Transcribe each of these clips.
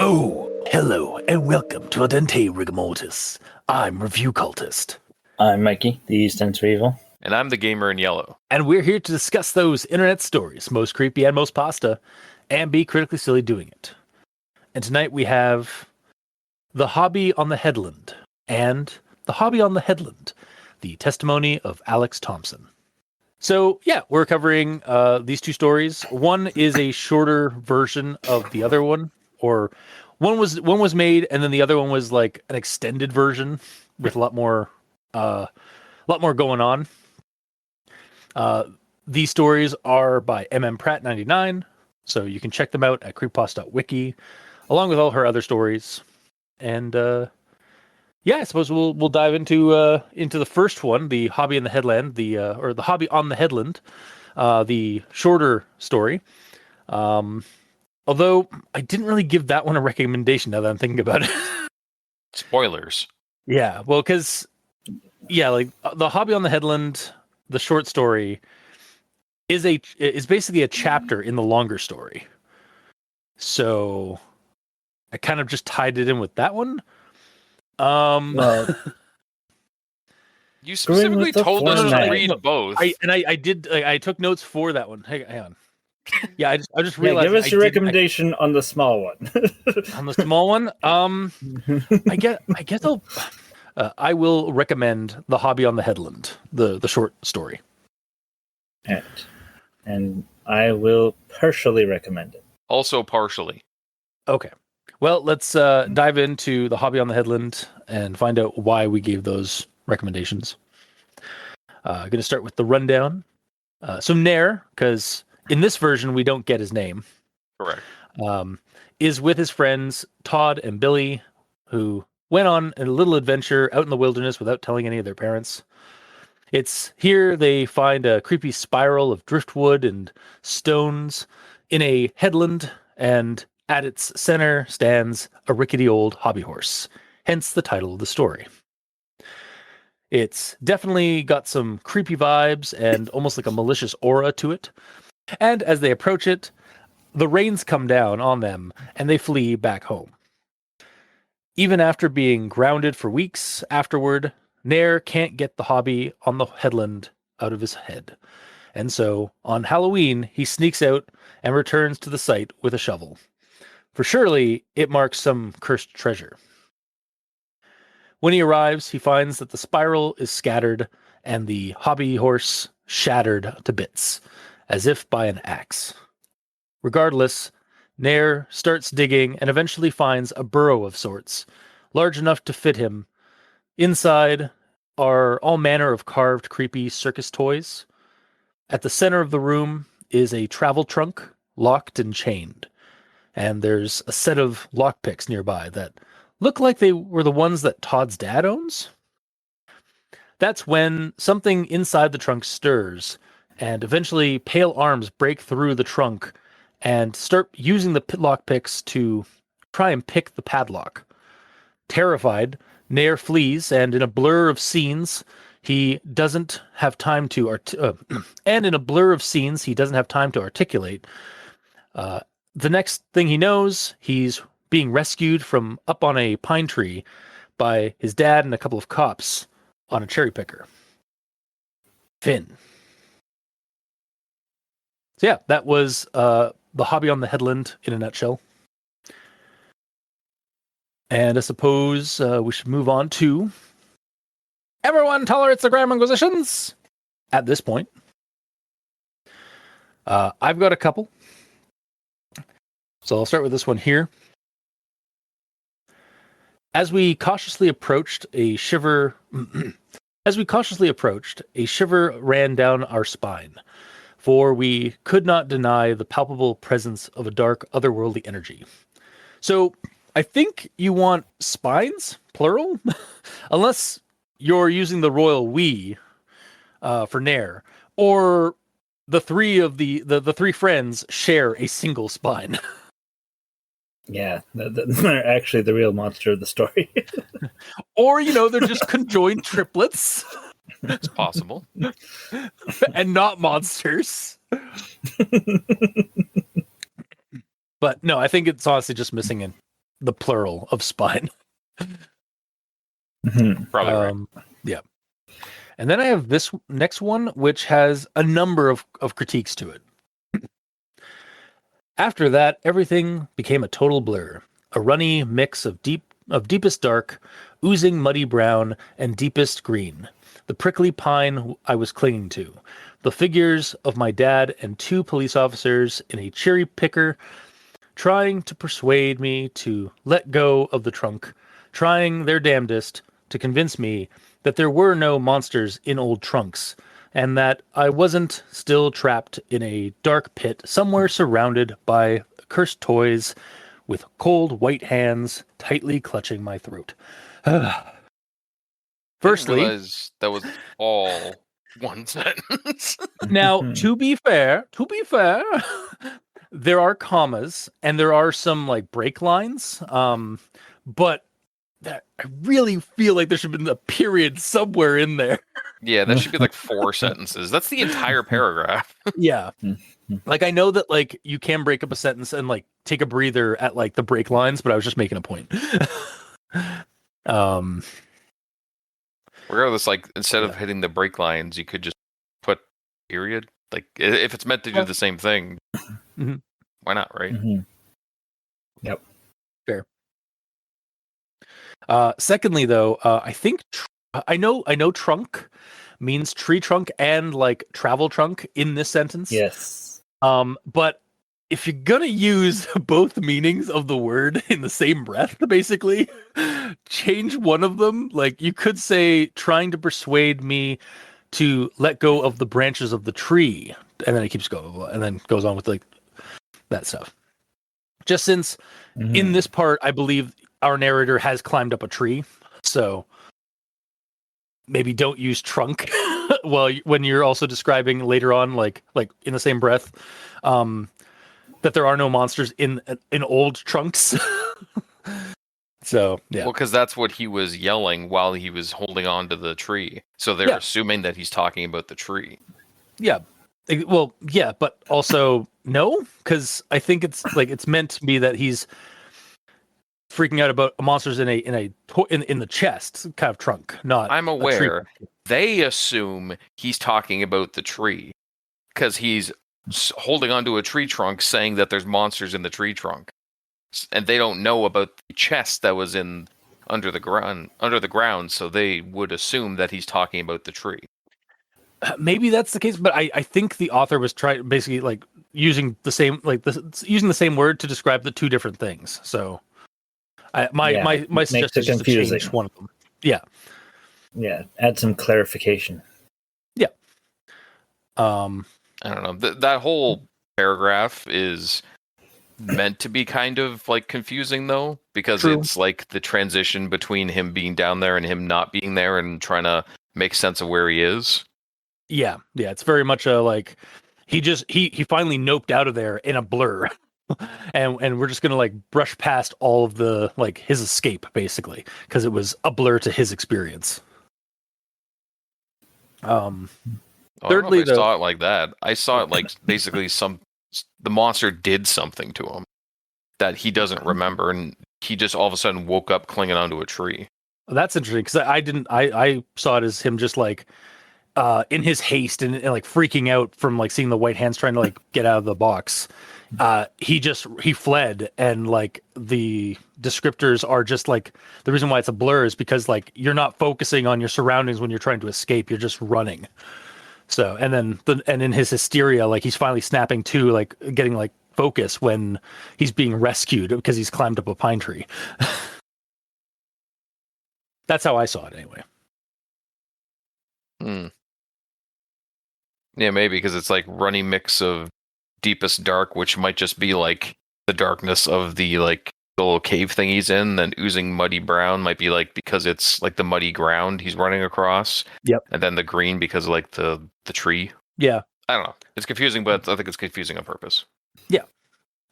Oh, hello, and welcome to Adente Rigamortis. I'm Review Cultist. I'm Mikey, the Stands for Evil. And I'm the gamer in yellow. And we're here to discuss those internet stories, most creepy and most pasta, and be critically silly doing it. And tonight we have The Hobby on the Headland, and The Hobby on the Headland, the testimony of Alex Thompson. So, yeah, we're covering these two stories. One is a shorter version of the other one, or one was made, and then the other one was like an extended version with a lot more going on. These stories are by Pratt99, so you can check them out at creepypasta.wiki, along with all her other stories. And I suppose we'll dive into the first one, the Hobby in the Headland, or the Hobby on the Headland, the shorter story. Although I didn't really give that one a recommendation now that I'm thinking about it. Spoilers. Yeah, well, because like the Hobby on the Headland, the short story is basically a chapter in the longer story. So I kind of just tied it in with that one. Well, you specifically told us to read both. I took notes for that one. Hang on. Yeah, I just realized. give us your recommendation on the small one. On the small one, I guess I will recommend The Hobby on the Headland, the short story. And I will partially recommend it. Also partially. Okay. Well, let's dive into The Hobby on the Headland and find out why we gave those recommendations. Going to start with the rundown. So Nair, because in this version we don't get his name. Correct. Is with his friends Todd and Billy, who went on a little adventure out in the wilderness without telling any of their parents. It's here they find a creepy spiral of driftwood and stones in a headland, and at its center stands a rickety old hobby horse, hence the title of the story. It's definitely got some creepy vibes and almost like a malicious aura to it. And as they approach it, the rains come down on them and they flee back home. Even after being grounded for weeks afterward, Nair can't get the Hobby on the Headland out of his head. And so, on Halloween, he sneaks out and returns to the site with a shovel. For surely, it marks some cursed treasure. When he arrives, he finds that the spiral is scattered and the hobby horse shattered to bits, as if by an axe. Regardless, Nair starts digging and eventually finds a burrow of sorts, large enough to fit him. Inside are all manner of carved, creepy circus toys. At the center of the room is a travel trunk, locked and chained. And there's a set of lockpicks nearby that look like they were the ones that Todd's dad owns. That's when something inside the trunk stirs, and eventually pale arms break through the trunk and start using the lockpicks to try and pick the padlock. Terrified, Nair flees, and in a blur of scenes, he doesn't have time to articulate. The next thing he knows, he's being rescued from up on a pine tree by his dad and a couple of cops on a cherry picker. Finn. So yeah, that was The Hobby on the Headland in a nutshell. And I suppose we should move on to Everyone Tolerates the Graham Inquisitions at this point. I've got a couple. So I'll start with this one here. As we cautiously approached, a shiver ran down our spine, for we could not deny the palpable presence of a dark, otherworldly energy. So I think you want spines, plural, unless you're using the royal we for Nair, or the three of the three friends share a single spine. Yeah, they're actually the real monster of the story. Or, they're just conjoined triplets. It's possible. And not monsters. But no, I think it's honestly just missing the plural of spine. Probably right. Yeah. And then I have this next one, which has a number of critiques to it. After that, everything became a total blur, a runny mix of deepest dark, oozing muddy brown, and deepest green. The prickly pine I was clinging to, the figures of my dad and 2 police officers in a cherry picker, trying to persuade me to let go of the trunk, trying their damnedest to convince me that there were no monsters in old trunks, and that I wasn't still trapped in a dark pit somewhere surrounded by cursed toys with cold white hands tightly clutching my throat. Firstly, that was all one sentence. now to be fair, there are commas and there are some like break lines, but that I really feel like there should have been a period somewhere in there. Yeah, that should be like 4 sentences. That's the entire paragraph. Yeah. Like I know that like you can break up a sentence and like take a breather at like the break lines, but I was just making a point. Regardless, like instead of hitting the break lines, you could just put period. Like if it's meant to do the same thing, why not, right? Yep. Fair. Secondly, though, I think I know trunk means tree trunk and like travel trunk in this sentence. Yes. But if you're gonna use both meanings of the word in the same breath, basically, change one of them. Like you could say, trying to persuade me to let go of the branches of the tree, and then it keeps going, and then goes on with like that stuff. Just since in this part, I believe our narrator has climbed up a tree, so maybe don't use trunk when you're also describing later on, like in the same breath, that there are no monsters in old trunks. So yeah, well, because that's what he was yelling while he was holding on to the tree. So they're assuming that he's talking about the tree. Yeah. Well, yeah, but also no, because I think it's meant to be that he's freaking out about monsters in the chest kind of trunk, not. I'm aware. They assume he's talking about the tree because he's holding onto a tree trunk, saying that there's monsters in the tree trunk, and they don't know about the chest that was under the ground. So they would assume that he's talking about the tree. Maybe that's the case, but I think the author was trying basically like using the same word to describe the two different things. So my suggestion is to change one of them. Yeah. Yeah. Add some clarification. Yeah. I don't know. That whole paragraph is meant to be kind of like confusing though, because it's like the transition between him being down there and him not being there and trying to make sense of where he is. Yeah, it's very much a like he finally noped out of there in a blur. and we're just gonna like brush past all of the like his escape basically because it was a blur to his experience. Thirdly, I saw it like that. I saw it like basically the monster did something to him that he doesn't remember, and he just all of a sudden woke up clinging onto a tree. That's interesting because I saw it as him just like in his haste and like freaking out from like seeing the white hands trying to like get out of the box. He fled, and like the descriptors are just like the reason why it's a blur is because like you're not focusing on your surroundings when you're trying to escape, you're just running. So and in his hysteria, like he's finally snapping to, like getting like focus when he's being rescued because he's climbed up a pine tree. That's how I saw it anyway. Yeah, maybe because it's like runny mix of deepest dark, which might just be like the darkness of the like the little cave thing he's in. Then oozing muddy brown might be like because it's like the muddy ground he's running across. Yep. And then the green because of like the tree. Yeah. I don't know. It's confusing, but I think it's confusing on purpose. Yeah.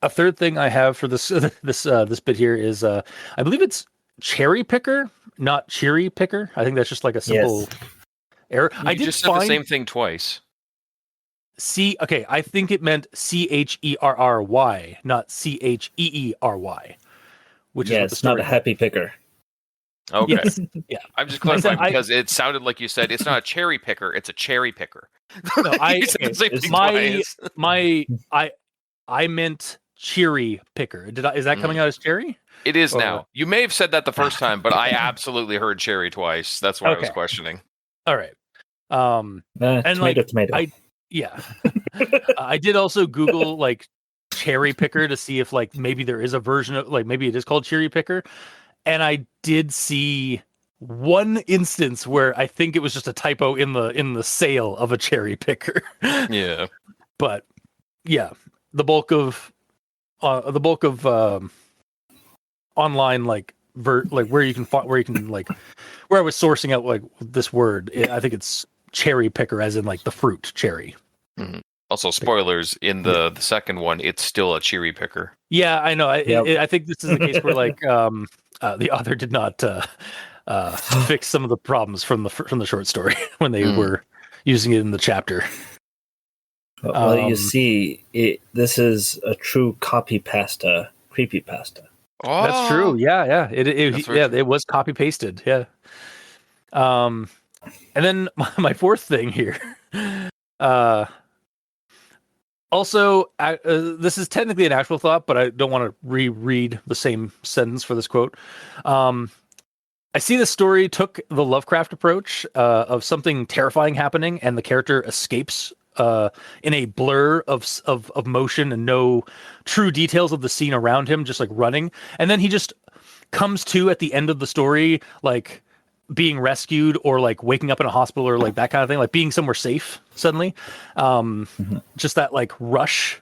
A third thing I have for this bit here is I believe it's cherry picker, not cherry picker. I think that's just like a simple error. I just said the same thing twice. I think it meant CHERRY, not CHEERY, which is Yeah, what the it's not story. a happy picker. Okay. Yes. Yeah. I'm just clarifying I- because it sounded like you said it's not a cherry picker, it's a cherry picker. No, You said the same it's thing my twice. I meant cheery picker. Is that coming out as cherry? It is Or now. You may have said that the first time, but I absolutely heard cherry twice. That's why I was Okay. questioning. All right. And Tomato, tomato. yeah, I did also Google like cherry picker to see if like maybe there is a version of like maybe it is called cherry picker, and I did see one instance where I think it was just a typo in the sale of a cherry picker. Yeah. But yeah, the bulk of online like where you can like where I was sourcing out like this word, I think it's cherry picker as in like the fruit cherry. Mhm. Also, spoilers in the second one, it's still a cherry picker. Yeah, I know. Yep. I think this is a case where like the author did not fix some of the problems from the short story when they were using it in the chapter. Well, you see, this is a true copy-pasta, creepypasta. Oh, That's true. Yeah. That's very true. It was copy pasted. Yeah. And then my fourth thing here. Also, this is technically an actual thought, but I don't want to reread the same sentence for this quote. I see the story took the Lovecraft approach of something terrifying happening, and the character escapes in a blur of motion and no true details of the scene around him, just like running, and then he just comes to at the end of the story, like being rescued or like waking up in a hospital or like that kind of thing, like being somewhere safe suddenly. Just that like rush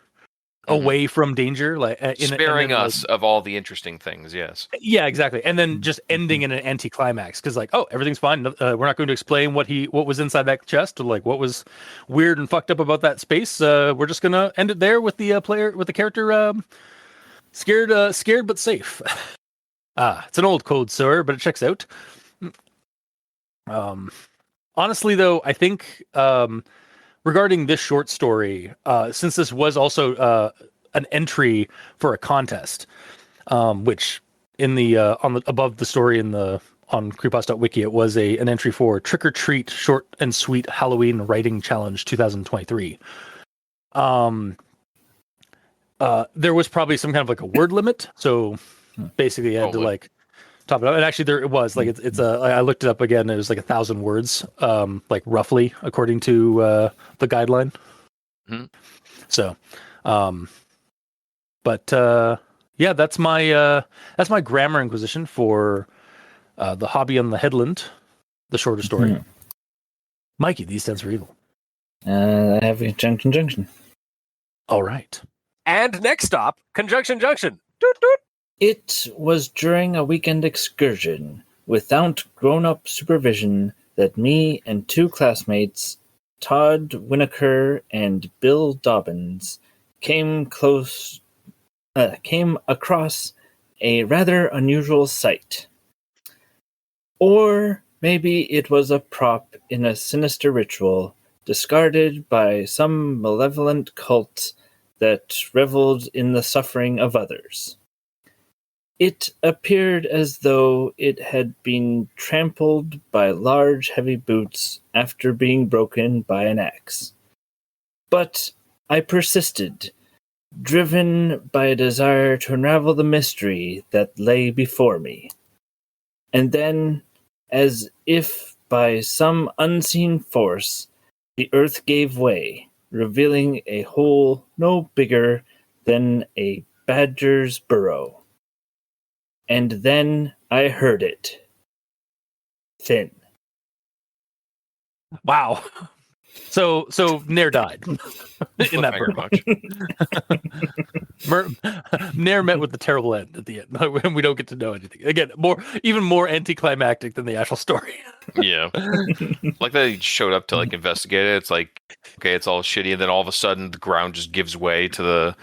away from danger, like sparing then, us of all the interesting things. Yes. yeah, exactly. And then just ending in an anticlimax because like, oh, everything's fine. We're not going to explain what was inside that chest or like what was weird and fucked up about that space. We're just gonna end it there with the character scared but safe. It's an old code, sir, but it checks out. Honestly, though, I think regarding this short story, since this was also an entry for a contest, which in the above the story on Creepypasta.wiki, it was an entry for Trick or Treat Short and Sweet Halloween Writing Challenge 2023. There was probably some kind of like a word limit, so basically I had to like top it up. And actually, there it was like it's I looked it up again. It was like 1,000 words, like roughly according to the guideline. So, but yeah, that's my grammar inquisition for the hobby on the Headland, the shorter story. Mikey, these stands for evil. I have a conjunction. All right. And next stop, Conjunction Junction. Doot, doot. It was during a weekend excursion, without grown-up supervision, that me and two classmates, Todd Winokur and Bill Dobbins, came across a rather unusual sight. Or maybe it was a prop in a sinister ritual, discarded by some malevolent cult that reveled in the suffering of others. It appeared as though it had been trampled by large, heavy boots after being broken by an axe. But I persisted, driven by a desire to unravel the mystery that lay before me. And then, as if by some unseen force, the earth gave way, revealing a hole no bigger than a badger's burrow. And then I heard it. Thin. Wow. So Nair died in that burn. Nair met with the terrible end at the end, when we don't get to know anything. Again, even more anticlimactic than the actual story. Yeah. Like they showed up to like investigate it. It's like, okay, it's all shitty, and then all of a sudden the ground just gives way to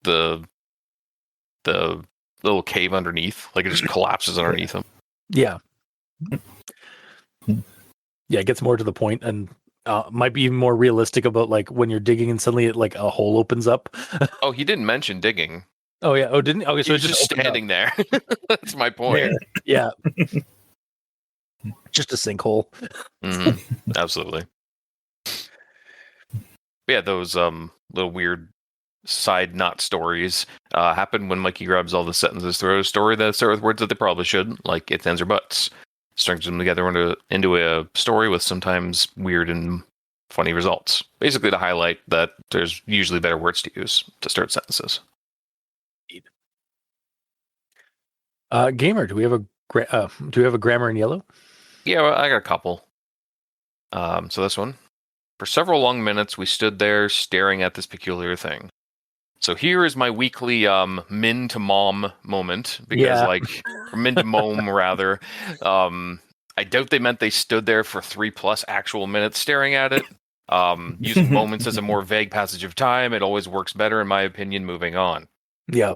the little cave underneath. Like it just collapses underneath them. Yeah. Yeah, it gets more to the point and might be even more realistic about like when you're digging and suddenly it like a hole opens up. Oh, he didn't mention digging. Oh yeah. Oh, didn't? Okay, so He's it's just opened up. standing there. That's my point. There. Yeah. Just a sinkhole. Hmm. Absolutely. But yeah, those little weird side knot stories happen when Mikey grabs all the sentences throughout a story that start with words that they probably shouldn't, like its, ends, or buts. Strings them together into a story with sometimes weird and funny results. Basically to highlight that there's usually better words to use to start sentences. Gamer, do we have a grammar in yellow? Yeah, well, I got a couple. So this one. For several long minutes, we stood there staring at this peculiar thing. So here is my weekly min to mom moment, because or min to mom rather. I doubt they meant they stood there for 3+ actual minutes staring at it. Using moments as a more vague passage of time, it always works better, in my opinion, moving on. Yeah.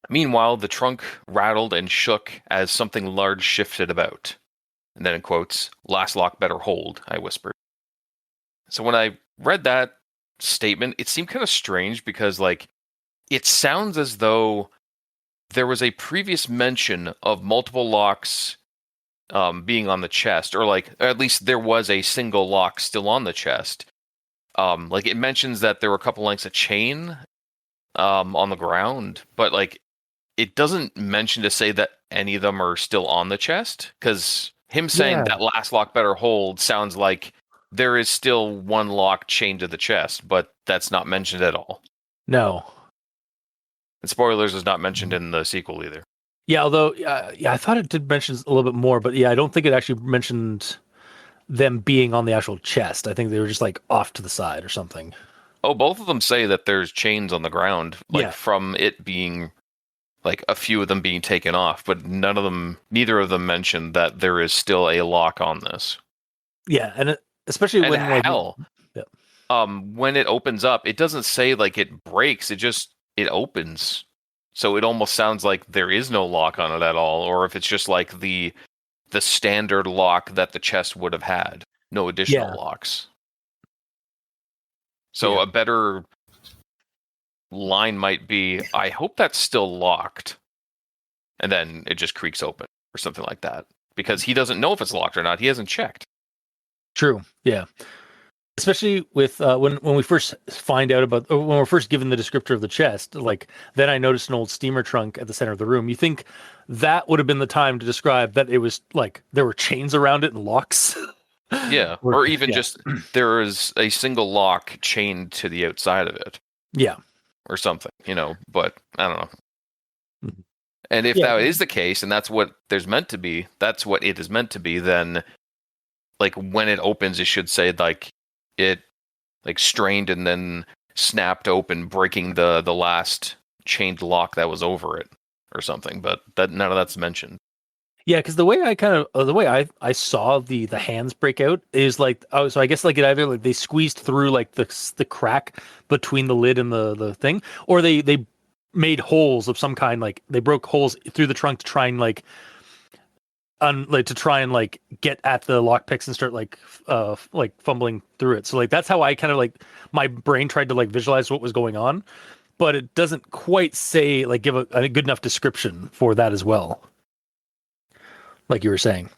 Meanwhile, the trunk rattled and shook as something large shifted about. And then in quotes, "Last lock better hold," I whispered. So when I read that statement, it seemed kind of strange because, it sounds as though there was a previous mention of multiple locks being on the chest, or at least there was a single lock still on the chest. It mentions that there were a couple lengths of chain on the ground, but it doesn't mention to say that any of them are still on the chest, because him saying that last lock better hold sounds like there is still one lock chained to the chest, but that's not mentioned at all. No. And spoilers is not mentioned in the sequel either. Yeah, although I thought it did mention a little bit more, but I don't think it actually mentioned them being on the actual chest. I think they were just off to the side or something. Oh, both of them say that there's chains on the ground, from it being a few of them being taken off, but neither of them mentioned that there is still a lock on this. Yeah, and especially when when it opens up, it doesn't say it breaks, it opens. So it almost sounds like there is no lock on it at all, or if it's just the standard lock that the chest would have had, no additional locks. So a better line might be, "I hope that's still locked," and then it just creaks open or something like that, because he doesn't know if it's locked or not. He hasn't checked. True. Yeah. Especially with when we first find out when we're first given the descriptor of the chest, then I noticed an old steamer trunk at the center of the room. You think that would have been the time to describe that it was there were chains around it and locks. Yeah, or even just there is a single lock chained to the outside of it. Yeah. Or something, but I don't know. Mm-hmm. And if that is the case, and that's what there's meant to be, that's what it is meant to be, then when it opens, it should say it strained and then snapped open, breaking the last chained lock that was over it or something, but none of that's mentioned. Yeah, because the way I saw the hands break out is so I guess it either they squeezed through the crack between the lid and the thing, or they made holes of some kind, they broke holes through the trunk to try and get at the lockpicks and start fumbling through it. So that's how I kind of my brain tried to visualize what was going on, but it doesn't quite say give a good enough description for that as well. Like you were saying.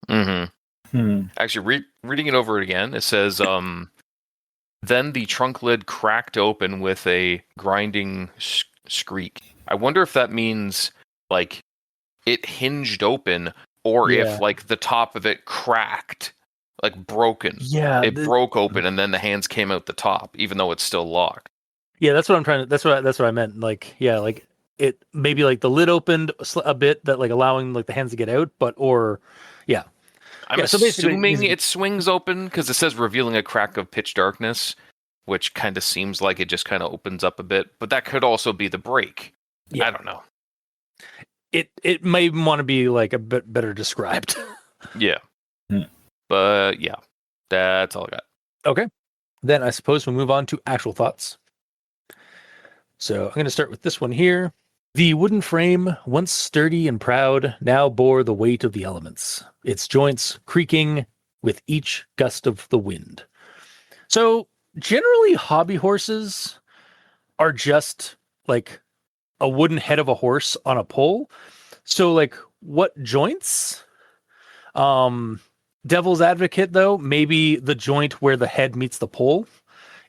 Mm-hmm. Actually, reading it over again, it says, "Then the trunk lid cracked open with a grinding squeak." I wonder if that means it hinged open, or if the top of it cracked, broken. Yeah, it broke open, and then the hands came out the top, even though it's still locked. Yeah, that's what I'm trying to. That's what I meant. It maybe the lid opened a bit, that allowing the hands to get out, I'm assuming it swings open because it says revealing a crack of pitch darkness, which kind of seems like it just kind of opens up a bit, but that could also be the break. I don't know. It may want to be a bit better described. Yeah. But yeah, that's all I got. Okay. Then I suppose we'll move on to actual thoughts. So I'm going to start with this one here. The wooden frame, once sturdy and proud, now bore the weight of the elements, its joints creaking with each gust of the wind. So generally hobby horses are just like a wooden head of a horse on a pole. So like what joints? Devil's advocate though, maybe the joint where the head meets the pole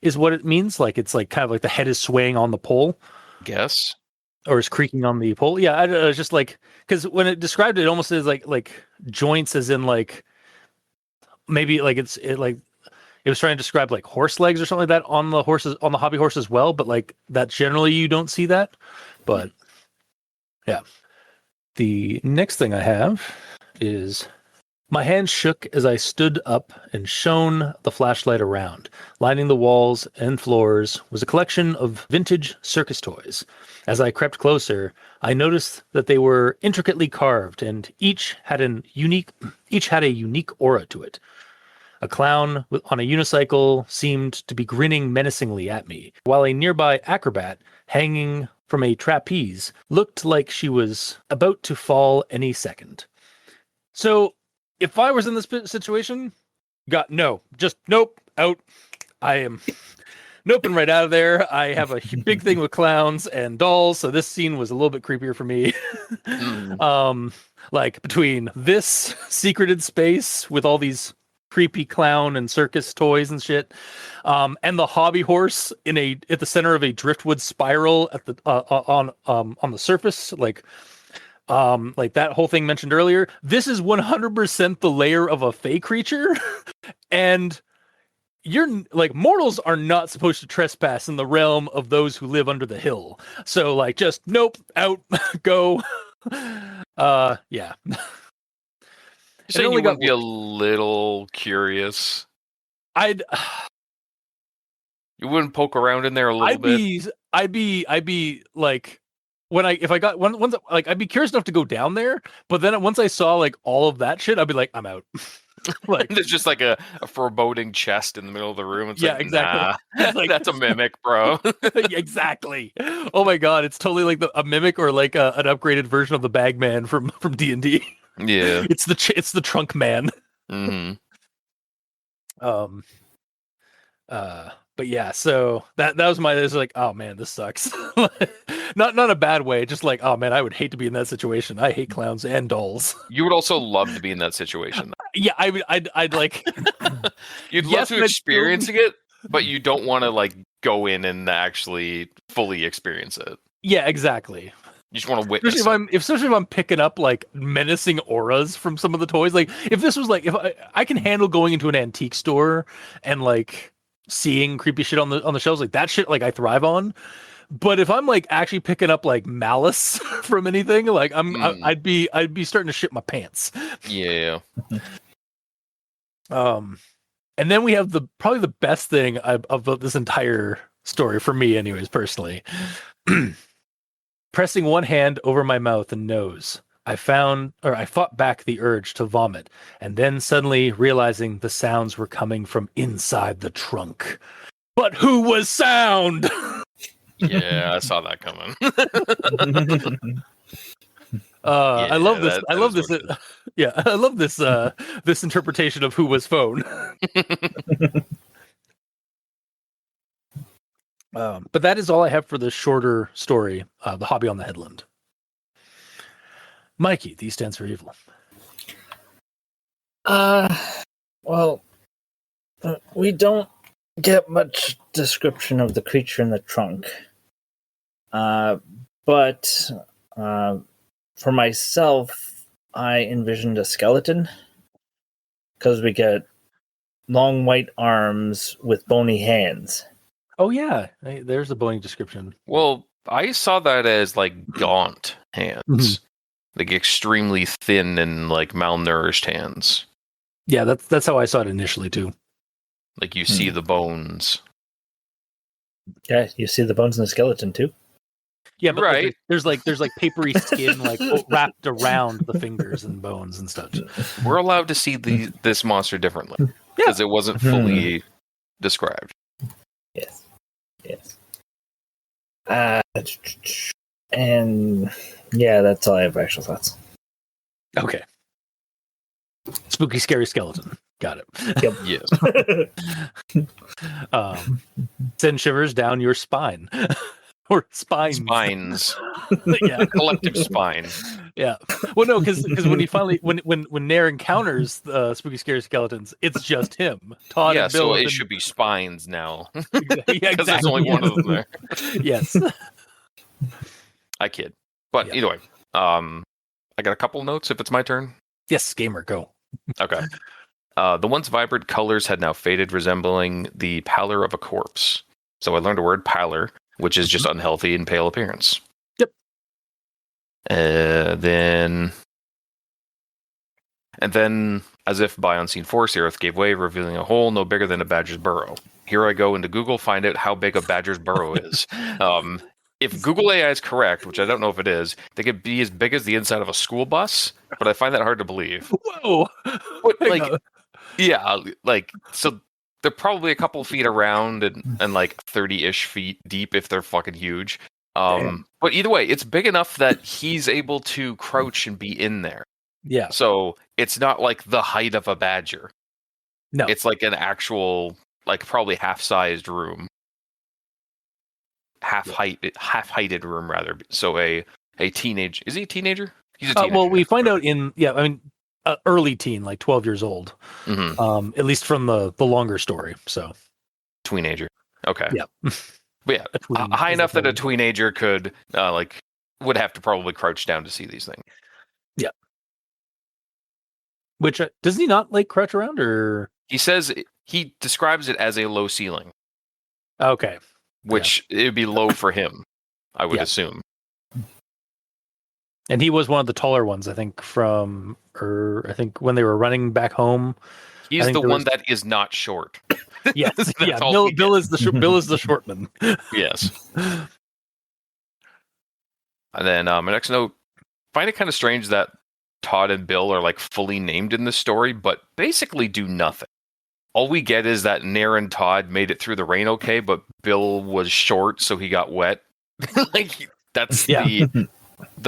is what it means. Like it's like kind of like the head is swaying on the pole. Guess. Or is creaking on the pole. Yeah, I was just like, because when it described it, it almost is like joints, as in like maybe like it was trying to describe like horse legs or something like that on the horses, on the hobby horse as well. But like that generally you don't see that. But yeah, the next thing I have is my hands shook as I stood up and shone the flashlight around. Lining the walls and floors was a collection of vintage circus toys. As I crept closer, I noticed that they were intricately carved and each had a unique aura to it. A clown on a unicycle seemed to be grinning menacingly at me, while a nearby acrobat hanging from a trapeze looked like she was about to fall any second. So, if I was in this situation, nope, out. I am noping right out of there. I have a big thing with clowns and dolls, so this scene was a little bit creepier for me. Like between this secreted space with all these creepy clown and circus toys and shit, and the hobby horse at the center of a driftwood spiral at the on the surface, like that whole thing mentioned earlier. This is 100% the lair of a fey creature, and you're like, mortals are not supposed to trespass in the realm of those who live under the hill. So like, just nope, out, go. Yeah. You're saying you wouldn't be a little curious? You wouldn't poke around in there a little bit? I'd be like, I'd be curious enough to go down there, but then once I saw like all of that shit, I'd be like, I'm out. Like, there's just like a foreboding chest in the middle of the room. It's like, exactly. Nah, it's like, that's a mimic, bro. Exactly. Oh my god, it's totally like a mimic or like an upgraded version of the Bagman from D&D. Yeah, it's the trunk man. Mm-hmm. But yeah, so that was like, oh man, this sucks. not a bad way, just like, oh man, I would hate to be in that situation. I hate clowns and dolls. You would also love to be in that situation. Yeah, I'd like. You'd love to experiencing it, but you don't want to like go in and actually fully experience it. Yeah, exactly. You just want to witness. Especially if I'm picking up like menacing auras from some of the toys. Like if this was like, if I can handle going into an antique store and like seeing creepy shit on the shelves, like that shit, like I thrive on. But if I'm like actually picking up like malice from anything, like I'd be starting to shit my pants. Yeah. And then we have probably the best thing of this entire story for me, anyways, personally. Pressing one hand over my mouth and nose, I fought back the urge to vomit, and then suddenly realizing the sounds were coming from inside the trunk. But who was sound? Yeah, I saw that coming. I love this. I love this. Yeah, I love this. This interpretation of who was phone. But that is all I have for the shorter story, The Hobby on the Headland. Mikey, D stands for evil. Well, we don't get much description of the creature in the trunk. But for myself, I envisioned a skeleton, because we get long white arms with bony hands. Oh yeah, there's a bony description. Well, I saw that as like gaunt hands, like extremely thin and like malnourished hands. Yeah, that's how I saw it initially too. Like you see the bones. Yeah, you see the bones in the skeleton too. Yeah, but right. There's like papery skin like wrapped around the fingers and bones and stuff. We're allowed to see this monster differently because it wasn't fully described. Yes. And yeah, that's all I have for actual thoughts. Okay. Spooky, scary skeleton. Got it. Yep. Yes. Send shivers down your spine. Or spines. Spines. Yeah. Collective spine. Yeah. Well, no, because when he finally when Nair encounters the spooky, scary skeletons, it's just him. Todd Yeah, and Bill. so have it been- should be spines now. Yeah, Because there's only one of them there. Yes. I kid. But Yeah. either way, I got a couple notes if it's my turn. Yes, gamer, go. Okay. The once vibrant colors had now faded, resembling the pallor of a corpse. So I learned a word, pallor, which is just unhealthy and pale appearance. Yep. Then, as if by unseen force, the earth gave way, revealing a hole no bigger than a badger's burrow. Here I go into Google, find out how big a badger's burrow is. If Google AI is correct, which I don't know if it is, they could be as big as the inside of a school bus, but I find that hard to believe. Whoa. But, Hang like, on. yeah, like, so they're probably a couple feet around and like 30-ish feet deep if they're fucking huge. Damn. But either way, it's big enough that he's able to crouch and be in there. Yeah. So it's not like the height of a badger. No. It's like an actual, like probably half-sized room. Half-heighted room, rather. So a teenage... Is he a teenager? He's a teenager. Well, we find out early teen, like 12 years old. Mm-hmm. At least from the longer story. So Tweenager. Okay. Yeah. But yeah, high enough that a tweenager could, would have to probably crouch down to see these things. Yeah. Which, does he not, like, crouch around, or? He says, he describes it as a low ceiling. Okay. Which, it would be low for him, I would assume. And he was one of the taller ones, I think, when they were running back home. He's the one that is not short. Yes, yeah. all Bill is the short man. Yes. And then my next note, find it kind of strange that Todd and Bill are like fully named in this story, but basically do nothing. All we get is that Nair and Todd made it through the rain okay, but Bill was short, so he got wet. Like, that's the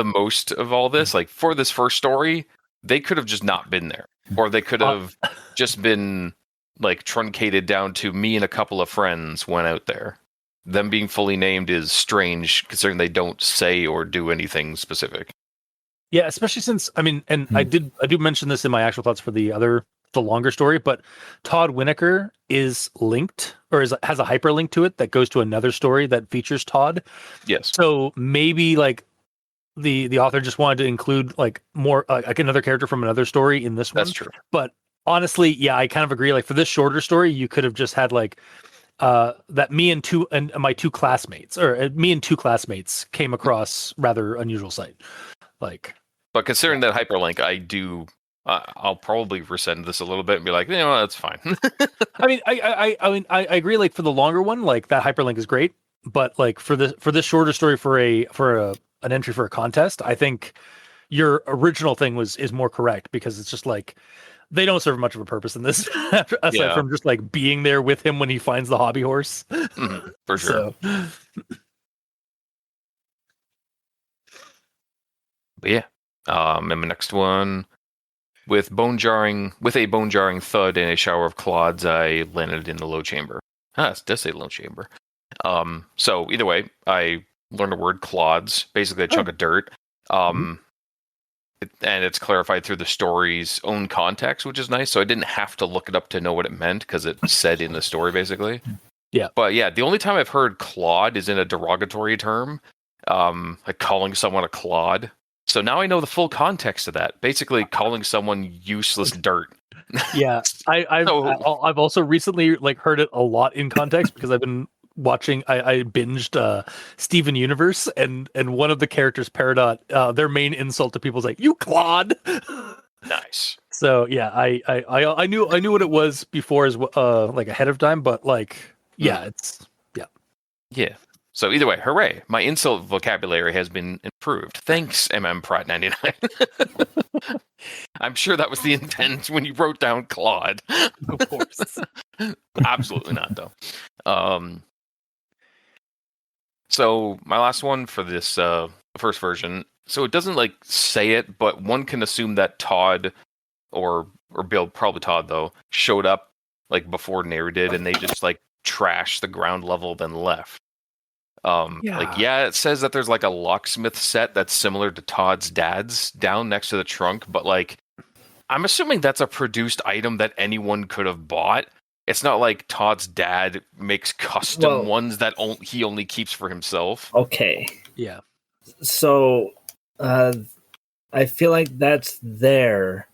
most of all this. Like, for this first story, they could have just not been there. Or they could have just been, like, truncated down to me and a couple of friends went out there. Them being fully named is strange, considering they don't say or do anything specific. Yeah, especially since, I mean, and I do mention this in my actual thoughts for the longer story, but Todd Winokur is linked, or has a hyperlink to it that goes to another story that features Todd. Yes. So maybe, like, the author just wanted to include, like, more like another character from another story in this one. That's true. But honestly, yeah, I kind of agree. Like, for this shorter story, you could have just had, like, that me and my two classmates came across rather unusual sight. Like, but considering that hyperlink, I'll probably rescind this a little bit and be like, that's fine. I mean, I agree. Like, for the longer one, like, that hyperlink is great, but like for this shorter story, for an entry for a contest, I think your original thing is more correct, because it's just like they don't serve much of a purpose in this aside from just like being there with him when he finds the hobby horse. For sure. So. But yeah, and my next one, with a bone-jarring thud and a shower of clods, I landed in the low chamber. It does say low chamber. So either way, I learned the word clods, basically a chunk of dirt. And it's clarified through the story's own context, which is nice. So I didn't have to look it up to know what it meant, because it said in the story, basically. Yeah. But yeah, the only time I've heard clod is in a derogatory term, like calling someone a clod. So now I know the full context of that. Basically, calling someone useless dirt. Yeah, I've also recently, like, heard it a lot in context, because I've been watching. I binged Steven Universe, and one of the characters, Peridot, their main insult to people is like, "You clod." Nice. So yeah, I knew what it was before, as like ahead of time, but like it's yeah. So either way, hooray! My insult vocabulary has been improved. Thanks, Pratt99. I'm sure that was the intent when you wrote down Claude. Of course. Absolutely not, though. So my last one for this first version. So it doesn't like say it, but one can assume that Todd or Bill, probably Todd though, showed up like before Nair did, and they just like trashed the ground level, then left. It says that there's like a locksmith set that's similar to Todd's dad's down next to the trunk, but like I'm assuming that's a produced item that anyone could have bought. It's not like Todd's dad makes custom ones that he only keeps for himself. Okay. Yeah. So, I feel like that's there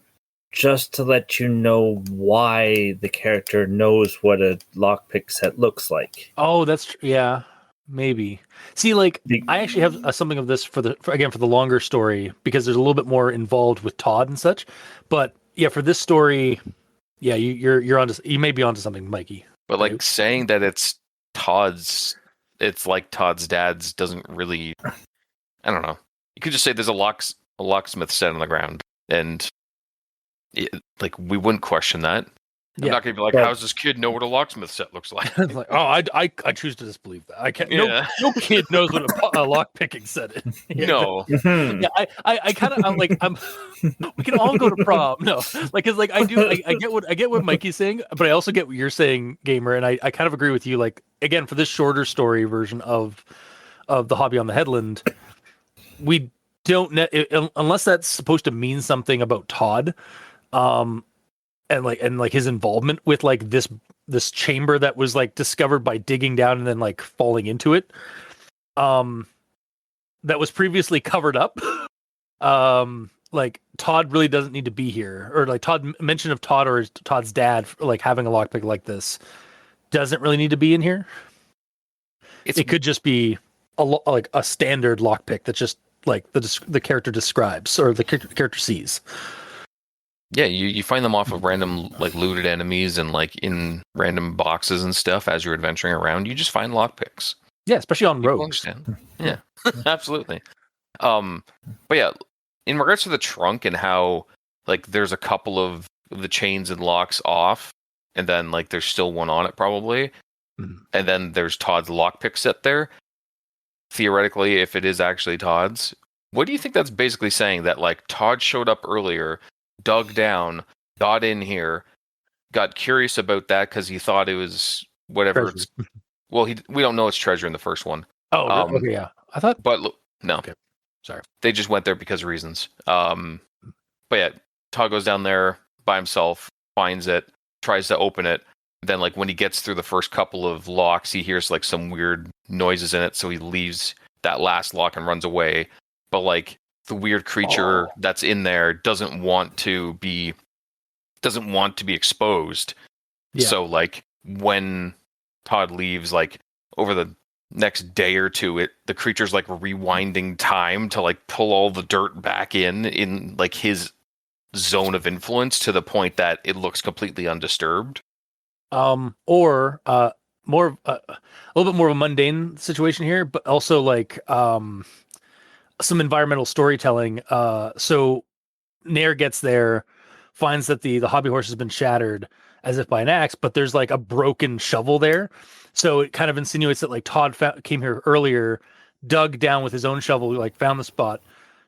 just to let you know why the character knows what a lockpick set looks like. Oh, yeah, maybe. See, like I actually have something of this for the longer story because there's a little bit more involved with Todd and such. But yeah, for this story, yeah, you're onto, you may be onto something, Mikey. But like saying that it's like Todd's dad's doesn't really. I don't know. You could just say there's a locksmith set on the ground, and like we wouldn't question that. I'm not going to be like, how's this kid know what a locksmith set looks like? Like, oh, I choose to disbelieve that. I can't. Yeah. No kid knows what a lock picking set is. No. Yeah, I kind of like we can all go to prom. No, like because like I get what Mikey's saying, but I also get what you're saying, Gamer, and I kind of agree with you. Like again, for this shorter story version of the Hobby on the Headland, we don't unless that's supposed to mean something about Todd. And his involvement with like this chamber that was like discovered by digging down and then like falling into it, that was previously covered up. Like Todd really doesn't need to be here, or like mention of Todd or Todd's dad like having a lockpick like this doesn't really need to be in here. It could just be like a standard lockpick that just like the character describes or the character sees. Yeah, you find them off of random like looted enemies and like in random boxes and stuff as you're adventuring around. You just find lockpicks. Yeah, especially on rogues. Yeah, absolutely. But yeah, in regards to the trunk and how like there's a couple of the chains and locks off, and then like there's still one on it probably, and then there's Todd's lockpick set there. Theoretically, if it is actually Todd's, what do you think that's basically saying? That like Todd showed up earlier, dug down, got in here, got curious about that because he thought it was whatever. We don't know it's treasure in the first one. Oh, okay, yeah. I thought, but no. Okay, sorry. They just went there because of reasons. But yeah, Todd goes down there by himself, finds it, tries to open it. Then, like when he gets through the first couple of locks, he hears like some weird noises in it, so he leaves that last lock and runs away. But like the weird creature that's in there doesn't want to be exposed. Yeah. So like when Todd leaves, like over the next day or two, the creature's like rewinding time to like pull all the dirt back in like his zone of influence to the point that it looks completely undisturbed. Or more a little bit more of a mundane situation here, but also like some environmental storytelling. So Nair gets there, finds that the hobby horse has been shattered as if by an axe, but there's like a broken shovel there. So it kind of insinuates that like Todd came here earlier, dug down with his own shovel, like found the spot,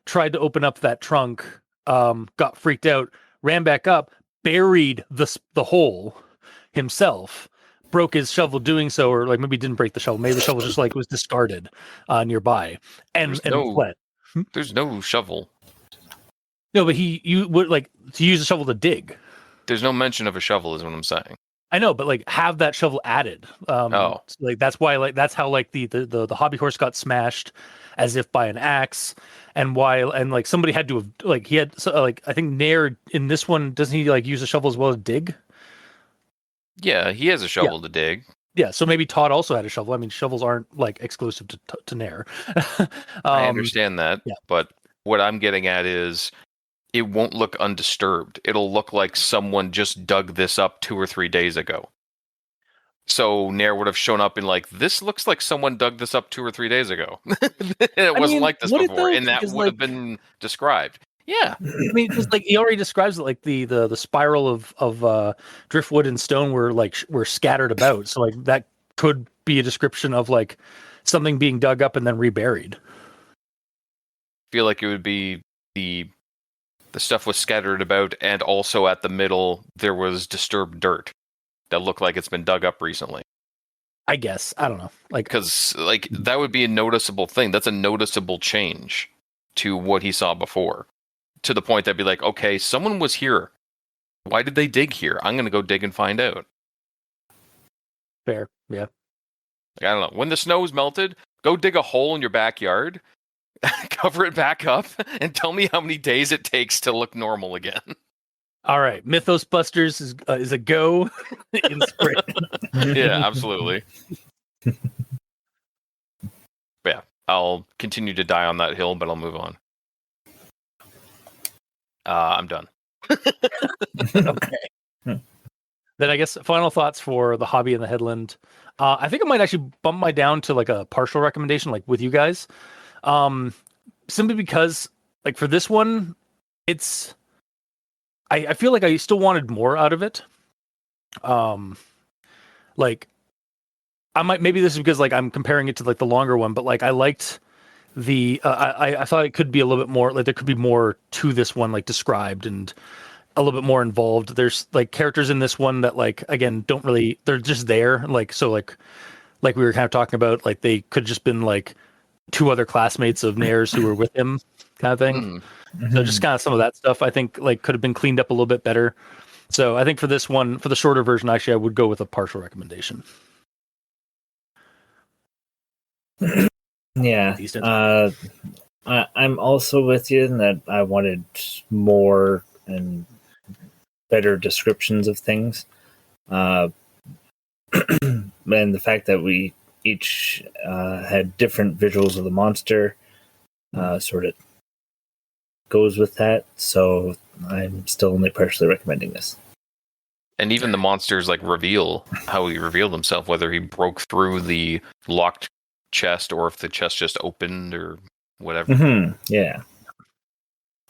tried to open up that trunk, got freaked out, ran back up, buried the hole himself, broke his shovel doing so, or like maybe didn't break the shovel, maybe the shovel just like was discarded nearby and fled. There's no shovel. No, but you would like to use the shovel to dig. There's no mention of a shovel is what I'm saying. I know, but like have that shovel added. Like that's why like that's how like the hobby horse got smashed as if by an axe, and like somebody had to have like he had like I think Nair in this one, doesn't he like use a shovel as well as dig? Yeah, he has a shovel to dig. Yeah, so maybe Todd also had a shovel. I mean, shovels aren't like exclusive to Nair. I understand that, but what I'm getting at is it won't look undisturbed. It'll look like someone just dug this up 2 or 3 days ago. So Nair would have shown up and like, this looks like someone dug this up 2 or 3 days ago. It wasn't like this before, and that would have been described. Yeah, I mean, just like he already describes it, like the spiral of driftwood and stone were scattered about. So like that could be a description of like something being dug up and then reburied. I feel like it would be the The stuff was scattered about, and also at the middle there was disturbed dirt that looked like it's been dug up recently. I guess. I don't know. Like, Because that would be a noticeable thing. That's a noticeable change to what he saw before. To the point that'd be like, okay, someone was here. Why did they dig here? I'm going to go dig and find out. fair. Yeah. Like, I don't know. When the snow's melted, go dig a hole in your backyard, cover it back up, and tell me how many days it takes to look normal again. All right. Mythos Busters is a go in spring. Yeah, absolutely. But yeah, I'll continue to die on that hill, but I'll move on. I'm done. Okay. Then I guess final thoughts for the hobby and the Headland. I think I might actually bump my down to like a partial recommendation, like with you guys. Simply because, like, for this one, it's I feel like I still wanted more out of it. Like, I might, maybe this is because like I'm comparing it to like the longer one, but like I liked the I thought it could be a little bit more, like there could be more to this one, like described and a little bit more involved. There's like characters in this one that, like, again, don't really, they're just there, like, so like we were kind of talking about, like they could have just been like two other classmates of Nair's who were with him, kind of thing. So just kind of some of that stuff I think like could have been cleaned up a little bit better. So I think for this one, for the shorter version, actually I would go with a partial recommendation. Yeah. I'm also with you in that I wanted more and better descriptions of things. And the fact that we each had different visuals of the monster sort of goes with that. So I'm still only partially recommending this. And even the monsters like reveal how he revealed himself, whether he broke through the locked chest or if the chest just opened or whatever. Yeah.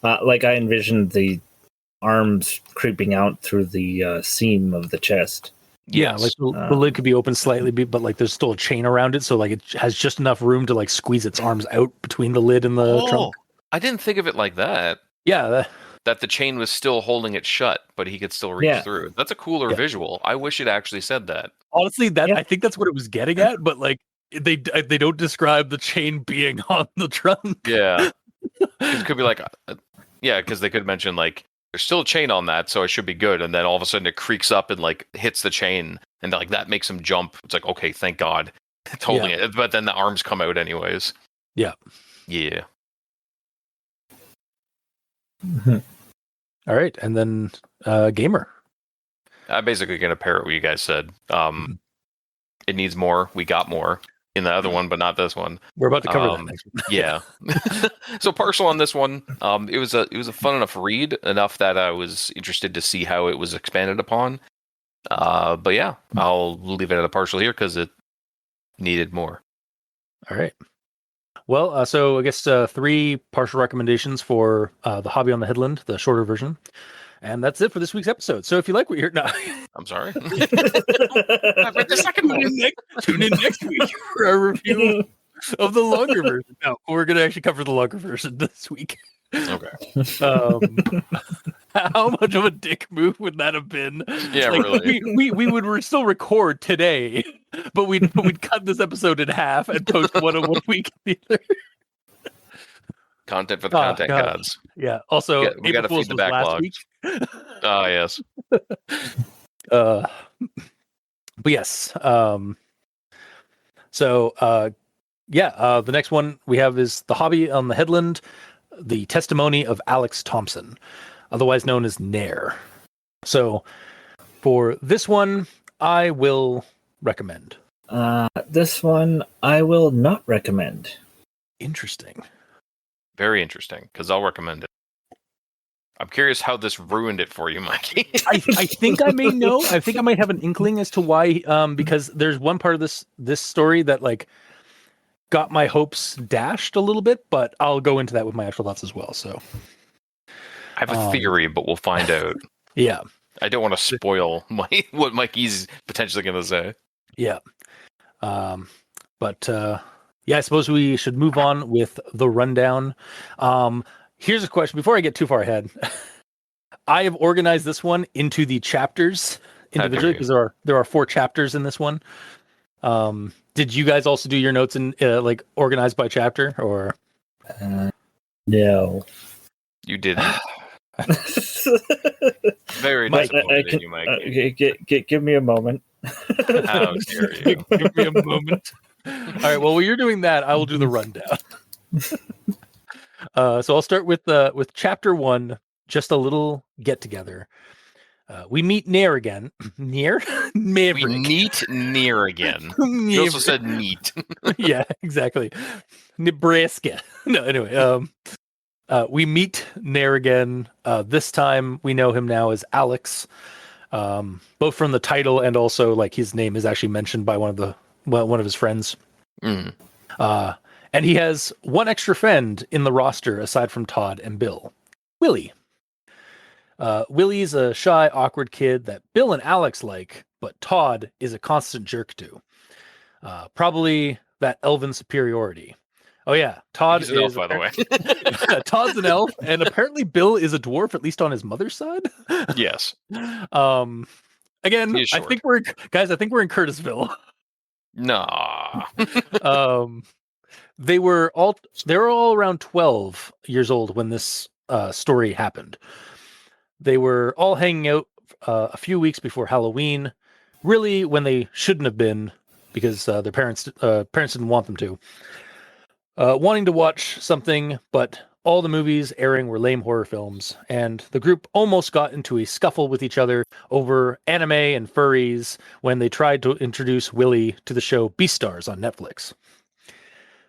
Like I envisioned the arms creeping out through the seam of the chest. Yeah, Yes. like the lid could be open slightly, but like there's still a chain around it, so like it has just enough room to like squeeze its arms out between the lid and the trunk. I didn't think of it like that. Yeah, That the chain was still holding it shut, but he could still reach through. That's a cooler Yeah. visual. I wish it actually said that. honestly, I think that's what it was getting at, but like they don't describe the chain being on the trunk. Yeah. It could be like, because they could mention like, there's still a chain on that, so it should be good. And then all of a sudden it creaks up and like hits the chain, and like that makes him jump. It's like, okay, thank God. It's holding it. But then the arms come out anyways. Yeah. Yeah. All right, and then gamer. I'm basically going to parrot what you guys said. It needs more. We got more in the other one, but not this one. We're about to cover that next one. Yeah. So partial on this one. It was a fun enough read, enough that I was interested to see how it was expanded upon. But yeah, I'll leave it at a partial here because it needed more. All right. Well, so I guess 3 partial recommendations for the Hobby on the Headland, the shorter version. And that's it for this week's episode. So if you like what you're... No. I'm sorry. I read the second one. Tune in next week for our review of the longer version. No, we're going to actually cover the longer version this week. Okay. How much of a dick move would that have been? Yeah, like, really. We would still record today, but we'd cut this episode in half and post one on 1 week the other. Content for the content gods. Yeah. Also, We got to feed the backlog. Oh, yes. But yes. The next one we have is the Hobby on the Headland, the Testimony of Alex Thompson, otherwise known as Nair. So for this one, I will recommend. This one I will not recommend. Interesting. Very interesting, because I'll recommend it. I'm curious how this ruined it for you, Mikey. I think I may know. I think I might have an inkling as to why. Because there's one part of this story that like got my hopes dashed a little bit, but I'll go into that with my actual thoughts as well. So I have a theory, but we'll find out. Yeah. I don't want to spoil what Mikey's potentially going to say. Yeah. I suppose we should move on with the rundown. Here's a question before I get too far ahead. I have organized this one into the chapters individually because there are 4 chapters in this one. Did you guys also do your notes in like organized by chapter or? No. You didn't. Very Mike, disappointed in you, Mike. give me a moment. How dare you? Give me a moment. All right. Well, while you're doing that, I will do the rundown. So I'll start with chapter 1. Just a little get together. We meet Nair again. Nair? Maverick. We meet Near again. You also said neat. Yeah, exactly. Nebraska. No, anyway. We meet Nair again. This time we know him now as Alex. Both from the title and also like his name is actually mentioned by one of his friends. Mm. And he has one extra friend in the roster aside from Todd and Bill. Willie. Willie's a shy, awkward kid that Bill and Alex like, but Todd is a constant jerk to. Probably that elven superiority. Oh yeah, Todd He's an elf, by the way. Todd's an elf, and apparently Bill is a dwarf, at least on his mother's side. Yes. Again, He's I short. think we're in Curtisville. Nah. They were all around 12 years old when this story happened. They were all hanging out a few weeks before Halloween, really when they shouldn't have been because their parents didn't want them to. Wanting to watch something, but all the movies airing were lame horror films, and the group almost got into a scuffle with each other over anime and furries when they tried to introduce Willie to the show Beastars on Netflix.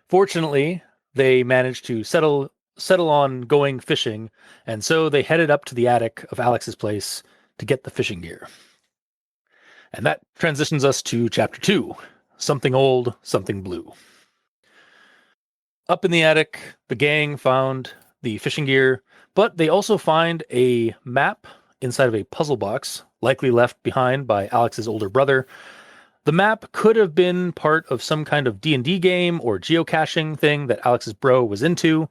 Fortunately, they managed to settle on going fishing, and so they headed up to the attic of Alex's place to get the fishing gear. And that transitions us to chapter 2, Something Old, Something Blue. Up in the attic, the gang found the fishing gear, but they also find a map inside of a puzzle box, likely left behind by Alex's older brother. The map could have been part of some kind of D&D game or geocaching thing that Alex's bro was into,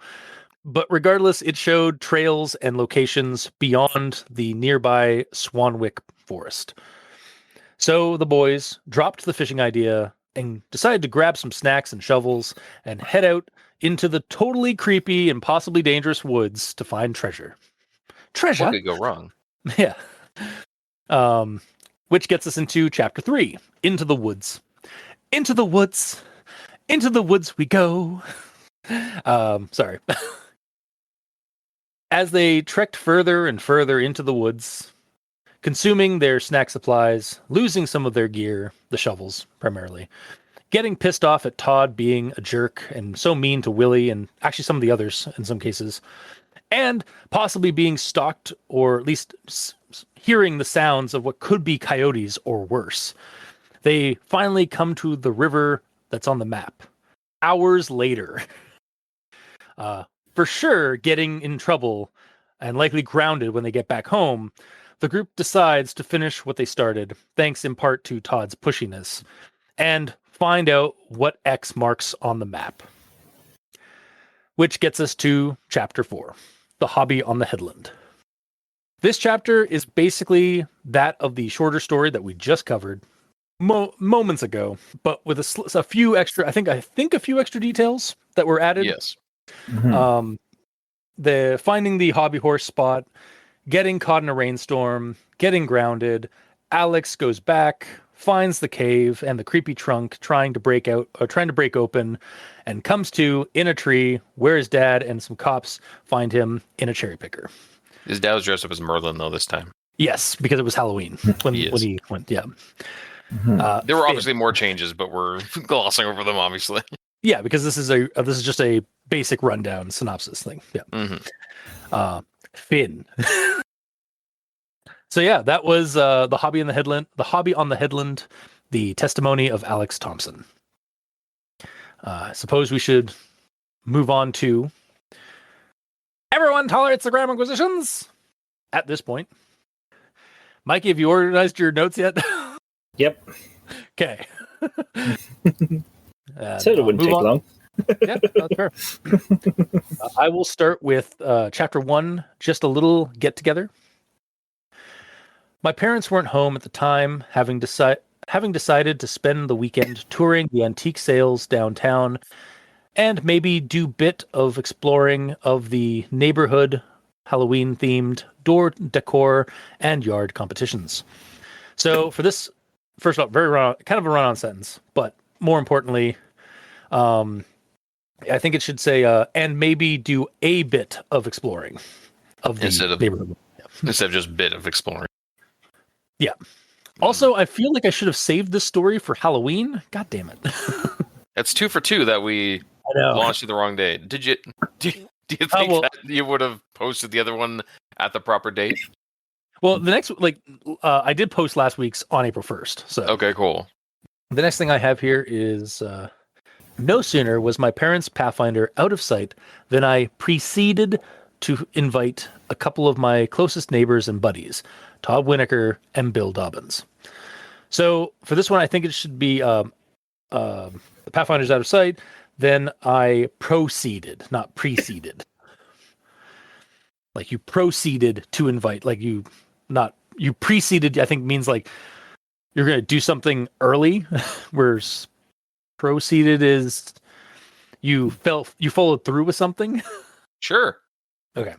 but regardless, it showed trails and locations beyond the nearby Swanwick forest. So the boys dropped the fishing idea and decided to grab some snacks and shovels and head out into the totally creepy and possibly dangerous woods to find treasure. Treasure? What could go wrong? Yeah. Which gets us into chapter 3, Into the Woods. Into the woods. Into the woods we go. Sorry. As they trekked further and further into the woods, consuming their snack supplies, losing some of their gear, the shovels primarily, getting pissed off at Todd being a jerk and so mean to Willie and actually some of the others in some cases, and possibly being stalked or at least hearing the sounds of what could be coyotes or worse. They finally come to the river that's on the map. Hours later. For sure, getting in trouble and likely grounded when they get back home, the group decides to finish what they started, thanks in part to Todd's pushiness, and find out what X marks on the map. Which gets us to chapter 4, The Hobby on the Headland. This chapter is basically that of the shorter story that we just covered moments ago, but with a few extra, I think a few extra details that were added. Yes. Mm-hmm. The finding the hobby horse spot, getting caught in a rainstorm, getting grounded. Alex goes back, finds the cave and the creepy trunk, trying to break open, and comes to in a tree where his dad and some cops find him in a cherry picker. His dad was dressed up as Merlin though this time. Yes, because it was Halloween when he went. Yeah. Mm-hmm. There were obviously more changes, but we're glossing over them, obviously. Yeah, because this is just a basic rundown synopsis thing. Yeah. Mm-hmm. Finn. So yeah, that was the hobby on the headland, the testimony of Alex Thompson. Suppose we should move on to everyone tolerates the Graham Inquisitions at this point. Mikey, have you organized your notes yet? Yep. Okay. Said it wouldn't take long. Yeah, that's fair. I will start with chapter 1, just a little get together. My parents weren't home at the time, having decided to spend the weekend touring the antique sales downtown and maybe do bit of exploring of the neighborhood Halloween themed door decor and yard competitions. So for this, first off, kind of a run-on sentence, but more importantly, I think it should say, and maybe do a bit of exploring of the neighborhood. Instead of just bit of exploring. Yeah. Also, I feel like I should have saved this story for Halloween. God damn it. That's 2 for 2 that we launched at the wrong date. Do you think that you would have posted the other one at the proper date? Well, the next, I did post last week's on April 1st. So okay, cool. The next thing I have here is no sooner was my parents' Pathfinder out of sight than I proceeded to invite a couple of my closest neighbors and buddies, Todd Winokur and Bill Dobbins. So for this one, I think it should be the Pathfinder's out of sight. Then I proceeded, not preceded. Like you proceeded to invite, like you preceded, I think means like you're going to do something early, whereas proceeded is you followed through with something. Sure. Okay.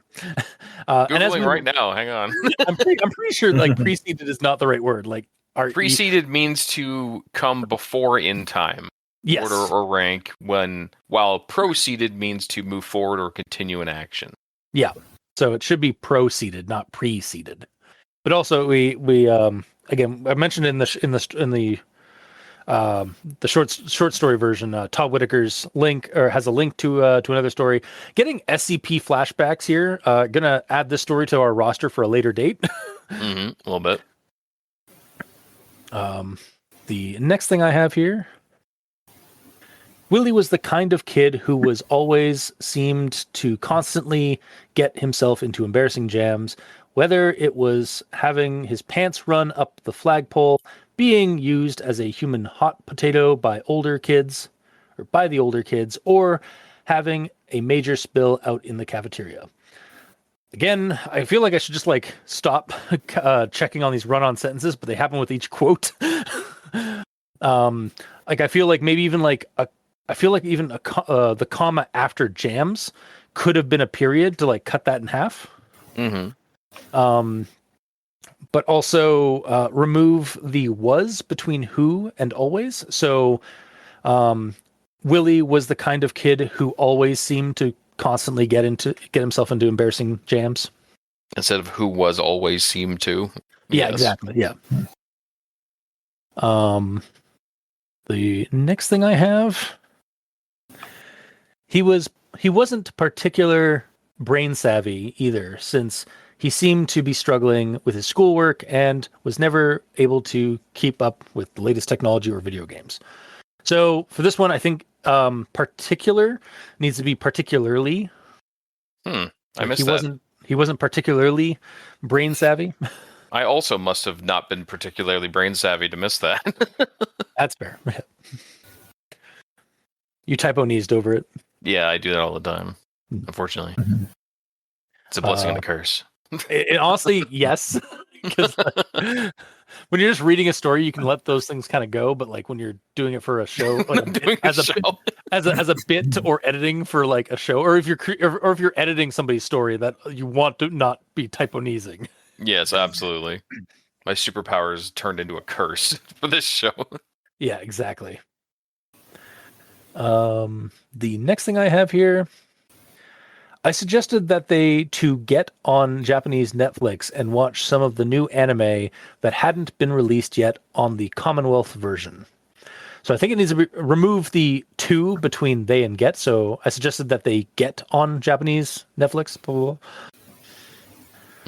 Googling right now. Hang on. I'm pretty sure like preceded is not the right word. Like preceded means to come before in time. Yes. Order or rank, while proceeded means to move forward or continue an action. Yeah. So it should be proceeded, not preceded. But also we again, I mentioned in the short story version, Todd Whitaker's link has a link to another story. Getting SCP flashbacks here. Gonna add this story to our roster for a later date. A little bit. The next thing I have here. Willie was the kind of kid who was always seemed to constantly get himself into embarrassing jams, whether it was having his pants run up the flagpole, being used as a human hot potato by the older kids, or having a major spill out in the cafeteria. Again, I feel like I should just stop checking on these run-on sentences, but they happen with each quote. I feel like maybe even the comma after jams could have been a period to cut that in half. Mm-hmm. But also remove the was between who and always. So Willie was the kind of kid who always seemed to constantly get himself into embarrassing jams. Instead of who was always seemed to. Yeah, yes. Exactly. Yeah. The next thing I have, he wasn't particular brain savvy either, since he seemed to be struggling with his schoolwork and was never able to keep up with the latest technology or video games. So for this one, I think particular needs to be particularly. I missed that. He wasn't particularly brain savvy. I also must have not been particularly brain savvy to miss that. That's fair. You typo-neezed over it. Yeah, I do that all the time, unfortunately. It's a blessing and a curse. Honestly, yes. Because when you're just reading a story, you can let those things kind of go. But when you're doing it for a show, as a bit or editing for a show, or if you're editing somebody's story that you want to not be typo-neezing. Yes, absolutely. My superpower is turned into a curse for this show. Yeah, exactly. The next thing I have here, I suggested that they get on Japanese Netflix and watch some of the new anime that hadn't been released yet on the Commonwealth version. So I think it needs to remove the to between they and get. So I suggested that they get on Japanese Netflix. Blah, blah, blah.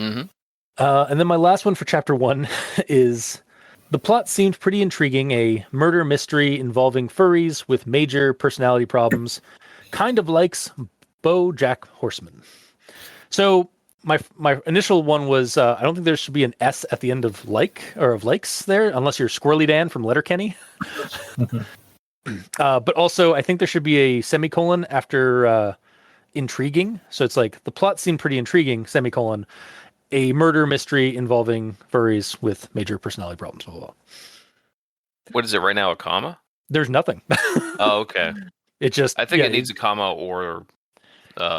Mm-hmm. And then my last one for chapter 1 is the plot seemed pretty intriguing. A murder mystery involving furries with major personality problems, kind of likes BoJack Horseman. So my initial one was I don't think there should be an S at the end of likes there, unless you're Squirrely Dan from Letterkenny. But also, I think there should be a semicolon after intriguing. So it's like the plot seemed pretty intriguing, semicolon, a murder mystery involving furries with major personality problems, blah, blah, blah. What is it right now? A comma? There's nothing. Oh, okay. It just, I think it needs a comma or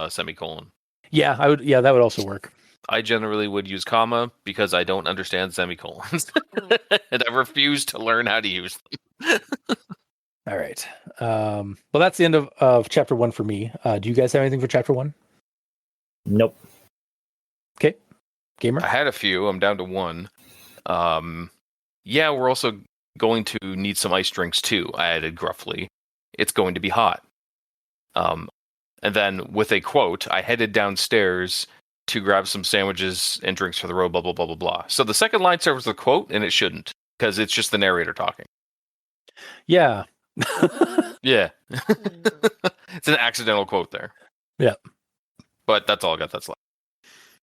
semicolon. Yeah, that would also work. I generally would use comma because I don't understand semicolons. And I refuse to learn how to use them. All right. Well, that's the end of chapter 1 for me. Do you guys have anything for chapter 1? Nope. Okay. Gamer? I had a few. I'm down to one. Yeah, we're also going to need some ice drinks too, I added gruffly. It's going to be hot. And then with a quote, I headed downstairs to grab some sandwiches and drinks for the road, blah, blah, blah, blah, blah. So the second line serves the quote, and it shouldn't, because it's just the narrator talking. Yeah. Yeah. It's an accidental quote there. Yeah. But that's all I got that's left.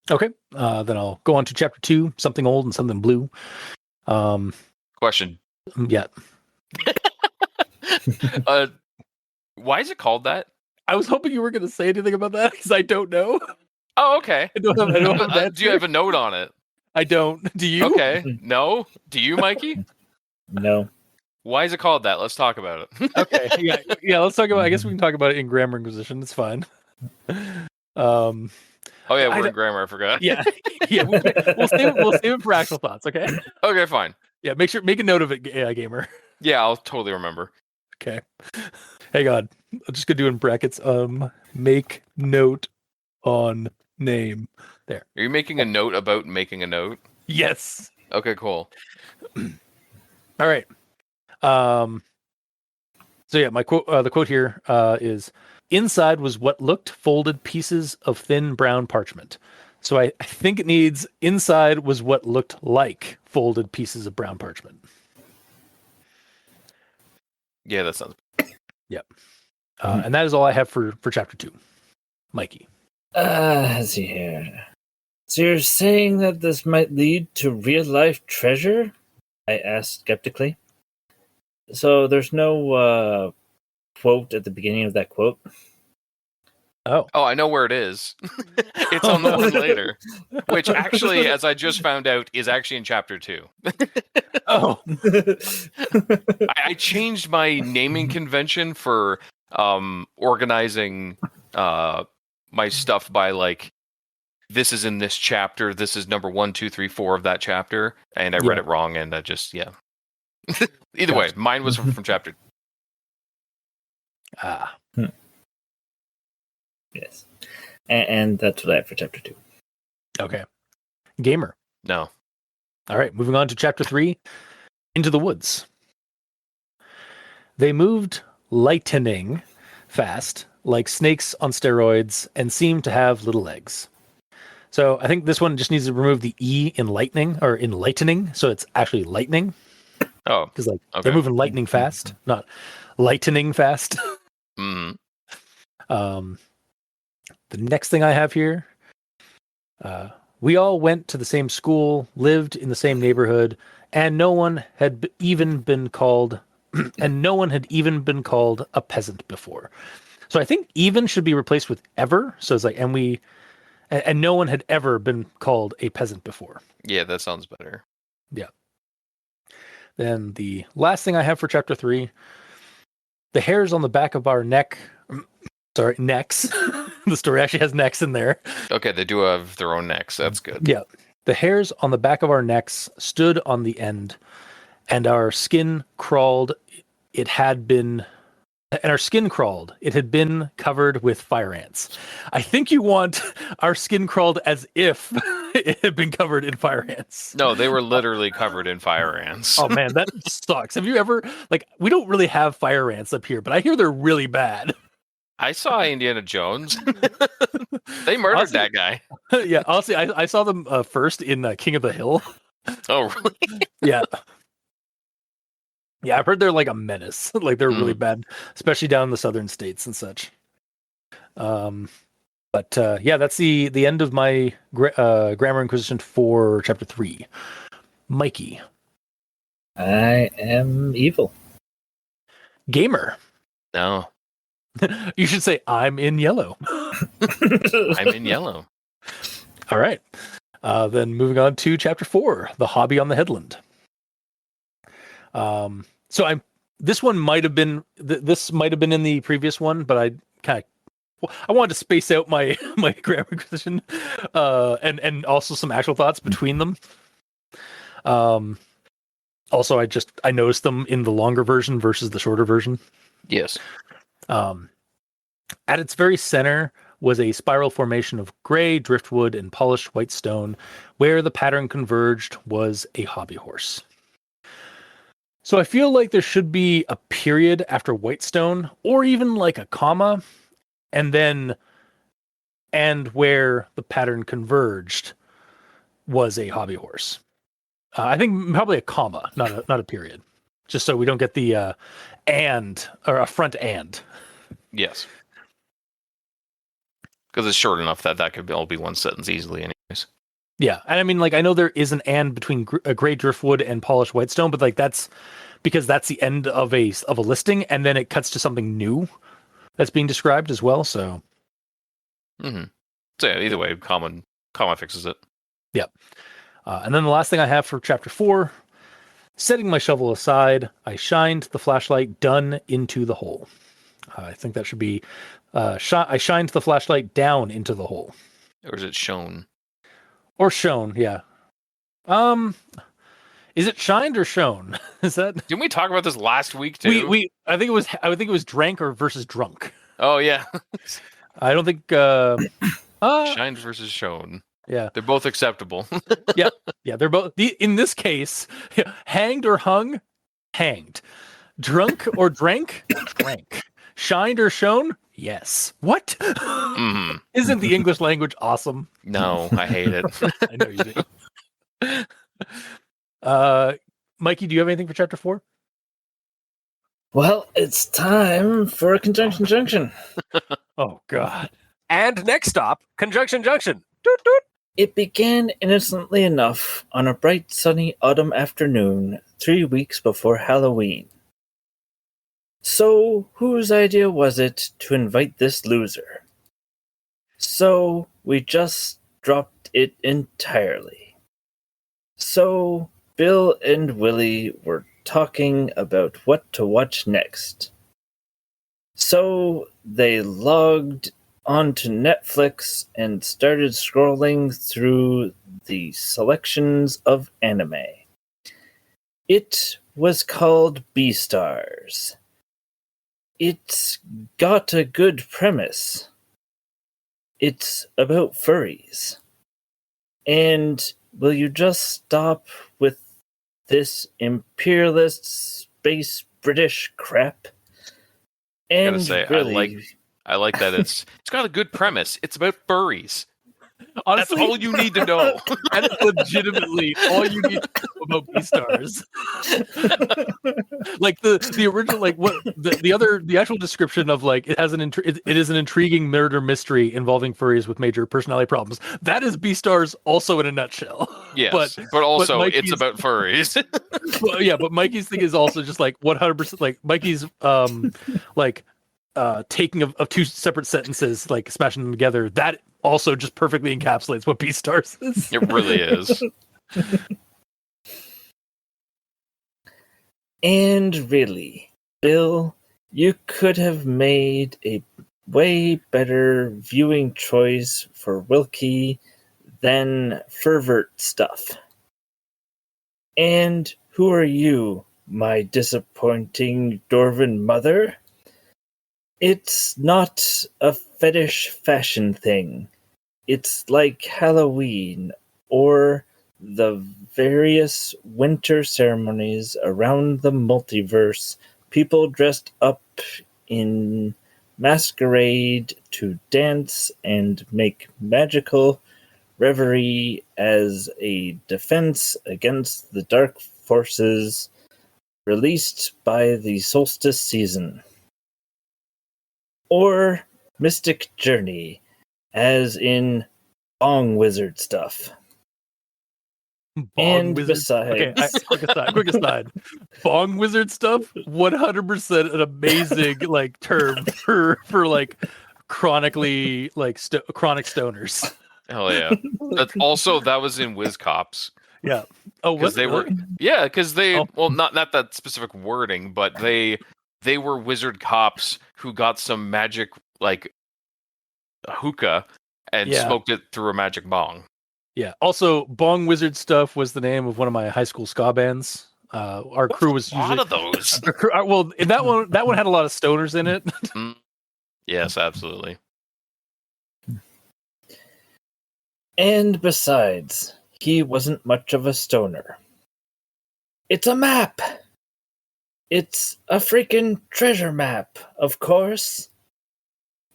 Okay. Then I'll go on to chapter 2, something old and something blue. Question. Yeah. Why is it called that? I was hoping you were going to say anything about that because I don't know. Oh, okay. I don't have an Do you have a note on it? I don't. Do you? Okay. No? Do you, Mikey? No. Why is it called that? Let's talk about it. Okay. Yeah. Let's talk about. I guess we can talk about it in Grammar Inquisition. It's fine. Oh yeah, we're I in grammar. I forgot. Yeah. We'll save it for actual thoughts. Okay. Okay, fine. Yeah. Make a note of it, gamer. Yeah, I'll totally remember. Okay. Hang on. I'm just gonna do in brackets. Make note on name. There. Are you making a note about making a note? Yes. Okay, cool. All right. So yeah, my quote. The quote here is: "Inside was what looked folded pieces of thin brown parchment." So I think it needs "inside was what looked like folded pieces of brown parchment." Yeah, that sounds. Yep. And that is all I have for chapter 2. Mikey. Let's see here. So you're saying that this might lead to real life treasure? I asked skeptically. So there's no quote at the beginning of that quote? Oh, I know where it is. It's on the one later, which actually, as I just found out, is actually in chapter 2. oh, I changed my naming convention for organizing my stuff by like, this is in this chapter. This is number 1, 2, 3, 4 of that chapter, and I read it wrong, and I just Either way, mine was from chapter. Yes. And that's what I have for chapter 2. Okay. Gamer. No. All right, moving on to chapter 3, Into the Woods. They moved lightning fast, like snakes on steroids, and seemed to have little legs. So I think this one just needs to remove the E in lightning, or in lightening, so it's actually lightning. Oh. Because they're moving lightning fast, not lightening fast. Mm. The next thing I have here, we all went to the same school, lived in the same neighborhood, and no one had even been called a peasant before. So I think even should be replaced with ever. So it's like, and no one had ever been called a peasant before. Yeah, that sounds better. Yeah. Then the last thing I have for chapter 3, the hairs on the back of our necks. The story actually has necks in there. Okay, they do have their own necks. That's good. Yeah. The hairs on the back of our necks stood on the end, and our skin crawled. It had been covered with fire ants. I think you want our skin crawled as if it had been covered in fire ants. No, they were literally covered in fire ants. Oh man, that sucks. Have you ever, we don't really have fire ants up here, but I hear they're really bad. I saw Indiana Jones. They murdered that guy. Yeah, honestly, I saw them first in King of the Hill. Oh, really? Yeah. Yeah, I've heard they're like a menace. Like they're really bad, especially down in the southern states and such. But that's the end of my Grammar Inquisition for chapter 3. Mikey. I am evil. Gamer. No, You should say, I'm in yellow. I'm in yellow. All right. Then moving on to chapter 4, the hobby on the headland. This one might have been this might have been in the previous one, but I wanted to space out my my grammar position, and also some actual thoughts between them. Also, I noticed them in the longer version versus the shorter version. Yes. At its very center was a spiral formation of gray driftwood and polished white stone. Where the pattern converged was a hobby horse. So I feel like there should be a period after Whitestone, or even like a comma, and where the pattern converged was a hobby horse. I think probably a comma, not a period, just so we don't get the and or a front and. Yes. Because it's short enough that could all be one sentence easily, anyways. Yeah, and I mean, like, I know there is an and between a gray driftwood and polished whitestone, but like that's because that's the end of a listing, and then it cuts to something new that's being described as well. So, So yeah, either way, comma fixes it. Yep. And then the last thing I have for chapter 4, setting my shovel aside, I shined the flashlight done into the hole. I think that should be I shined the flashlight down into the hole. Or is it shown? Or shown, yeah. Is it shined or shown? Is that? Didn't we talk about this last week too? I think it was drank or versus drunk. Oh yeah. I don't think Shined versus shown. Yeah. They're both acceptable. Yeah, they're both in this case, hanged or hung, hanged. Drunk or drank, drank. Shined or shown? Yes. What? Isn't the English language awesome? No, I hate it. I know you do. Mikey, do you have anything for chapter 4? Well, it's time for a conjunction junction. Oh, God. And next stop, conjunction junction. Doot, doot. It began innocently enough on a bright sunny autumn afternoon 3 weeks before Halloween. So, whose idea was it to invite this loser? So, we just dropped it entirely. So, Bill and Willie were talking about what to watch next. So, they logged onto Netflix and started scrolling through the selections of anime. It was called Beastars. It's got a good premise. It's about furries. And will you just stop with this imperialist space British crap? And Gotta say, really, I like that it's got a good premise. It's about furries. Honestly, That's all you need to know. that is legitimately all you need to know about Beastars. Like the original, like what the actual description of like it has it is an intriguing murder mystery involving furries with major personality problems. That is Beastars also in a nutshell. Yes, but also it's Mikey's- about furries. Well, yeah, but Mikey's thing is also just like 100% like Mikey's like taking of two separate sentences, like smashing them together. That also just perfectly encapsulates what Beastars is. It really is. And really, Bill, you could have made a way better viewing choice for Wilkie than Fervert stuff. And who are you, my disappointing Dwarven mother? It's not a fetish fashion thing. It's like Halloween or the various winter ceremonies around the multiverse. People dressed up in masquerade to dance and make magical reverie as a defense against the dark forces released by the solstice season. Or Mystic Journey, as in Bong Wizard stuff. And wizard. Okay, besides, quick aside. Bong wizard stuff, 100% an amazing like term for like chronically like chronic stoners. Hell yeah. That's also that was in Whiz Cops. Yeah. Oh, Because was they it were really? because they Oh. well not that specific wording, but they were wizard cops who got some magic like hookah and Yeah. smoked it through a magic bong. Yeah. Also, Bong Wizard Stuff was the name of one of my high school ska bands. Our crew was A lot usually of those. well, in that one had a lot of stoners in it. Mm. Yes, absolutely. and besides, he wasn't much of a stoner. It's a map! It's a freaking treasure map, of course.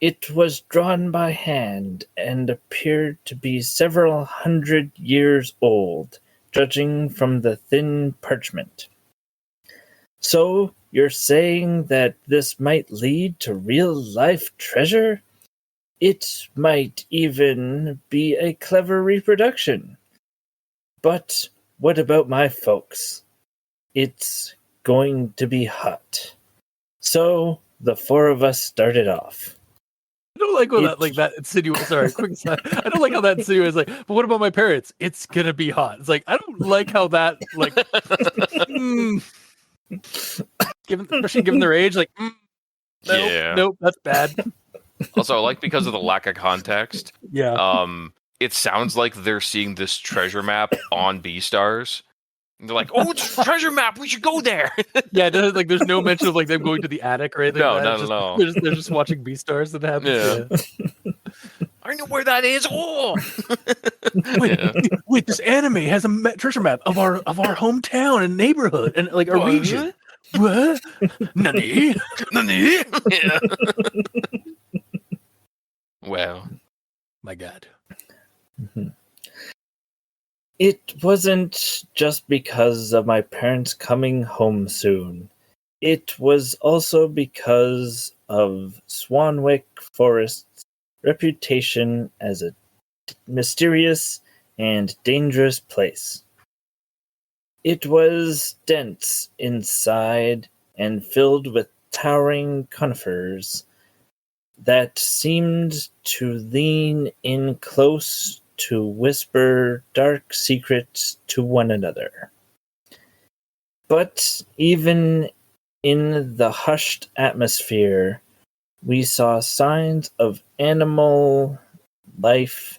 It was drawn by hand and appeared to be several 100 years old, judging from the thin parchment. So, you're saying that this might lead to real-life treasure? It might even be a clever reproduction. But what about my folks? It's going to be hot. So, the four of us started off. I don't like that insinuates. Sorry, quick aside. I don't like how that insinuates. Like, but what about my parents? It's gonna be hot. It's like I don't like how that like, especially given their age. Like, nope, that's bad. Also, I like because of the lack of context. Yeah, It sounds like they're seeing this treasure map on Beastars. And they're like, "Oh, it's a treasure map. We should go there." yeah. There's no mention of like them going to the attic or anything. No, like that. no, It's just, no. They're just watching Beastars that happens. Yeah. I know where that is. Oh, Wait, this anime has a treasure map of our hometown and neighborhood and like a region. What? Nani? Nani? Yeah. Wow. My God. It wasn't just because of my parents coming home soon. It was also because of Swanwick Forest's reputation as a mysterious and dangerous place. It was dense inside and filled with towering conifers that seemed to lean in close to whisper dark secrets to one another. But even in the hushed atmosphere, we saw signs of animal life.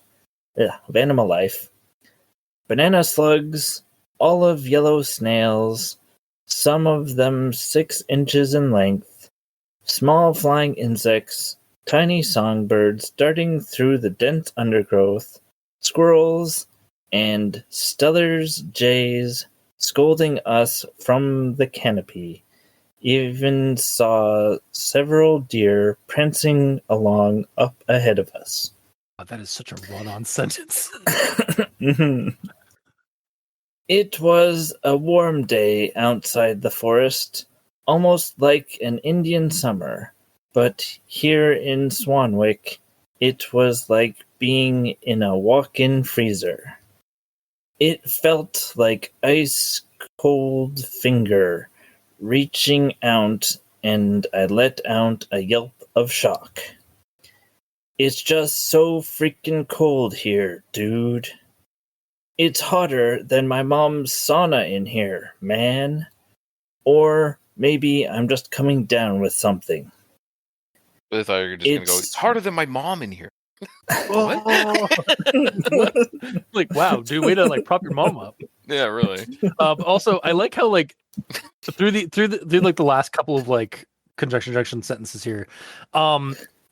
Banana slugs, olive yellow snails, some of them 6 inches in length, small flying insects, tiny songbirds darting through the dense undergrowth, squirrels, and Stellar's jays scolding us from the canopy. Even saw several deer prancing along up ahead of us. God, that is such a run-on sentence. It was a warm day outside the forest, almost like an Indian summer, but here in Swanwick, it was like being in a walk-in freezer. It felt like ice-cold finger reaching out, and I let out a yelp of shock. It's just so freaking cold here, dude. It's hotter than my mom's sauna in here, man. Or maybe I'm just coming down with something. I thought you were just gonna go. It's harder than my mom in here. Oh. Like, wow, dude, way to like prop your mom up. Yeah, really. But also, I like how like through like the last couple of like conjunction sentences here,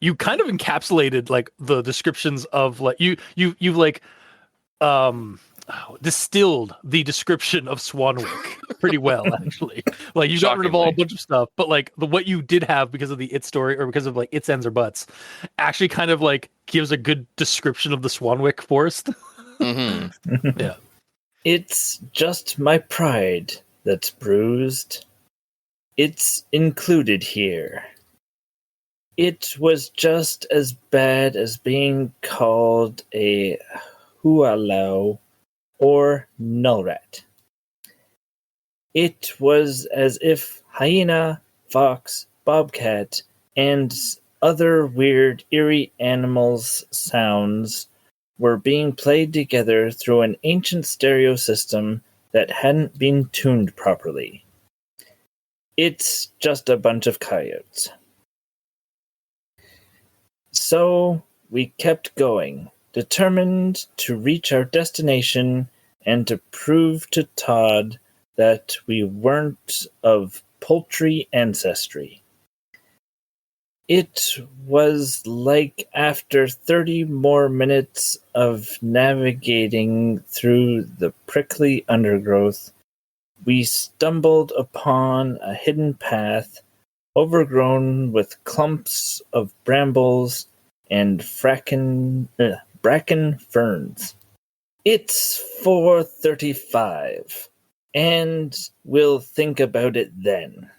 you kind of encapsulated like the descriptions of like you've like distilled the description of Swanwick pretty well, actually. Like you got rid of all a bunch of stuff, but like what you did have because of the it story or because of like its ends or buts, actually kind of like gives a good description of the Swanwick forest. Mm-hmm. Yeah. It's just my pride that's bruised. It's included here. It was just as bad as being called a hualau or null rat. It was as if hyena, fox, bobcat, and other weird, eerie animals' sounds were being played together through an ancient stereo system that hadn't been tuned properly. It's just a bunch of coyotes. So we kept going, determined to reach our destination and to prove to Todd that we weren't of poultry ancestry. It was like after 30 more minutes of navigating through the prickly undergrowth, we stumbled upon a hidden path overgrown with clumps of brambles and bracken ferns. It's 4:35, and we'll think about it then.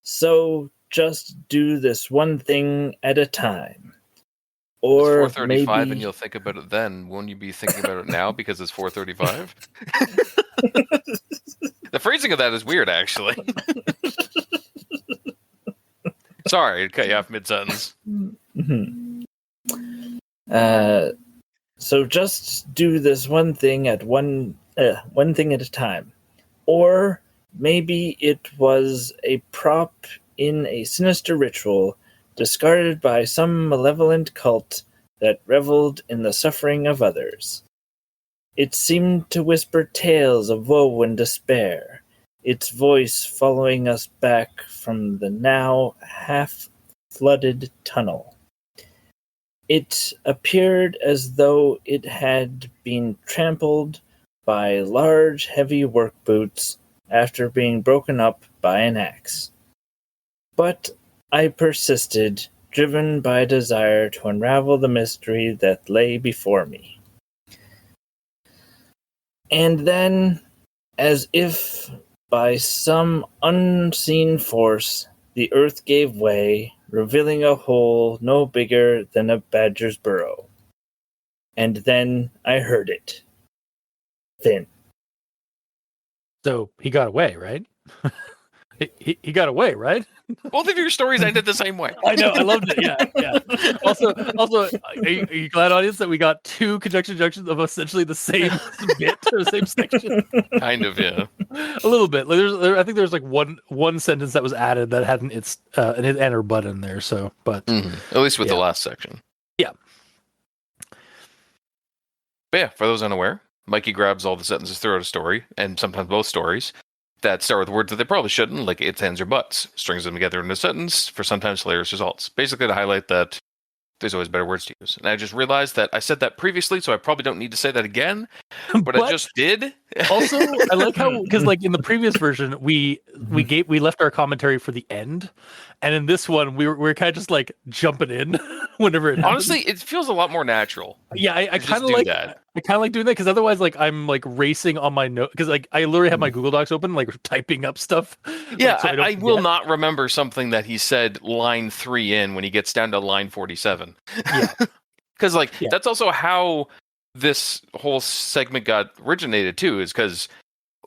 So just do this one thing at a time. Or It's 4:35 maybe... and you'll think about it then. Won't you be thinking about it now because it's 4:35? The phrasing of that is weird, actually. Sorry, to cut you off mid-sentence. So just do this one thing at one thing at a time. Or maybe it was a prop in a sinister ritual discarded by some malevolent cult that reveled in the suffering of others. It seemed to whisper tales of woe and despair, its voice following us back from the now half-flooded tunnel. It appeared as though it had been trampled by large, heavy work boots after being broken up by an axe. But I persisted, driven by a desire to unravel the mystery that lay before me. And then, as if by some unseen force, the earth gave way, revealing a hole no bigger than a badger's burrow. And then I heard it. Thin. So he got away, right? he got away, right? Both of your stories ended the same way. I know, I loved it. Yeah. Also, are you glad, audience, that we got two conjunction junctions of essentially the same bit or the same section? Kind of, yeah. A little bit. Like, I think there's like one sentence that was added that had an and or but in there. So, but At least with the last section. Yeah. But yeah, for those unaware, Mikey grabs all the sentences throughout a story, and sometimes both stories, that start with words that they probably shouldn't, like its, ends, or buts, strings them together in a sentence for sometimes hilarious results. Basically to highlight that there's always better words to use. And I just realized that I said that previously, so I probably don't need to say that again, but I just did. Also, I like how, because like in the previous version, we left our commentary for the end, and in this one, we're kind of just like jumping in whenever it happens. Honestly, it feels a lot more natural. Yeah, I to kind of just do like that. I kind of like doing that because otherwise, like I'm like racing on my note because like I literally have my Google Docs open, like typing up stuff. Yeah, so I will not remember something that he said line 3 in when he gets down to line 47. Yeah, because that's also how this whole segment got originated too. Is because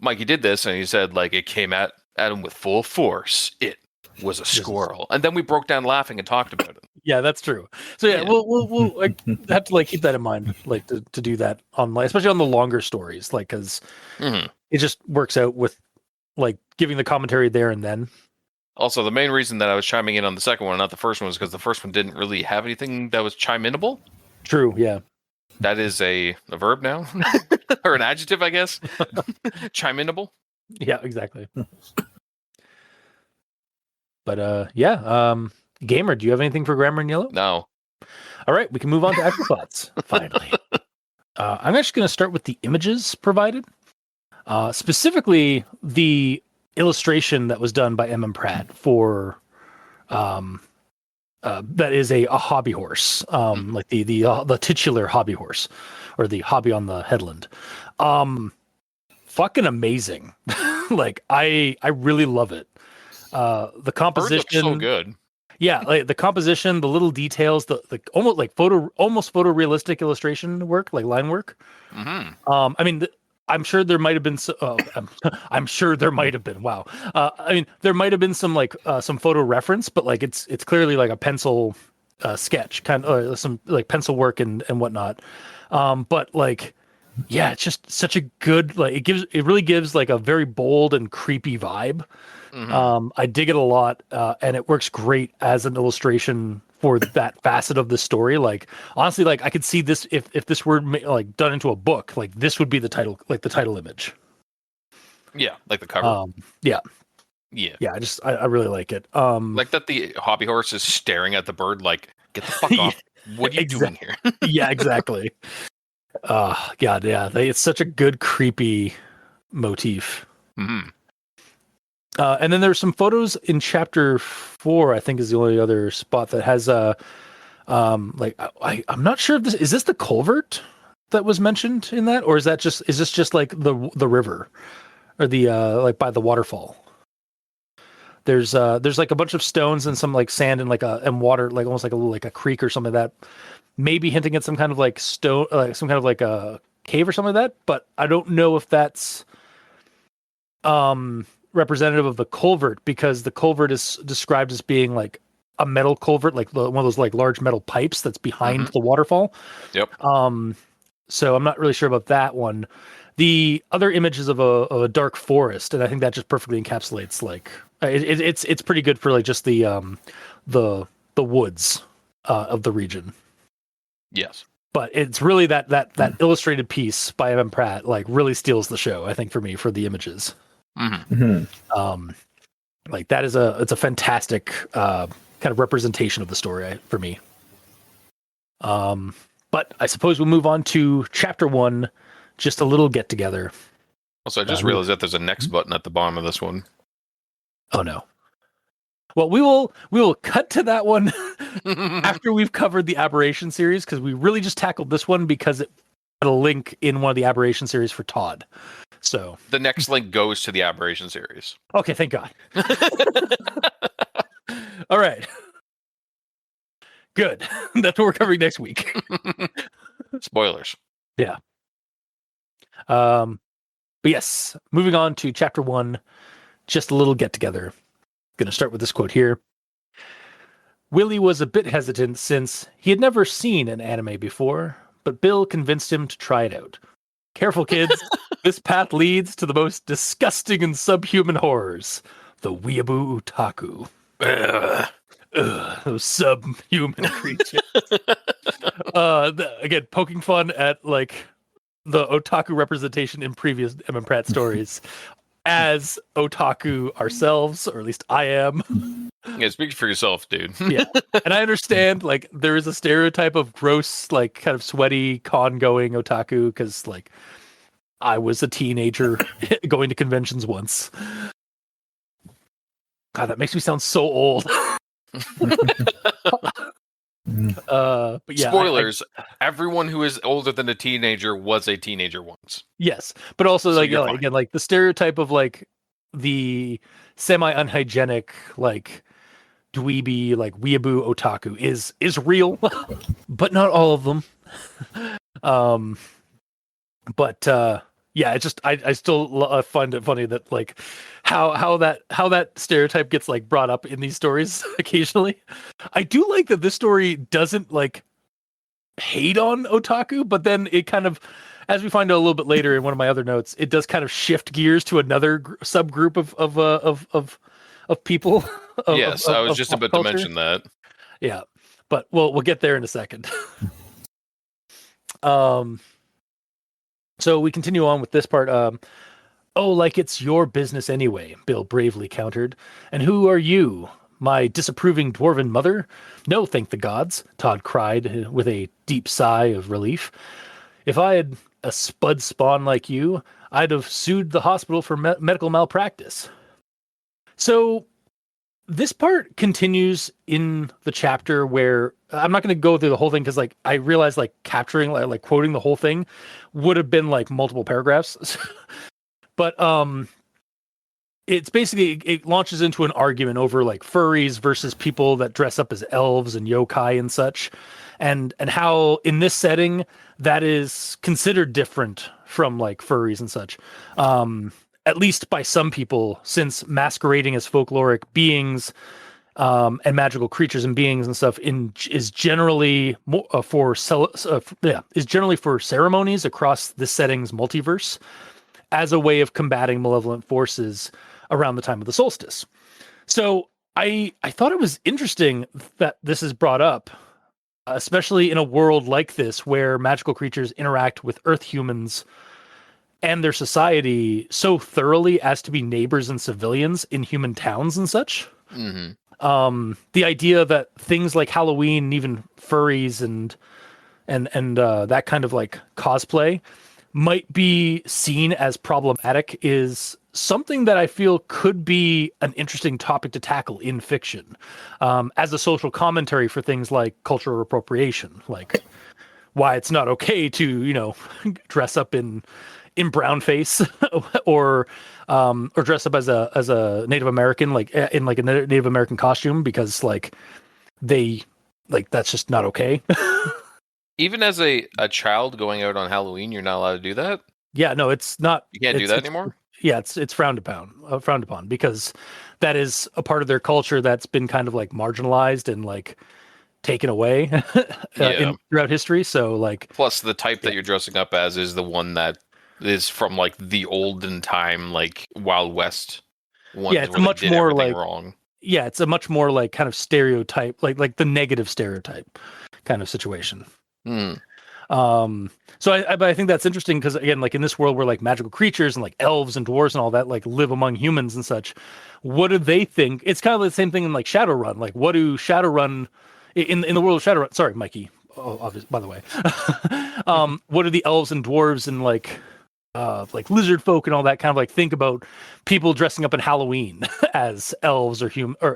Mikey did this and he said like it came at him with full force. It was a squirrel, and then we broke down laughing and talked about it. Yeah, that's true. So yeah, we'll like, have to like keep that in mind, like to do that online, especially on the longer stories, like because it just works out with like giving the commentary there and then. Also, the main reason that I was chiming in on the second one, not the first one, was because the first one didn't really have anything that was chime-inable. True. Yeah. That is a verb now, or an adjective, I guess. Chime-inable. Yeah, exactly. But Gamer, do you have anything for Grammar in Yellow? No. All right, we can move on to actual thoughts. Finally, I'm actually going to start with the images provided, specifically the illustration that was done by M. Pratt for that is a hobby horse, like the titular hobby horse, or the hobby on the headland. Fucking amazing! Like I really love it. The composition looks so good. Yeah, like the composition, the little details, the almost photorealistic illustration work, like line work. Mm-hmm. I mean, I'm sure there might have been. I'm sure there might have been. Wow. I mean, there might have been some some photo reference, but like it's clearly like a pencil sketch, kind of some like pencil work and whatnot. But like, yeah, it's just such a good like it really gives like a very bold and creepy vibe. I dig it a lot, and it works great as an illustration for that facet of the story. Like honestly, like I could see this if this were like done into a book, like this would be the title, like the title image. Yeah, like the cover. Yeah. Yeah. I really like it. Like that the hobby horse is staring at the bird like, get the fuck off. What are you doing here? Yeah, exactly. God, yeah. It's such a good creepy motif. Mm-hmm. And then there's some photos in chapter 4, I think is the only other spot that has like I'm not sure if this is the culvert that was mentioned in that, or is this just like the river or the like by the waterfall? There's like a bunch of stones and some like sand and and water, like almost like a little like a creek or something like that, maybe hinting at some kind of like stone, like some kind of like a cave or something like that. But I don't know if that's representative of the culvert, because the culvert is described as being like a metal culvert, like one of those like large metal pipes that's behind the waterfall. Yep. So I'm not really sure about that one. The other image is of a dark forest, and I think that just perfectly encapsulates like it's pretty good for like just the woods of the region. Yes. But it's really that illustrated piece by M. Pratt like really steals the show, I think, for me, for the images. Like that is it's a fantastic kind of representation of the story for me. But I suppose we'll move on to chapter 1, just a little get together. Also, I just realized that there's a next button at the bottom of this one. Oh no. Well, we will cut to that one after we've covered the Aberration series, because we really just tackled this one because it had a link in one of the Aberration series for Todd. So the next link goes to the Aberration series. Okay, thank God. All right. Good. That's what we're covering next week. Spoilers. Yeah. But yes, moving on to chapter 1, just a little get together. Going to start with this quote here. Willie was a bit hesitant since he had never seen an anime before, but Bill convinced him to try it out. Careful, kids. This path leads to the most disgusting and subhuman horrors. The weeaboo otaku. Those subhuman creatures. Again, poking fun at like the otaku representation in previous M. Pratt stories. As otaku ourselves, or at least I am. Yeah, speak for yourself, dude. Yeah. And I understand like there is a stereotype of gross, like kind of sweaty con going otaku, because like I was a teenager going to conventions once. God, that makes me sound so old. But yeah, spoilers. Everyone who is older than a teenager was a teenager once. Yes, but also So like you're again, like the stereotype of like the semi-unhygienic, like dweeby, like weeaboo otaku is real, but not all of them. But yeah, it's just I still find it funny that like how that stereotype gets like brought up in these stories occasionally. I do like that this story doesn't like hate on otaku, but then it kind of, as we find out a little bit later in one of my other notes, it does kind of shift gears to another subgroup of people. Yes, I was just about to mention that. Yeah, but we'll get there in a second. So we continue on with this part. Oh, like it's your business anyway, Bill bravely countered. And who are you? My disapproving dwarven mother? No, thank the gods, Todd cried with a deep sigh of relief. If I had a spud spawn like you, I'd have sued the hospital for medical malpractice. So this part continues in the chapter where I'm not going to go through the whole thing because like I realized like capturing like quoting the whole thing would have been like multiple paragraphs. But it's basically it launches into an argument over like furries versus people that dress up as elves and yokai and such, and how in this setting that is considered different from like furries and such, at least by some people, since masquerading as folkloric beings and magical creatures and beings and stuff is generally for ceremonies across the setting's multiverse as a way of combating malevolent forces around the time of the solstice. So I thought it was interesting that this is brought up, especially in a world like this where magical creatures interact with Earth humans and their society so thoroughly as to be neighbors and civilians in human towns and such. Mm-hmm. The idea that things like Halloween, even furries and that kind of like cosplay might be seen as problematic is something that I feel could be an interesting topic to tackle in fiction, as a social commentary for things like cultural appropriation, like why it's not okay to, dress up in brownface or dress up as a Native American, like in like a Native American costume, because like that's just not okay. Even as a child going out on Halloween, you're not allowed to do that? Yeah, no, it's not. You can't do that anymore? Yeah, it's frowned upon because that is a part of their culture that's been kind of like marginalized and like taken away throughout history. So like, plus the type that you're dressing up as is the one that is from like the olden time, like Wild West ones. Yeah, it's a much more like wrong. Yeah, it's a much more like kind of stereotype, like the negative stereotype kind of situation. Mm. So I think that's interesting because again, like in this world where like magical creatures and like elves and dwarves and all that like live among humans and such, what do they think? It's kind of the same thing in like Shadowrun. Like, what do Shadowrun in the world of Shadowrun? Sorry, Mikey. Oh, obvious, by the way. What are the elves and dwarves and like lizard folk and all that kind of like think about people dressing up in Halloween as elves or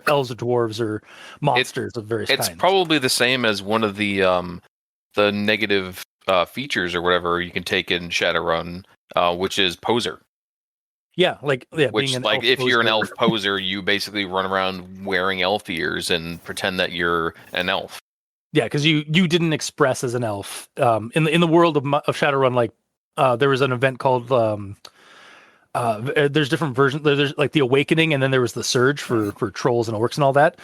elves or dwarves or monsters of various kinds? It's probably the same as one of the negative features or whatever you can take in Shadowrun, which is poser. Yeah, which being like if you're an elf poser, you basically run around wearing elf ears and pretend that you're an elf. Yeah, because you didn't express as an elf. In the world of Shadowrun, like there was an event called there's different versions. There's like the Awakening, and then there was the Surge for trolls and orcs and all that.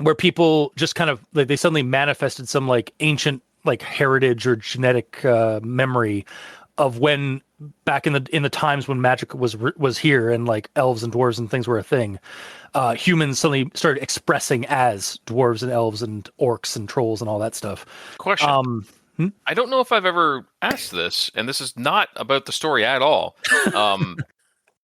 Where people just kind of like they suddenly manifested some like ancient like heritage or genetic memory of when back in the times when magic was here and like elves and dwarves and things were a thing. Humans suddenly started expressing as dwarves and elves and orcs and trolls and all that stuff. Question. I don't know if I've ever asked this, and this is not about the story at all.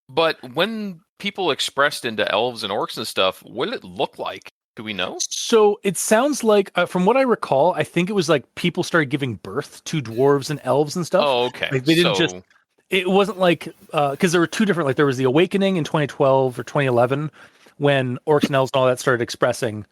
But when people expressed into elves and orcs and stuff, what did it look like? Do we know? So it sounds like, from what I recall, I think it was like people started giving birth to dwarves and elves and stuff. Oh, okay. Like they didn't it wasn't like, because there were two different, like there was the Awakening in 2012 or 2011 when orcs and elves and all that started expressing,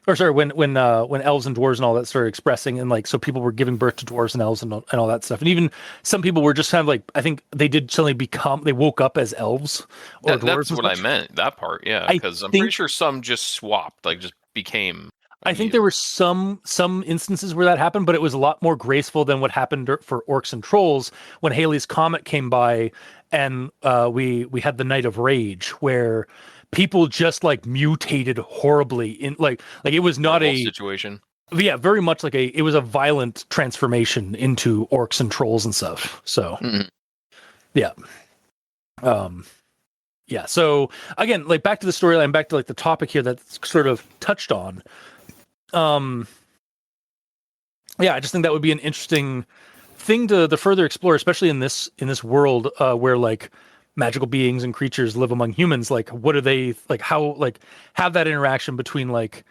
or sorry, when elves and dwarves and all that started expressing, and like so people were giving birth to dwarves and elves and all that stuff, and even some people were just kind of like, I think they did suddenly they woke up as elves or dwarves. That's what I meant. That part, yeah, because I'm pretty sure some just swapped, like just became. I think there were some instances where that happened, but it was a lot more graceful than what happened for orcs and trolls when Halley's Comet came by, and we had the Night of Rage where people just like mutated horribly in like it was not a situation. Yeah, very much like it was a violent transformation into orcs and trolls and stuff. So yeah. Yeah. So again, like back to the storyline, back to like the topic here that's sort of touched on. Yeah, I just think that would be an interesting thing to further explore, especially in this world where like magical beings and creatures live among humans. Like, what are they like? How like have that interaction between like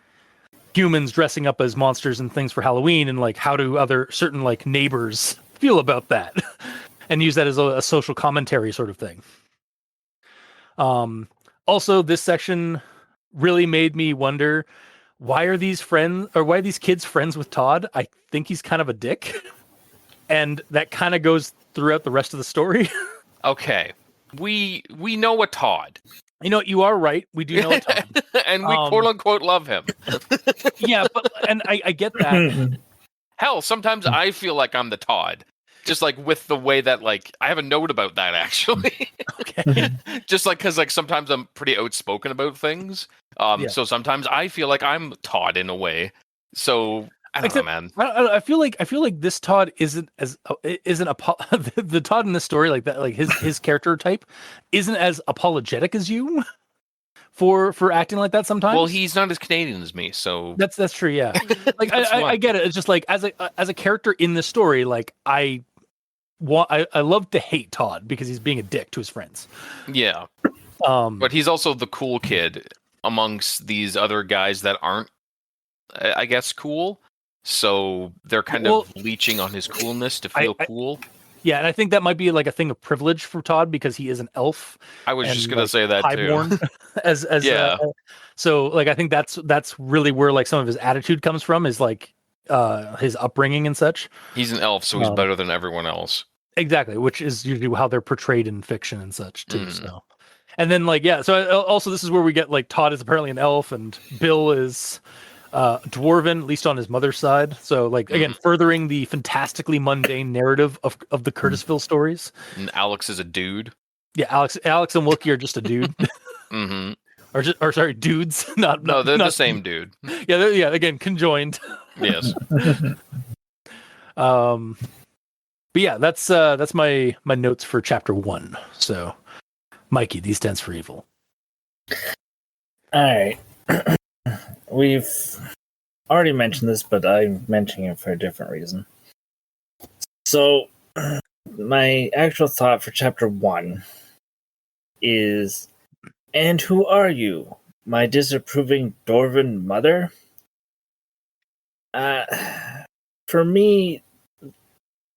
humans dressing up as monsters and things for Halloween, and like how do other certain like neighbors feel about that, and use that as a social commentary sort of thing. Also, this section really made me wonder, why are these kids friends with Todd? I think he's kind of a dick, and that kind of goes throughout the rest of the story. Okay. we know a Todd. You know, you are right. We do know a Todd. And we quote unquote love him. Yeah, and I get that. Hell, sometimes I feel like I'm the Todd. Just like with the way that like I have a note about that actually. Okay. Just like because like sometimes I'm pretty outspoken about things. So sometimes I feel like I'm Todd in a way. So I don't know, man. I feel like this Todd isn't the Todd in this story like that, like his character type isn't as apologetic as you for acting like that sometimes. Well, he's not as Canadian as me, so that's true. Yeah, like I get it. It's just like as a character in this story, like I love to hate Todd because he's being a dick to his friends. Yeah, but he's also the cool kid amongst these other guys that aren't, I guess, cool. So they're kind of leeching on his coolness to feel cool. Yeah, and I think that might be like a thing of privilege for Todd because he is an elf. I was just gonna say that highborn, too. as yeah. So like I think that's really where like some of his attitude comes from is like his upbringing and such. He's an elf, so he's better than everyone else. Exactly, which is usually how they're portrayed in fiction and such too. So, and then like so also this is where we get like Todd is apparently an elf and Bill is dwarven, at least on his mother's side. So like again, furthering the fantastically mundane narrative of the Curtisville stories. And Alex is a dude. Yeah, Alex and Wookie are just a dude. or sorry, dudes. They're not the same dude. Yeah, again, conjoined. Yes. But yeah, that's my notes for chapter 1. So, Mikey, these stands for evil. All right. We've already mentioned this, but I'm mentioning it for a different reason. So, my actual thought for chapter 1 is, and who are you, my disapproving dwarven mother? For me,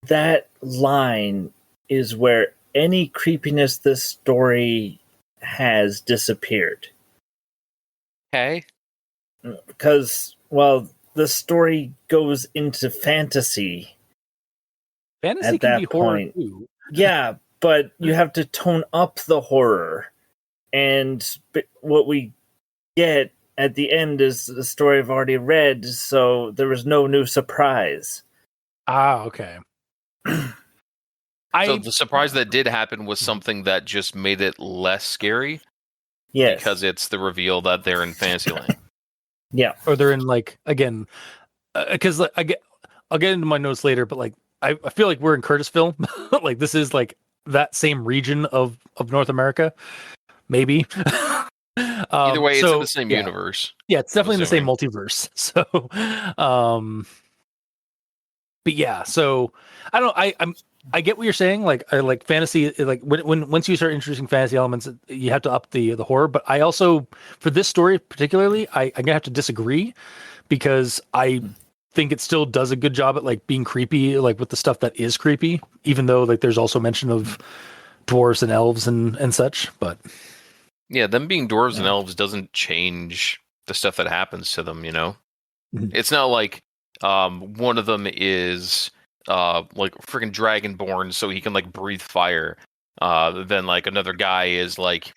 that line is where any creepiness this story has disappeared. Okay. Because, well, the story goes into fantasy. Fantasy can be horror too. Yeah, but you have to tone up the horror. And what we get at the end is the story I've already read, so there was no new surprise. Ah, okay. So the surprise that did happen was something that just made it less scary. Yes. Because it's the reveal that they're in Fantasyland. Yeah. Or they're in like, again, because I'll get into my notes later, but like I feel like we're in Curtisville. Like this is like that same region of North America, maybe. Either way, it's in the same universe. Yeah, it's definitely in the same multiverse. So, but yeah, so I don't. I get what you're saying. Like I like fantasy. Like when once you start introducing fantasy elements, you have to up the horror. But I also, for this story particularly, I'm gonna have to disagree because I think it still does a good job at like being creepy, like with the stuff that is creepy. Even though like there's also mention of dwarves and elves and such. But yeah, them being dwarves and elves doesn't change the stuff that happens to them. You know, it's not like one of them is like freaking dragonborn, so he can like breathe fire. Then like another guy is like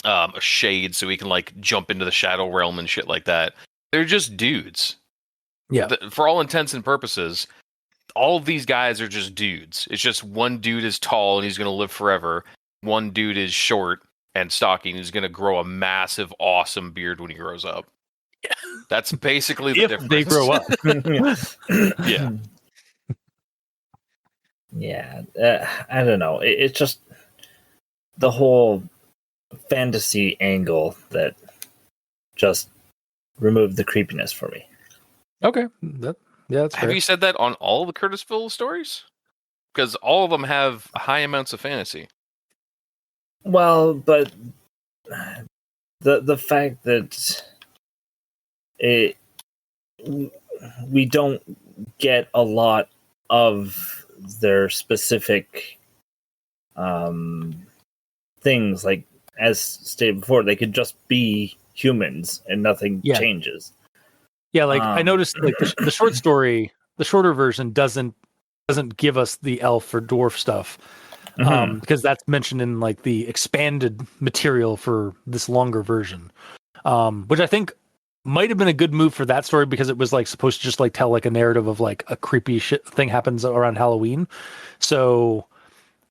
a shade, so he can like jump into the shadow realm and shit like that. They're just dudes. Yeah. For all intents and purposes, all of these guys are just dudes. It's just one dude is tall and he's gonna live forever. One dude is short and stocky and he's gonna grow a massive, awesome beard when he grows up. Yeah. That's basically the difference. They grow up. Yeah. Yeah, I don't know. It's just the whole fantasy angle that just removed the creepiness for me. Okay, that's fair. Have you said that on all the Curtisville stories? Because all of them have high amounts of fantasy. Well, but the fact that we don't get a lot of their specific things, like as stated before, they could just be humans and nothing changes. Yeah, like I noticed, like the short story, the shorter version doesn't give us the elf or dwarf stuff. Mhm. because that's mentioned in like the expanded material for this longer version, which I think might have been a good move for that story because it was like supposed to just like tell like a narrative of like a creepy shit thing happens around Halloween. So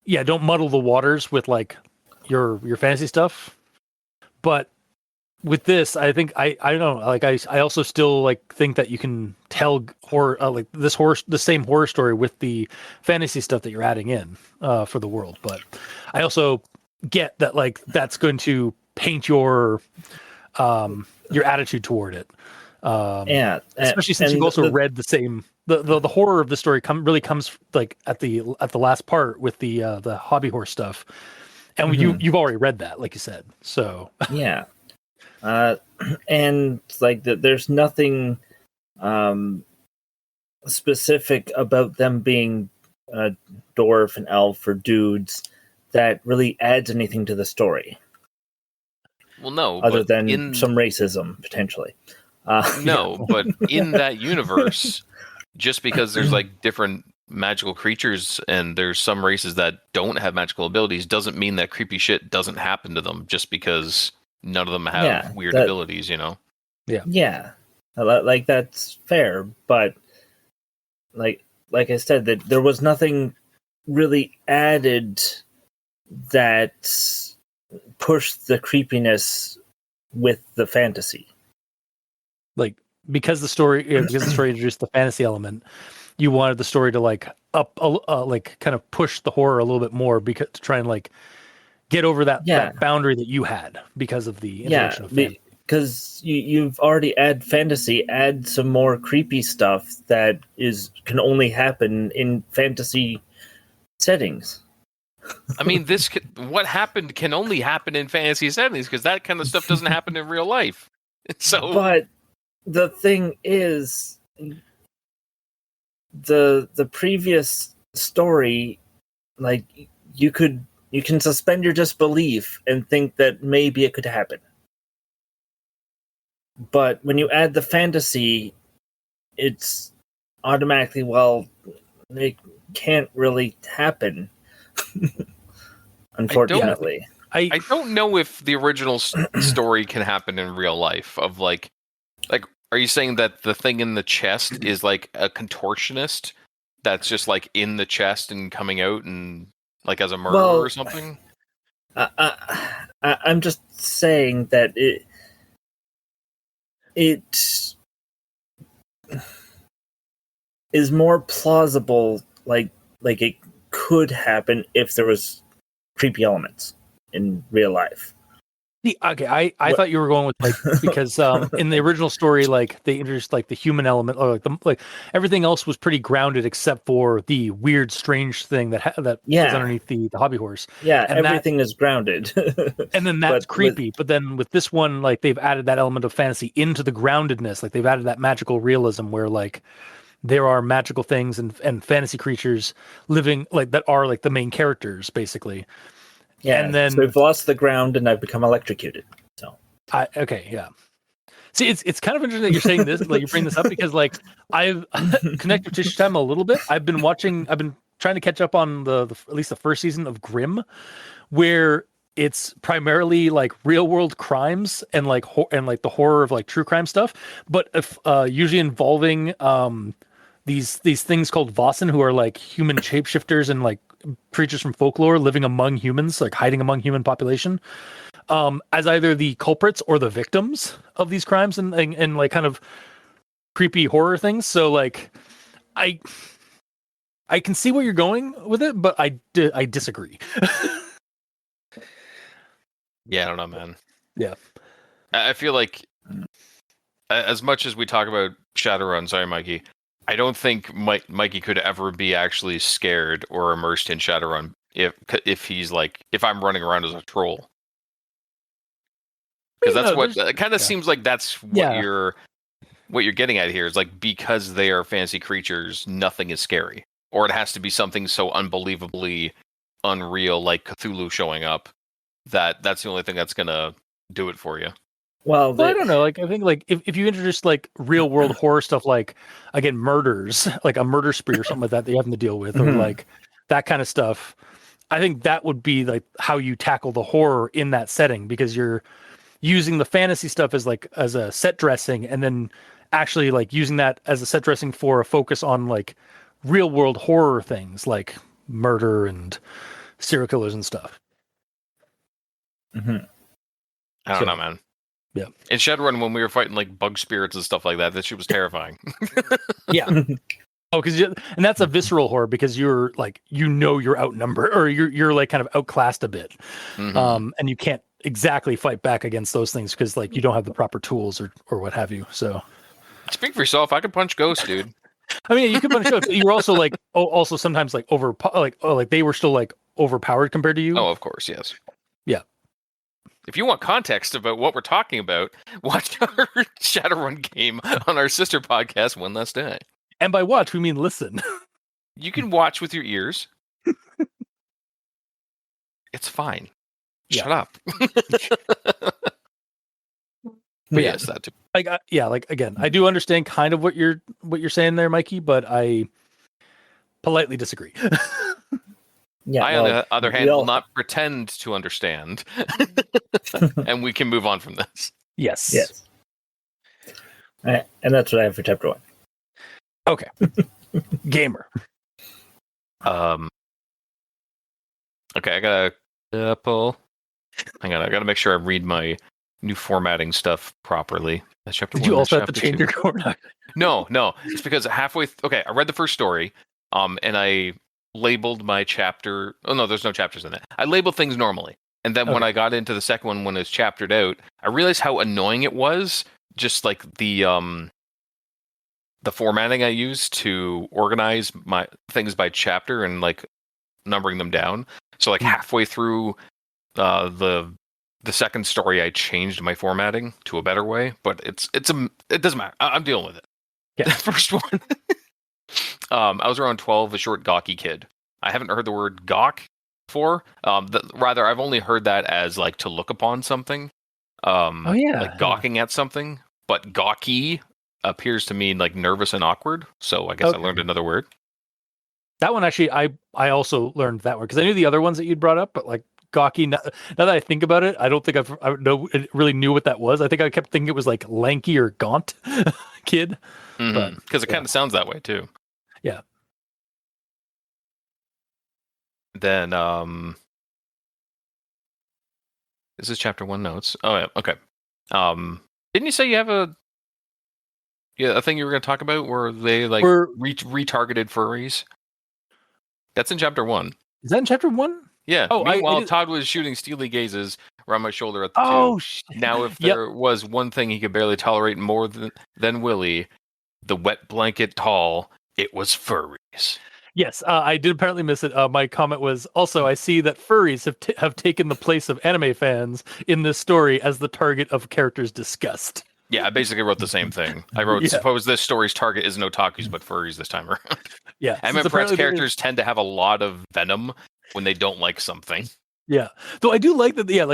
yeah, don't muddle the waters with like your fantasy stuff. But with this, I think I don't know, like I also still like think that you can tell horror like the same horror story with the fantasy stuff that you're adding in for the world. But I also get that like that's going to paint your attitude toward it. Yeah, Especially since you've also read the same the horror of the story really comes like at the last part with the hobby horse stuff. And you've already read that, like you said. So yeah. And like there's nothing specific about them being a dwarf and elf or dudes that really adds anything to the story. Well, no, Other but than some racism potentially. No, but in that universe, just because there's like different magical creatures and there's some races that don't have magical abilities doesn't mean that creepy shit doesn't happen to them just because none of them have weird abilities, you know? Yeah. Like that's fair, but like I said, that there was nothing really added that pushed the creepiness with the fantasy. Like because the story introduced the fantasy element, you wanted the story to like like kind of push the horror a little bit more because to try and like get over that boundary that you had because of the introduction of fantasy. Because you've already add some more creepy stuff that can only happen in fantasy settings. I mean, what happened can only happen in fantasy settings because that kind of stuff doesn't happen in real life. So, but the thing is, the previous story, like you can suspend your disbelief and think that maybe it could happen. But when you add the fantasy, it's automatically, well, it can't really happen. Unfortunately. I don't know if the original story can happen in real life. Of like, are you saying that the thing in the chest is like a contortionist that's just like in the chest and coming out and like as a murderer or something? I'm just saying that it is more plausible, like it could happen if there was creepy elements in real life. Okay, I thought you were going with like because in the original story, like they introduced like the human element, or like everything else was pretty grounded except for the weird, strange thing that is underneath the hobby horse. Yeah, and everything is grounded. And then that's creepy. But then with this one, like they've added that element of fantasy into the groundedness. Like they've added that magical realism where like there are magical things and fantasy creatures living like that are like the main characters basically. Yeah, and then so we've lost the ground and I've become electrocuted. So okay, yeah. See, it's kind of interesting that you're saying this, like you bring this up because like I've connected tissue time a little bit. I've been trying to catch up on the at least the first season of Grimm, where it's primarily like real world crimes and like the horror of like true crime stuff, but if usually involving these things called Vossen, who are like human shapeshifters and like creatures from folklore living among humans, like hiding among human population, as either the culprits or the victims of these crimes and like kind of creepy horror things. So like I can see where you're going with it, but I disagree. Yeah, I don't know, man. Yeah. I feel like as much as we talk about Shadowrun, sorry, Mikey, I don't think Mikey could ever be actually scared or immersed in Shadowrun if he's like, if I'm running around as a troll. Because that's what it kind of seems like. That's what you're getting at here is like, because they are fantasy creatures, nothing is scary, or it has to be something so unbelievably unreal, like Cthulhu showing up, that's the only thing that's gonna do it for you. Well, I don't know. Like, I think like if you introduce like real world horror stuff, like again murders, like a murder spree or something like that you're having to deal with, or like that kind of stuff, I think that would be like how you tackle the horror in that setting, because you're using the fantasy stuff as a set dressing, and then actually like using that as a set dressing for a focus on like real world horror things like murder and serial killers and stuff. Mm-hmm. I don't know, man. Yeah. In Shadowrun, when we were fighting like bug spirits and stuff like that, that shit was terrifying. Yeah. Oh, and that's a visceral horror, because you're like, you're outnumbered, or you're like kind of outclassed a bit, Mhm. and you can't exactly fight back against those things because like you don't have the proper tools or what have you. So, Speak for yourself. I could punch ghosts, dude. I mean, you could punch out. You were also like, also sometimes like like they were still like overpowered compared to you. Oh, of course, yes. Yeah. If you want context about what we're talking about, watch our Shadowrun game on our sister podcast, One Last Day. And by watch, we mean listen. You can watch with your ears. It's fine. Yeah. Shut up. But yeah. yes, that too. Like like again, I do understand kind of what you're saying there, Mikey, but I politely disagree. Yeah. I, on well, the other we hand, all- will not pretend to understand. And we can move on from this. Yes. Yes. And that's what I have for chapter 1. Okay. Gamer. Okay, I gotta pull. Hang on, I gotta make sure I read my new formatting stuff properly. That's chapter Did you 1, also that's have to chapter change 2. your coordinate? No. It's because halfway. Okay, I read the first story, and I labeled my chapter. Oh no, there's no chapters in it. I labeled things normally, and then when Okay. I got into the second one, when it's chaptered out, I realized how annoying it was. Just like the formatting I used to organize my things by chapter and like numbering them down. So like halfway through the second story, I changed my formatting to a better way, but it doesn't matter. I'm dealing with it. Yeah. The first one, I was around 12, a short gawky kid. I haven't heard the word gawk before. Rather, I've only heard that as like to look upon something. Oh yeah. Like gawking at something. But gawky appears to mean like nervous and awkward. So I guess I Okay. learned another word. That one actually, I also learned that word because I knew the other ones that you'd brought up, but like gawky. Now that I think about it, I don't think really knew what that was. I think I kept thinking it was like lanky or gaunt kid. Because it kind of sounds that way too. Yeah. Then this is chapter 1 notes. Oh yeah, okay. Didn't you say you have a thing you were going to talk about where they like retargeted furries? That's in chapter 1. Is that in chapter 1? Yeah. Oh, Meanwhile, Todd was shooting steely gazes around my shoulder at the Oh, two. Now, if there was one thing he could barely tolerate more than Willie, the wet blanket tall, it was furries. Yes, I did apparently miss it. My comment was also, I see that furries have taken the place of anime fans in this story as the target of characters' disgust. Yeah, I basically wrote the same thing. I wrote, suppose this story's target isn't otakus, but furries this time around. Yeah. Anime Friends characters tend to have a lot of venom when they don't like something. Yeah. Though I do like that. Yeah.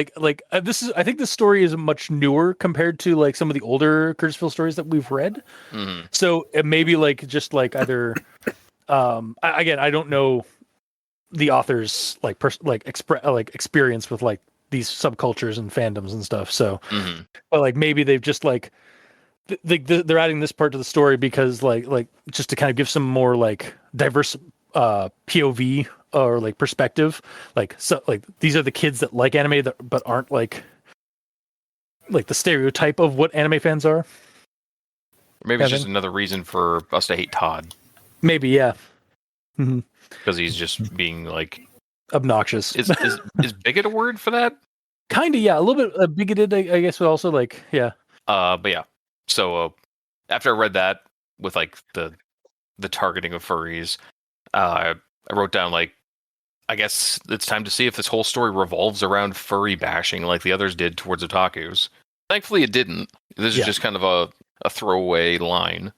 This is, I think this story is much newer compared to like some of the older Curtisville stories that we've read. Mm-hmm. So it may be like, just like either, again, I don't know the author's experience with like these subcultures and fandoms and stuff. So, but like maybe they've just like they're adding this part to the story because like just to kind of give some more like diverse POV or like perspective. Like so like these are the kids that like anime but aren't like the stereotype of what anime fans are. Or maybe it's just another reason for us to hate Todd. Maybe, yeah. Because he's just being like obnoxious. Is bigot a word for that? Kind of, yeah. A little bit bigoted, I guess, but also like, yeah. But yeah. So after I read that with like the targeting of furries, I wrote down like, I guess it's time to see if this whole story revolves around furry bashing like the others did towards otakus. Thankfully, it didn't. This is just kind of a throwaway line,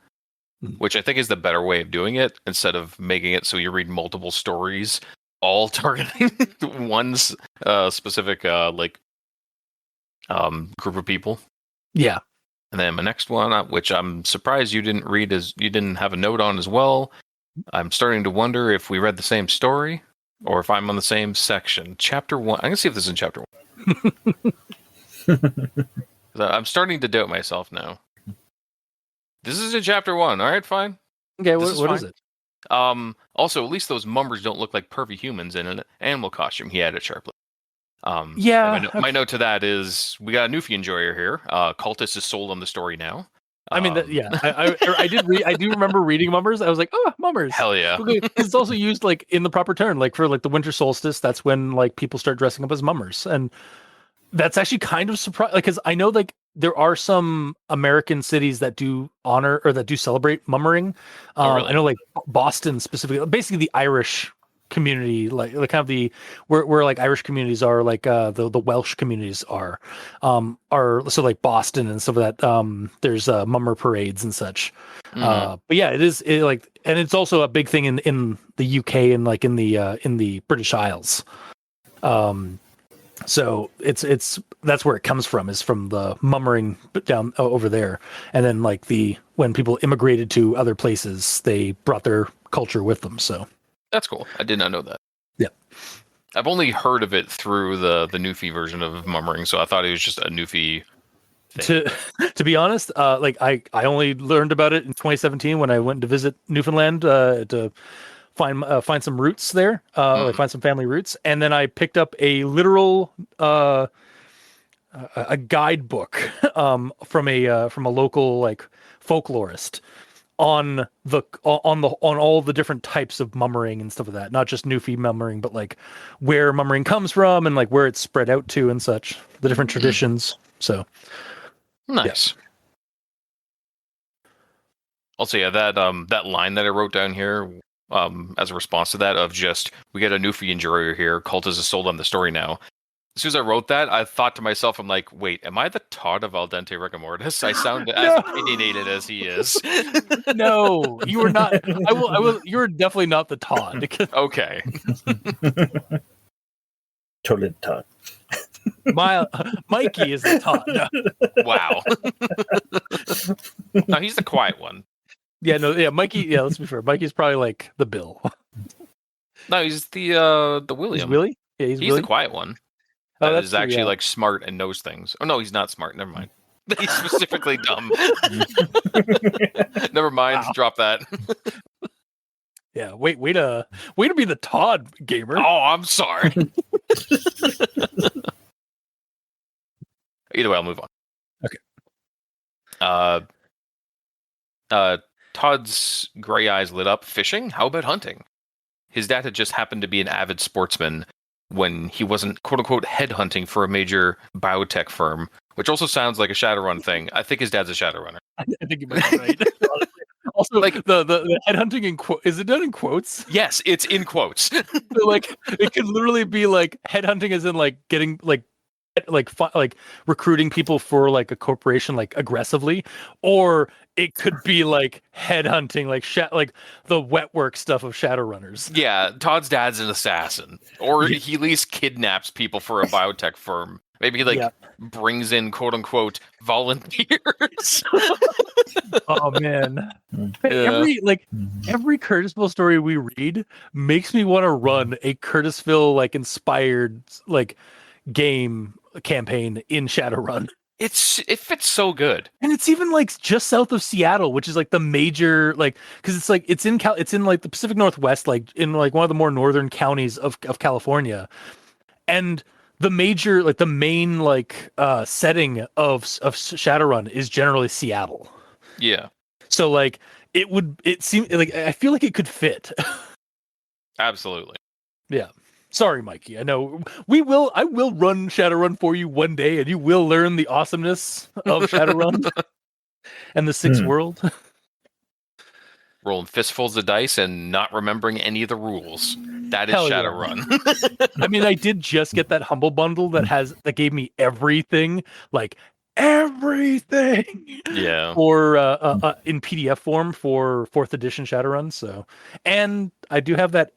which I think is the better way of doing it instead of making it so you read multiple stories all targeting one specific group of people. Yeah. And then my next one, which I'm surprised you didn't read, you didn't have a note on as well. I'm starting to wonder if we read the same story. or if I'm on the same section. Chapter 1. I'm gonna see if this is in chapter 1. I'm starting to doubt myself now. This is in chapter 1. All right, fine. Okay, This what fine. is it? Also, at least those mummers don't look like pervy humans in an animal costume. He added sharply. Yeah. My note to that is we got a Newfie enjoyer here. Cultist is sold on the story now. I mean, I did read. I do remember reading mummers. I was like, oh, mummers. Hell yeah! It's also used like in the proper term, like for like the winter solstice. That's when like people start dressing up as mummers, and that's actually kind of surprising. Like, because I know like there are some American cities that do honor or that do celebrate mummering. Really? I know like Boston specifically, basically the Irish community, like kind of the where like Irish communities are, like the Welsh communities are so like Boston and stuff like that. There's mummer parades and such. But yeah, it is like, and it's also a big thing in the UK and like in the British Isles. So it's that's where it comes from, is from the mummering down over there, and then like when people immigrated to other places, they brought their culture with them. So. That's cool. I did not know that. Yeah. I've only heard of it through the Newfie version of mummering, so I thought it was just a Newfie thing. To be honest, like I only learned about it in 2017 when I went to visit Newfoundland to find some roots there, like find some family roots, and then I picked up a literal a guidebook from a local like folklorist on all the different types of mummering and stuff like that. Not just Newfie mummering, but like where mummering comes from and like where it's spread out to and such, the different traditions. So nice. Yeah. Also, yeah, that line that I wrote down here as a response to that, of just, we get a Newfie enjoyer here, Cultist is sold on the story now. As soon as I wrote that, I thought to myself, I'm like, wait, am I the Todd of Al Dente Rigor Mortis? I sound as opinionated as he is. No, you are not. I will. You're definitely not the Todd. Okay. Totally Todd. Mikey is the Todd. No. Wow. No, he's the quiet one. Yeah, no, yeah, Mikey. Yeah, let's be fair. Mikey's probably like the Bill. No, he's the William. He's Willie? Yeah, he's Willie? The quiet one. That is actually like smart and knows things. Oh no, he's not smart. Never mind. He's specifically dumb. Never mind. Wow. Drop that. Yeah, way to be the Todd gamer. Oh, I'm sorry. Either way, I'll move on. Okay. Todd's gray eyes lit up. Fishing? How about hunting? His dad had just happened to be an avid sportsman when he wasn't, quote-unquote, headhunting for a major biotech firm, which also sounds like a Shadowrun thing. I think his dad's a Shadowrunner. I think you might be right. Also, like the headhunting in is it done in quotes? Yes, it's in quotes. So, like, it could literally be like headhunting as in like getting like recruiting people for like a corporation like aggressively, or it could be like headhunting like the wet work stuff of Shadowrunners. Yeah, Todd's dad's an assassin, or he at least kidnaps people for a biotech firm. Maybe he brings in quote unquote volunteers. Oh man. Every Curtisville story we read makes me want to run a Curtisville like inspired like game campaign in Shadowrun. It fits so good, and it's even like just south of Seattle, which is like the major like, because it's like it's in like the Pacific Northwest, like in like one of the more northern counties of California, and the major like the main like setting of Shadowrun is generally Seattle. Yeah. So like it seems like I feel like it could fit. Absolutely. Yeah. Sorry, Mikey. I know I will run Shadowrun for you one day, and you will learn the awesomeness of Shadowrun and the Sixth World. Rolling fistfuls of dice and not remembering any of the rules. That is Shadowrun. Yeah. I mean, I did just get that Humble Bundle that gave me everything, like everything. Yeah. For in PDF form for 4th edition Shadowrun. So, and I do have that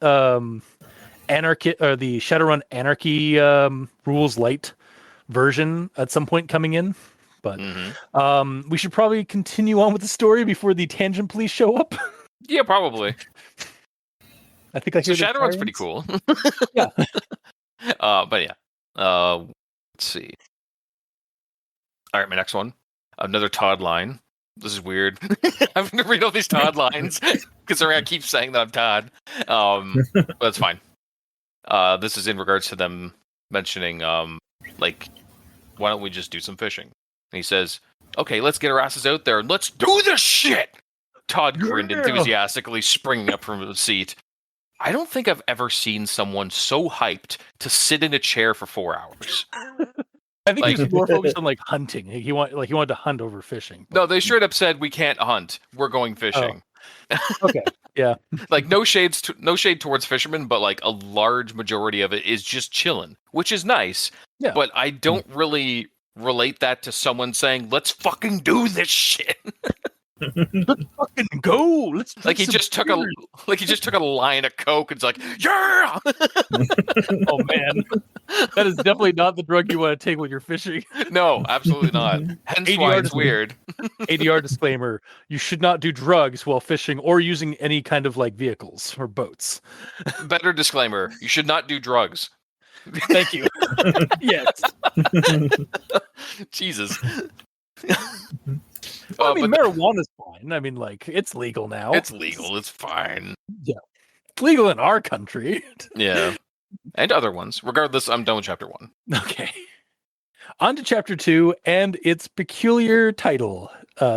Anarchy or the Shadowrun Anarchy rules light version at some point coming in, but we should probably continue on with the story before the tangent police show up. Yeah, probably. I think I So hear the Shadowrun's pretty sirens. cool. Yeah. But yeah. Let's see. All right, my next one. Another Todd line. This is weird. I'm going to read all these Todd lines because I keep saying that I'm Todd. But that's fine. This is in regards to them mentioning, like, why don't we just do some fishing? And he says, okay, let's get our asses out there and let's do this shit. Todd grinned enthusiastically, springing up from the seat. I don't think I've ever seen someone so hyped to sit in a chair for 4 hours. I think Like- he was more focused on like hunting. He wanted to hunt over fishing. No, they straight up said we can't hunt. We're going fishing. Okay. Yeah. Like no shade towards fishermen, but like a large majority of it is just chilling, which is nice. Yeah. But I don't really relate that to someone saying, "Let's fucking do this shit." Let's fucking go. Let's Like he just took a line of coke and it's like, yeah. Oh man, that is definitely not the drug you want to take when you're fishing. No, absolutely not. Hence ADR why it's weird. ADR disclaimer: you should not do drugs while fishing or using any kind of like vehicles or boats. Better disclaimer: you should not do drugs. Thank you. Yes. Jesus. I mean, but marijuana's fine. I mean, like it's legal now. it's legal. It's fine. It's legal in our country. Yeah. And other ones. Regardless, I'm done with chapter 1. Okay. On to chapter 2 and its peculiar title: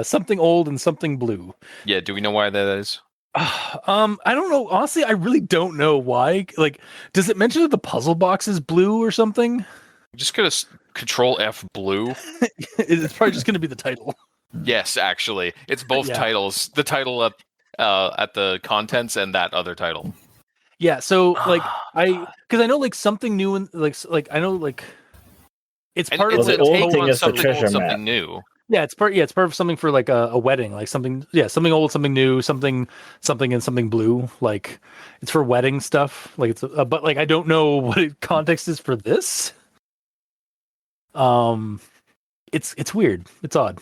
something old and something blue. Yeah, do we know why that is? I don't know. Honestly, I really don't know why. Like, does it mention that the puzzle box is blue or something? I'm just gonna Control F blue. It's probably just going to be the title. Yes, actually, it's both Yeah. titles. The title at the contents and that other title. Yeah. So like because I know like something new and like I know like it's And part it's of the a old take thing on is the something treasure old, map. something new. yeah it's part of something for like a wedding, like something old, something new, something and something blue. Like it's for wedding stuff. Like it's but like I don't know what context is for this. It's weird. It's odd.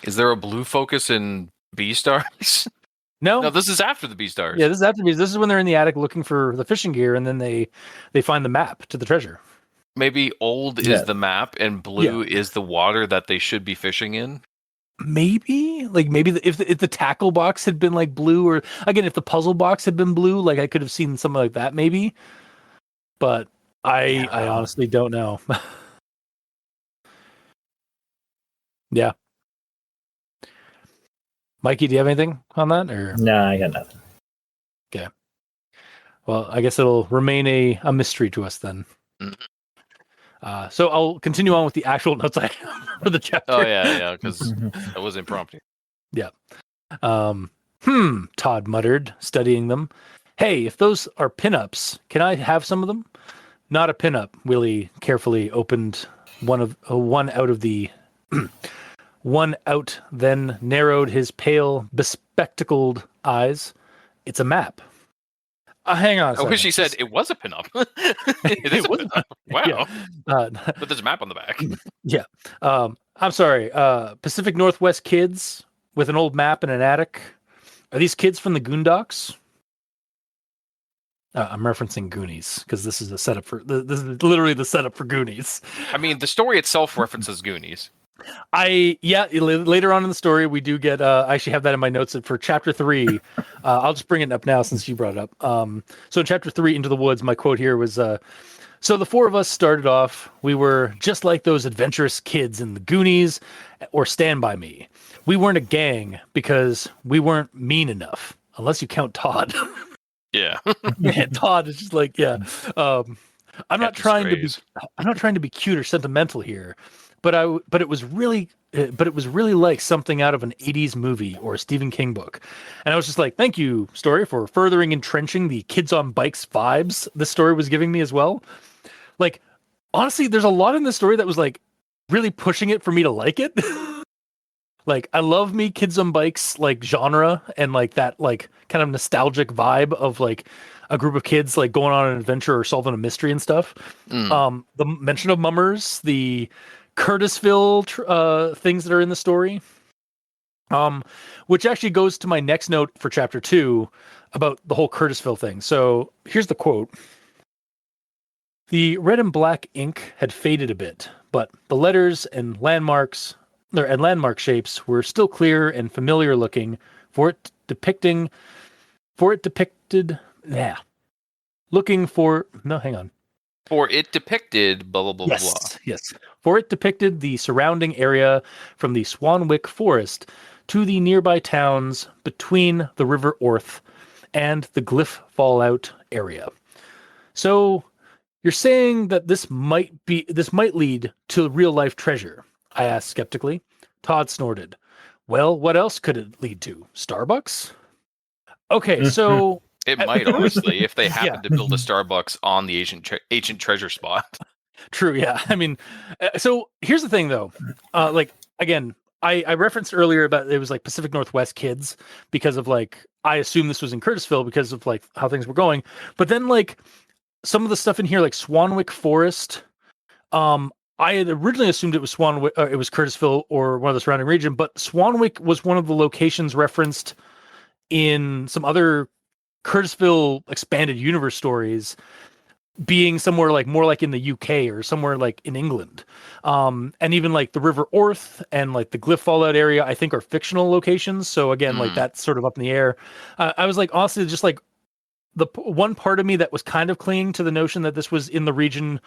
Is there a blue focus in B-Stars? No, this is after the B-Stars. Yeah, this is after me. This is when they're in the attic looking for the fishing gear, and then they find the map to the treasure. Maybe old Yeah. is the map and blue is the water that they should be fishing in. Maybe if the tackle box had been like blue, or again if the puzzle box had been blue, like I could have seen something like that maybe. But I honestly don't know. Yeah. Mikey, do you have anything on that? Or Nah, I got nothing. well, I guess it'll remain a mystery to us then. Mhm. So I'll continue on with the actual notes I have for the chapter. Oh yeah, because that was impromptu. Todd muttered, studying them. Hey, if those are pinups, can I have some of them? Not a pinup. Willie carefully opened one out of the one out, then narrowed his pale, bespectacled eyes. It's a map. Hang on a I second. wish he said it was a pinup. It is a was a pinup. Wow. Yeah. But there's a map on the back. I'm sorry. Pacific Northwest kids with an old map in an attic. Are these kids from the Goondocks? I'm referencing Goonies because this is a setup for this is literally the setup for Goonies. I mean, the story itself references Goonies. Later on in the story we do get I actually have that in my notes for chapter 3. I'll just bring it up now since you brought it up. So in chapter 3, Into the Woods, my quote here was so the four of us started off, we were just like those adventurous kids in the Goonies or Stand By Me. We weren't a gang because we weren't mean enough, unless you count Todd. Yeah. Man, Todd is just like, yeah. I'm not trying to be cute or sentimental here, but it was really like something out of an 80s movie or a Stephen King book. And I was just like, thank you, story, for furthering entrenching the kids on bikes vibes this story was giving me as well. Like, honestly, there's a lot in this story that was like really pushing it for me to like it. Like, I love me kids on bikes like genre and like that like kind of nostalgic vibe of like a group of kids like going on an adventure or solving a mystery and stuff. The mention of mummers, the Curtisville things that are in the story. Which actually goes to my next note for chapter 2 about the whole Curtisville thing. So here's the quote. The red and black ink had faded a bit, but the letters and landmark shapes were still clear and familiar looking, for it depicted looking for no, hang on. For it depicted blah blah blah blah. Yes. For it depicted the surrounding area from the Swanwick Forest to the nearby towns between the River Orth and the Glyph Fallout area. So you're saying that this might lead to real life treasure? I asked skeptically. Todd snorted. Well, what else could it lead to? Starbucks? Okay, so It might, honestly, if they happen to build a Starbucks on the ancient treasure spot. True, yeah. I mean, so here's the thing, though. Like, again, I referenced earlier about it was like Pacific Northwest kids because of like, I assume this was in Curtisville because of like how things were going. But then like some of the stuff in here, like Swanwick Forest, I had originally assumed it was it was Curtisville or one of the surrounding region, but Swanwick was one of the locations referenced in some other Curtisville expanded universe stories, being somewhere like more like in the UK or somewhere like in England. And even like the River Orth and like the Glyph Fallout area, I think are fictional locations. So again, like that's sort of up in the air. I was like, honestly, just like the one part of me that was kind of clinging to the notion that this was in the region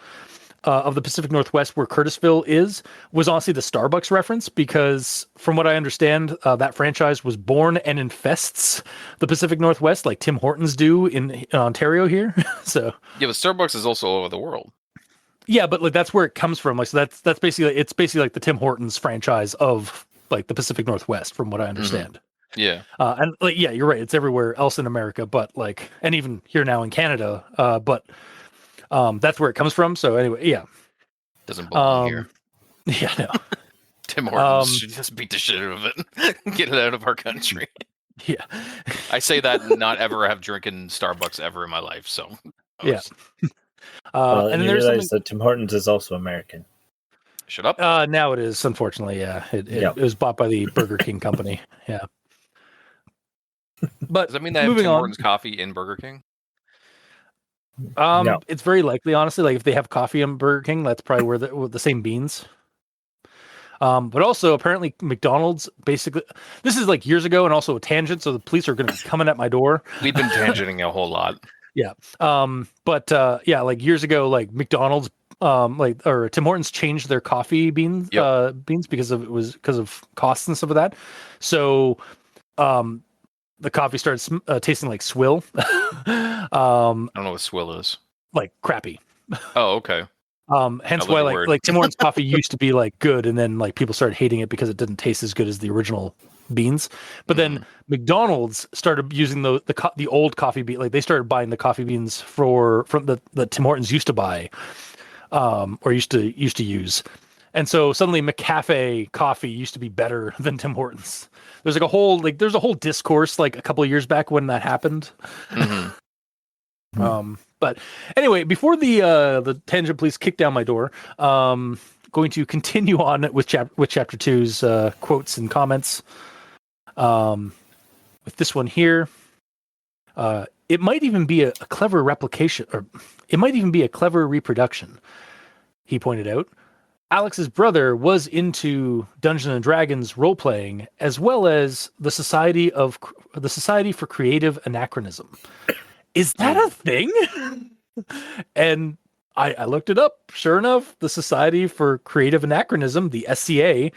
of the Pacific Northwest where Curtisville was honestly the Starbucks reference, because from what I understand, that franchise was born and infests the Pacific Northwest like Tim Hortons do in Ontario here. So yeah, but Starbucks is also all over the world. Yeah, but like that's where it comes from. Like, so that's basically like the Tim Hortons franchise of like the Pacific Northwest, from what I understand. Yeah. And like, yeah, you're right. It's everywhere else in America, but like, and even here now in Canada. But that's where it comes from. So anyway, yeah. Doesn't belong here. Yeah, no. Tim Hortons should just beat the shit out of it. Get it out of our country. Yeah. I say that not ever have drinking Starbucks ever in my life. So yeah. And you realize that Tim Hortons is also American. Shut up. Now it is, unfortunately. Yeah. It was bought by the Burger King company. Yeah. But does that mean they have Tim Hortons coffee in Burger King? No. It's very likely, honestly. Like if they have coffee in Burger King, that's probably where the same beans. But also apparently McDonald's basically, this is like years ago and also a tangent, so the police are going to be coming at my door. We've been tangenting a whole lot. Yeah. But like years ago, like McDonald's, or Tim Hortons changed their coffee beans because of costs and stuff of that. So, the coffee started tasting like swill. I don't know what swill is. Like crappy. Oh, okay. Hence why like Tim Hortons coffee used to be like good, and then like people started hating it because it didn't taste as good as the original beans. But then McDonald's started using the old coffee bean. Like they started buying the coffee beans from the Tim Hortons used to buy, or used to use. And so suddenly McCafe coffee used to be better than Tim Hortons. There's like there's a whole discourse like a couple of years back when that happened. But anyway, before the tangent police kick down my door, going to continue on with chapter 2's quotes and comments. With this one here, it might even be a clever replication, or it might even be a clever reproduction. He pointed out. Alex's brother was into Dungeons and Dragons role playing, as well as the Society for Creative Anachronism. Is that a thing? And I looked it up. Sure enough, the Society for Creative Anachronism, the SCA,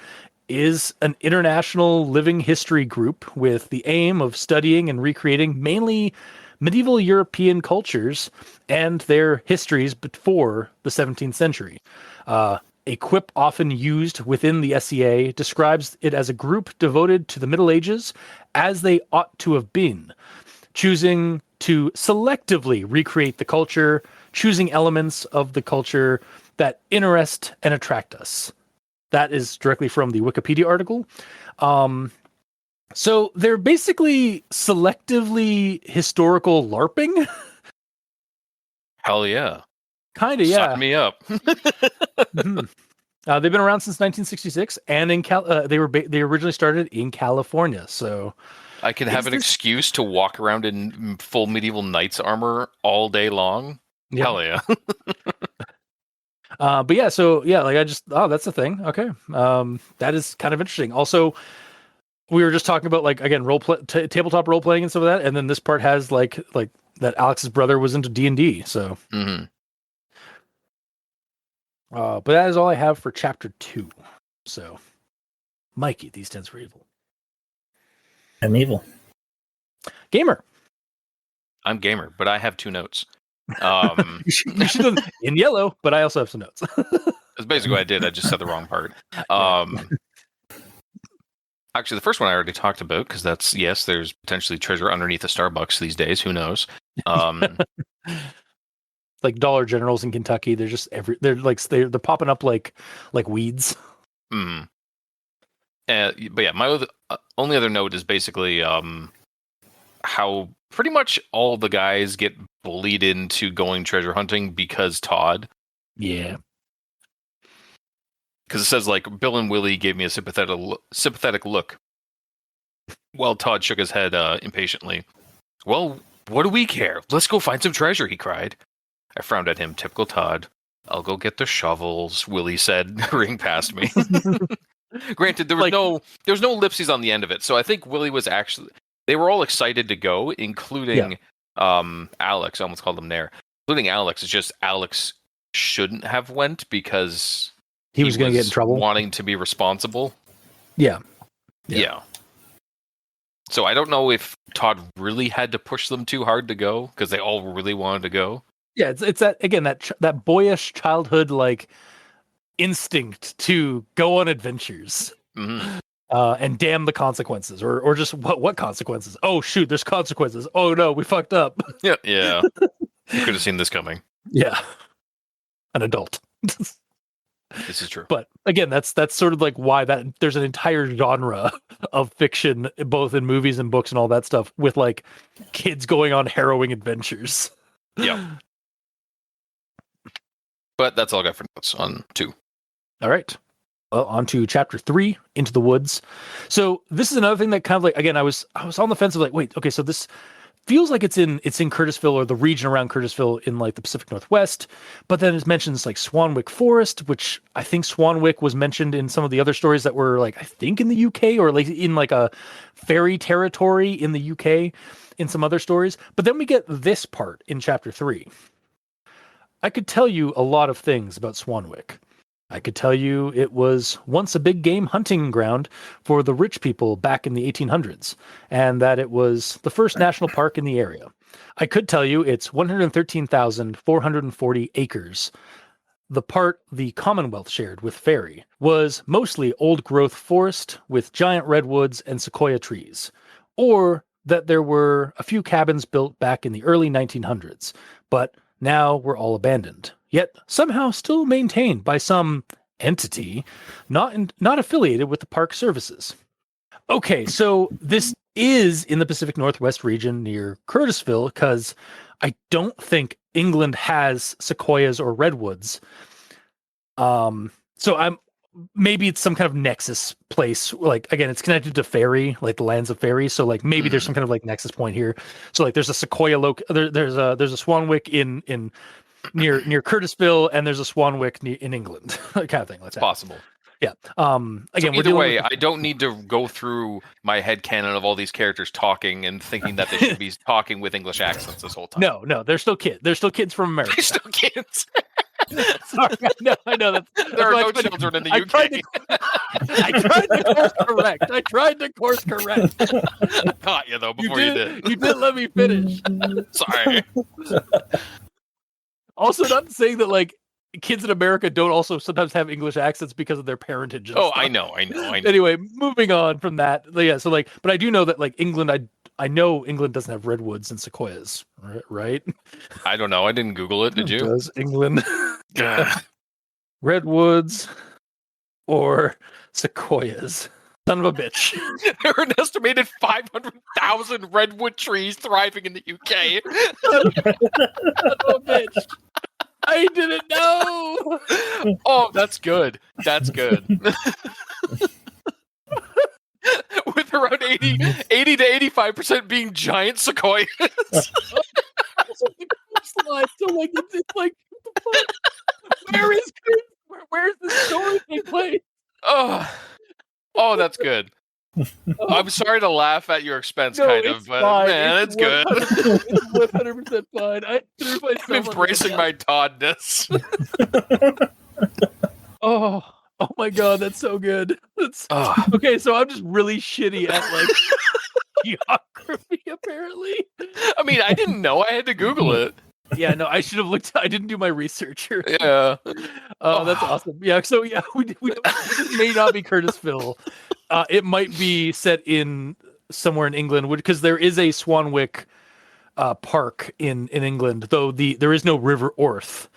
is an international living history group with the aim of studying and recreating mainly medieval European cultures and their histories before the 17th century. A quip often used within the SCA describes it as a group devoted to the Middle Ages as they ought to have been, choosing to selectively recreate the culture, choosing elements of the culture that interest and attract us. That is directly from the Wikipedia article. So they're basically selectively historical LARPing. Hell yeah. Kind of, yeah. Sign me up. They've been around since 1966, and they originally started in California. So I can have an excuse to walk around in full medieval knight's armor all day long. Yeah. Hell yeah. But yeah, so yeah, like that's the thing. Okay, that is kind of interesting. Also, we were just talking about like again tabletop role playing and stuff like that, and then this part has like that Alex's brother was into D&D. So, but that is all I have for chapter 2. So, Mikey, these 10s for evil. I'm evil. Gamer. I'm gamer, but I have 2 notes. You should have in yellow, but I also have some notes. That's basically what I did. I just said the wrong part. Actually, the first one I already talked about because that's yes. There's potentially treasure underneath a Starbucks these days. Who knows? Like Dollar Generals in Kentucky, they're just they're popping up like weeds. But yeah, my only other note is basically how pretty much all the guys get bullied into going treasure hunting because Todd. Yeah. Because it says like Bill and Willie gave me a sympathetic look, while Todd shook his head impatiently. Well, what do we care? Let's go find some treasure, he cried. I frowned at him. Typical Todd. I'll go get the shovels, Willie said, hurrying past me. Granted, there was no ellipses on the end of it, so I think Willie was actually. They were all excited to go, including Alex. I almost called him Nair. Including Alex. It's just Alex shouldn't have went because he was going to get in trouble, wanting to be responsible. Yeah. So I don't know if Todd really had to push them too hard to go because they all really wanted to go. Yeah, it's that again that boyish childhood like instinct to go on adventures. Mm-hmm. And damn the consequences, or just what consequences? Oh shoot, there's consequences. Oh no, we fucked up. Yeah. You could have seen this coming. Yeah, an adult. This is true. But again, that's sort of like why that there's an entire genre of fiction, both in movies and books and all that stuff, with like kids going on harrowing adventures. Yeah. But that's all I got for notes on 2. All right. Well, on to chapter 3, Into the Woods. So this is another thing that kind of like, again, I was on the fence of like, wait, okay, so this feels like it's in Curtisville or the region around Curtisville in like the Pacific Northwest, but then it mentions like Swanwick Forest, which I think Swanwick was mentioned in some of the other stories that were like, I think in the UK or like in like a fairy territory in the UK in some other stories. But then we get this part in chapter 3. I could tell you a lot of things about Swanwick. I could tell you it was once a big game hunting ground for the rich people back in the 1800s, and that it was the first national park in the area. I could tell you it's 113,440 acres. The part the Commonwealth shared with Ferry was mostly old-growth forest with giant redwoods and sequoia trees, or that there were a few cabins built back in the early 1900s, but now were all abandoned, yet somehow still maintained by some entity not affiliated with the park services. Okay, so this is in the Pacific Northwest region near Curtisville, because I don't think England has sequoias or redwoods. So maybe it's some kind of nexus place. Like again, it's connected to Ferry, like the lands of Ferry. So like maybe there's some kind of like nexus point here. So like there's a sequoia there's a Swanwick in near Curtisville, and there's a Swanwick in England, kind of thing. That's possible. Yeah. Again, so either way, I don't need to go through my headcanon of all these characters talking and thinking that they should be talking with English accents this whole time. No, they're still kids. They're still kids from America. They're still kids. Sorry, I know that there are no children in the UK. I tried to course correct. Caught you though before you did. You didn't let me finish. Sorry. Also, not saying that like kids in America don't also sometimes have English accents because of their parentage. And stuff. I know. Anyway, moving on from that. Yeah, so like, but I do know that like England, I know England doesn't have redwoods and sequoias, right? I don't know. I didn't Google it. Did you? Does England redwoods or sequoias? Son of a bitch. There are an estimated 500,000 redwood trees thriving in the UK. Son of a bitch. I didn't know. Oh, that's good. That's good. With around 80 to 85% being giant sequoias. Slide. So like it's like what the fuck? Where's the story take place? Oh, that's good. I'm sorry to laugh at your expense, No, kind it's of, but fine. man, it's good. 100% fine. I'm embracing my Toddness. Oh my god, that's so good. Okay, so I'm just really shitty at like geography, apparently. I mean, I didn't know. I had to Google it. Yeah, no, I should have looked. I didn't do my research here. Yeah. That's awesome. Yeah, so yeah, this may not be Curtisville. It might be set in somewhere in England, because there is a Swanwick park in England, though there is no River Orth.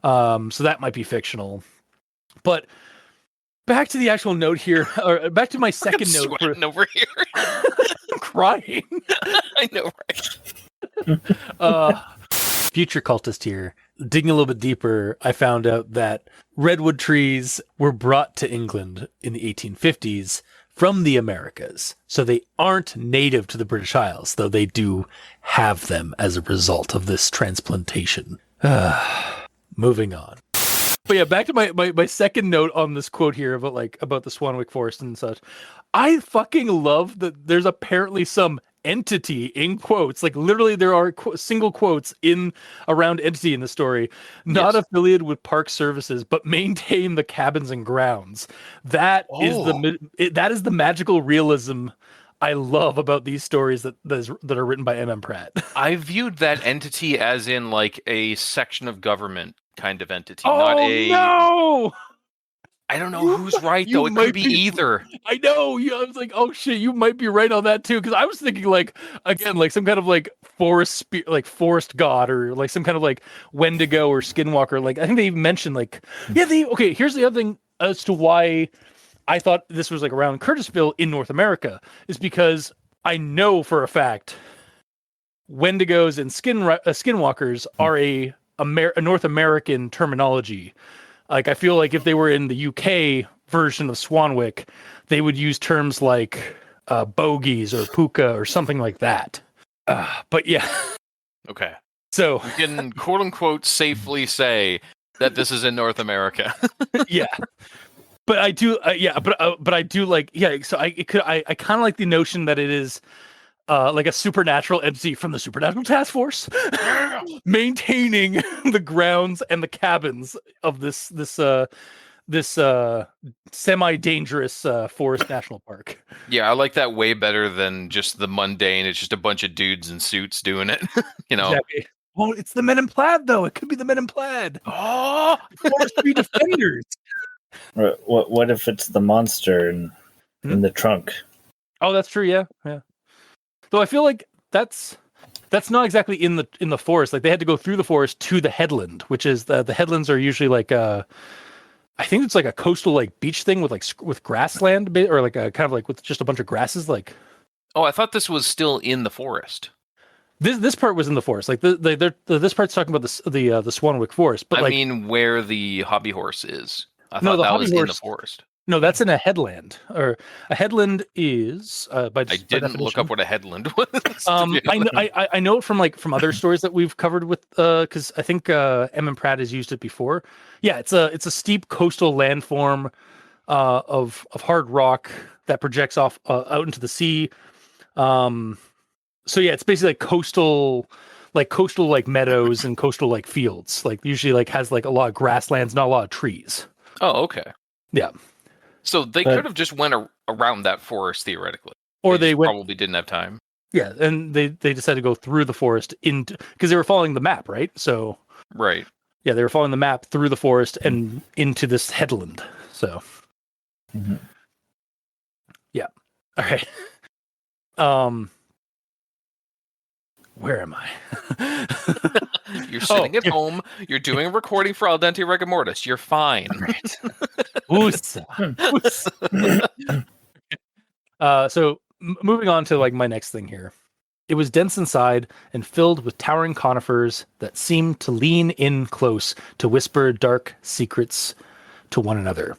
So that might be fictional. But back to the actual note here, or back to my second note. Over here. I'm crying. I know, right? Future cultist here. Digging a little bit deeper, I found out that redwood trees were brought to England in the 1850s from the Americas. So they aren't native to the British Isles, though they do have them as a result of this transplantation. Moving on. But yeah, back to my second note on this quote here about the Swanwick Forest and such. I fucking love that there's apparently some entity in quotes, like literally there are single quotes in around entity in the story, not affiliated with park services, but maintain the cabins and grounds. That is the magical realism I love about these stories that are written by M.M. Pratt. I viewed that entity as in like a section of government kind of entity, Oh, not a. No! I don't know who's right though. It could be either. I know. I was like, oh shit, you might be right on that too. Because I was thinking like some kind of like forest god, or like some kind of like Wendigo or Skinwalker. Like I think they even mentioned like okay. Here's the other thing as to why I thought this was like around Curtisville in North America, is because I know for a fact Wendigos and Skinwalkers are a North American terminology. Like, I feel like if they were in the UK version of Swanwick, they would use terms like bogies or puka or something like that. But yeah. Okay. So we can quote unquote safely say that this is in North America. Yeah. But I do, but I do like, so I kind of like the notion that it is like a supernatural entity from the Supernatural Task Force, maintaining the grounds and the cabins of this semi-dangerous forest national park. Yeah, I like that way better than just the mundane. It's just a bunch of dudes in suits doing it. You know. Exactly. Well, it's the Men in Plaid, though. It could be the Men in Plaid. Oh, forestry defenders. What if it's the monster in the trunk? Oh, that's true. Yeah. Though I feel like that's not exactly in the forest. Like they had to go through the forest to the headland, which is the headlands are usually like I think it's like a coastal like beach thing with grassland, or like a kind of like with just a bunch of grasses. Like, oh, I thought this was still in the forest. This part was in the forest. Like this part's talking about the Swanwick Forest. But I mean, where the hobby horse is. I thought no, that was in the forest. No, that's in a headland. Or a headland is I didn't look up what a headland was. I know it from other stories that we've covered with because I think M. Pratt has used it before. Yeah, it's a steep coastal landform of hard rock that projects off out into the sea. So yeah, it's basically like coastal meadows and coastal fields. Like usually has a lot of grasslands, not a lot of trees. Oh, okay. Yeah. So they could have just went around that forest theoretically, or they probably didn't have time. Yeah, and they decided to go through the forest because they were following the map, right? So right. Yeah, they were following the map through the forest and into this headland. So yeah. All right. Where am I? You're sitting at home. You're doing a recording for Al Dente Rigor Mortis. You're fine. Right. So moving on to my next thing here. It was dense inside and filled with towering conifers that seemed to lean in close to whisper dark secrets to one another.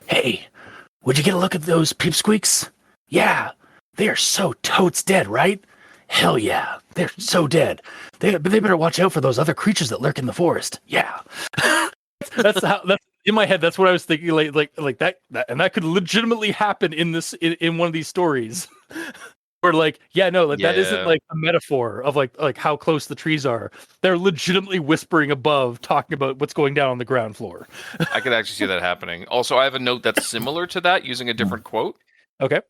Hey, would you get a look at those peepsqueaks? Yeah, they are so totes dead, right? Hell yeah, they're so dead. But they better watch out for those other creatures that lurk in the forest. Yeah. That's in my head. That's what I was thinking. Like that, and that could legitimately happen in in one of these stories. Or like, yeah, no, like that isn't like a metaphor of like how close the trees are. They're legitimately whispering above, talking about what's going down on the ground floor. I could actually see that happening. Also, I have a note that's similar to that using a different quote. Okay.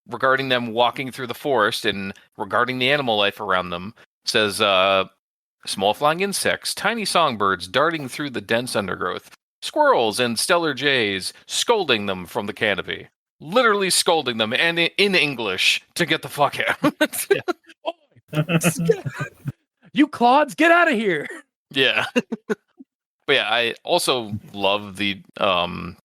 Regarding them walking through the forest and regarding the animal life around them, says small flying insects, tiny songbirds darting through the dense undergrowth, squirrels and stellar jays scolding them from the canopy. Literally scolding them and in English to get the fuck out. You clods, get out of here. Yeah. But yeah, I also love the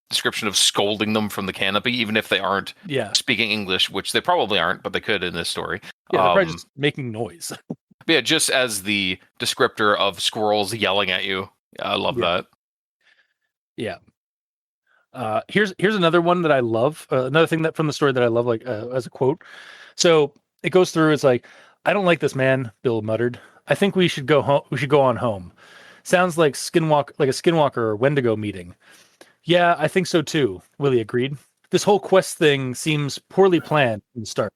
description of scolding them from the canopy, even if they aren't speaking English, which they probably aren't, but they could in this story. Yeah, they're probably just making noise. But yeah, just as the descriptor of squirrels yelling at you. I love that. Yeah. Here's another one that I love. Another thing that from the story that I love, like as a quote. So it goes through. It's like, I don't like this man, Bill muttered. I think we should go home. We should go on home. Sounds like a Skinwalker or Wendigo meeting. Yeah, I think so too, Willie agreed. This whole quest thing seems poorly planned from the start.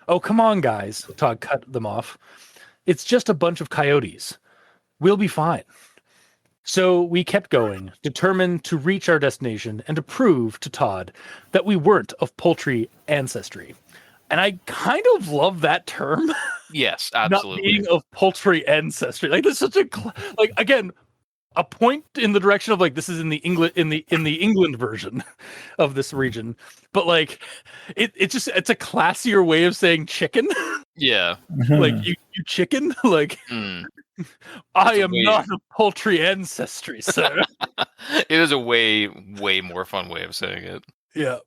Oh, come on, guys, Todd cut them off. It's just a bunch of coyotes. We'll be fine. So we kept going, determined to reach our destination and to prove to Todd that we weren't of poultry ancestry. And I kind of love that term. Yes, absolutely. Not being of poultry ancestry. Like, this is such a again, a point in the direction of like this is in the England version of this region, but like it's a classier way of saying chicken. Yeah, like you chicken. Like I am not of poultry ancestry, sir. It is a way more fun way of saying it. Yeah.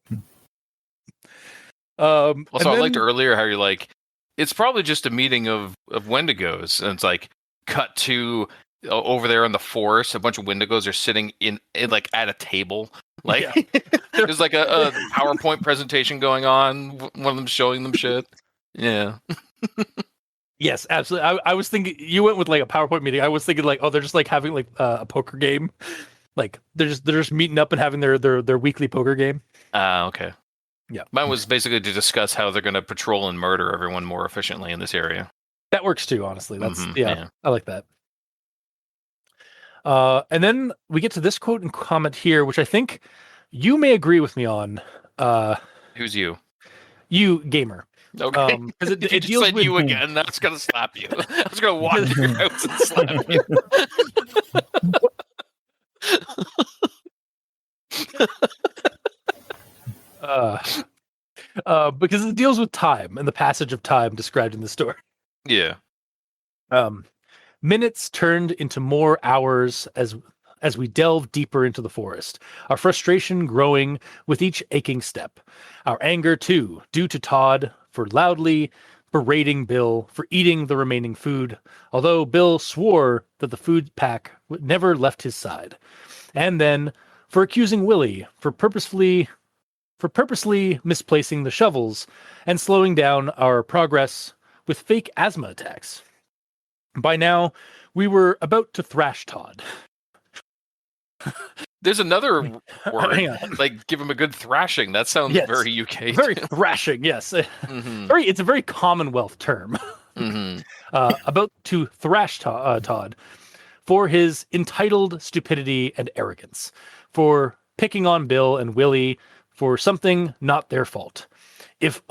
Also, I liked earlier how you're like, it's probably just a meeting of Wendigos, and it's like cut to over there in the forest. A bunch of Wendigos are sitting in like at a table, like there's like a PowerPoint presentation going on. One of them showing them shit. Yeah. Yes, absolutely. I was thinking you went with like a PowerPoint meeting. I was thinking like, oh, they're just like having like a poker game. Like they're just meeting up and having their weekly poker game. Okay. Yeah. Mine was basically to discuss how they're going to patrol and murder everyone more efficiently in this area. That works too, honestly. That's I like that. And then we get to this quote and comment here, which I think you may agree with me on. Who's you? You, gamer. Okay. Because it just deals said with you again. That's gonna slap you. I was gonna walk to your house and slap you. Because it deals with time and the passage of time described in the story. Yeah. Minutes turned into more hours as we delved deeper into the forest, our frustration growing with each aching step. Our anger, too, due to Todd for loudly berating Bill for eating the remaining food, although Bill swore that the food pack never left his side. And then for accusing Willie for purposely misplacing the shovels and slowing down our progress with fake asthma attacks. By now, we were about to thrash Todd. There's another word, like give him a good thrashing. That sounds very UK. Very thrashing, yes. Mm-hmm. It's a very Commonwealth term. Mm-hmm. About to thrash Todd for his entitled stupidity and arrogance, for picking on Bill and Willie for something not their fault. If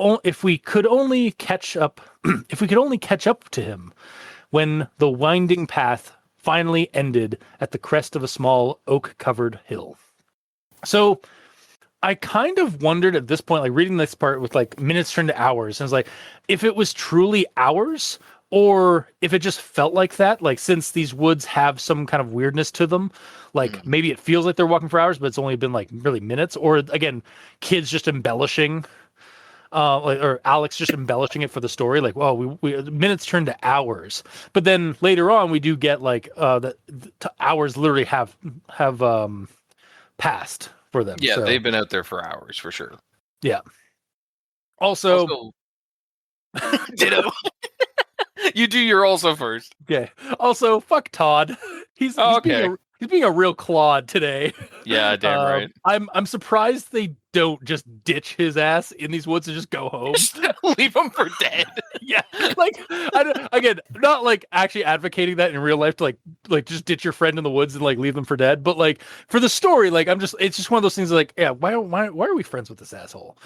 we could only catch up, to him when the winding path finally ended at the crest of a small oak-covered hill. So I kind of wondered at this point, like reading this part with like minutes turned to hours, and I was like, if it was truly hours, or if it just felt like that, like since these woods have some kind of weirdness to them, like maybe it feels like they're walking for hours, but it's only been like really minutes, or again, kids just embellishing or Alex just embellishing it for the story. Like, well, we minutes turn to hours, but then later on we do get like the hours literally have passed for them. Yeah, so. they've been out there for hours for sure. Yeah. Also ditto. You do your also first. okay. Also, fuck Todd. He's being a real clod today. Yeah, damn right. I'm surprised they don't just ditch his ass in these woods and just go home. Leave him for dead. Yeah, like again, not like actually advocating that in real life to like just ditch your friend in the woods and like leave them for dead, but like for the story, like it's just one of those things like, yeah, why are we friends with this asshole?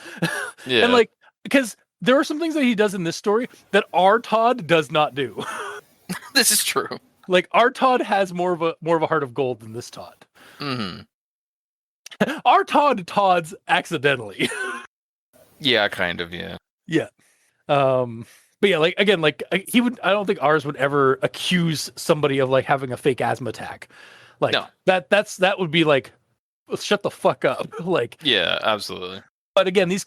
Yeah, and like because there are some things that he does in this story that our Todd does not do. this is true. Like our Todd has more of a heart of gold than this Todd. Mm-hmm. Our Todd's accidentally. Yeah, kind of. Yeah. Yeah. But yeah, like again, like he would. I don't think ours would ever accuse somebody of like having a fake asthma attack. Like No. that would be like, shut the fuck up. Like Yeah, absolutely. But again, these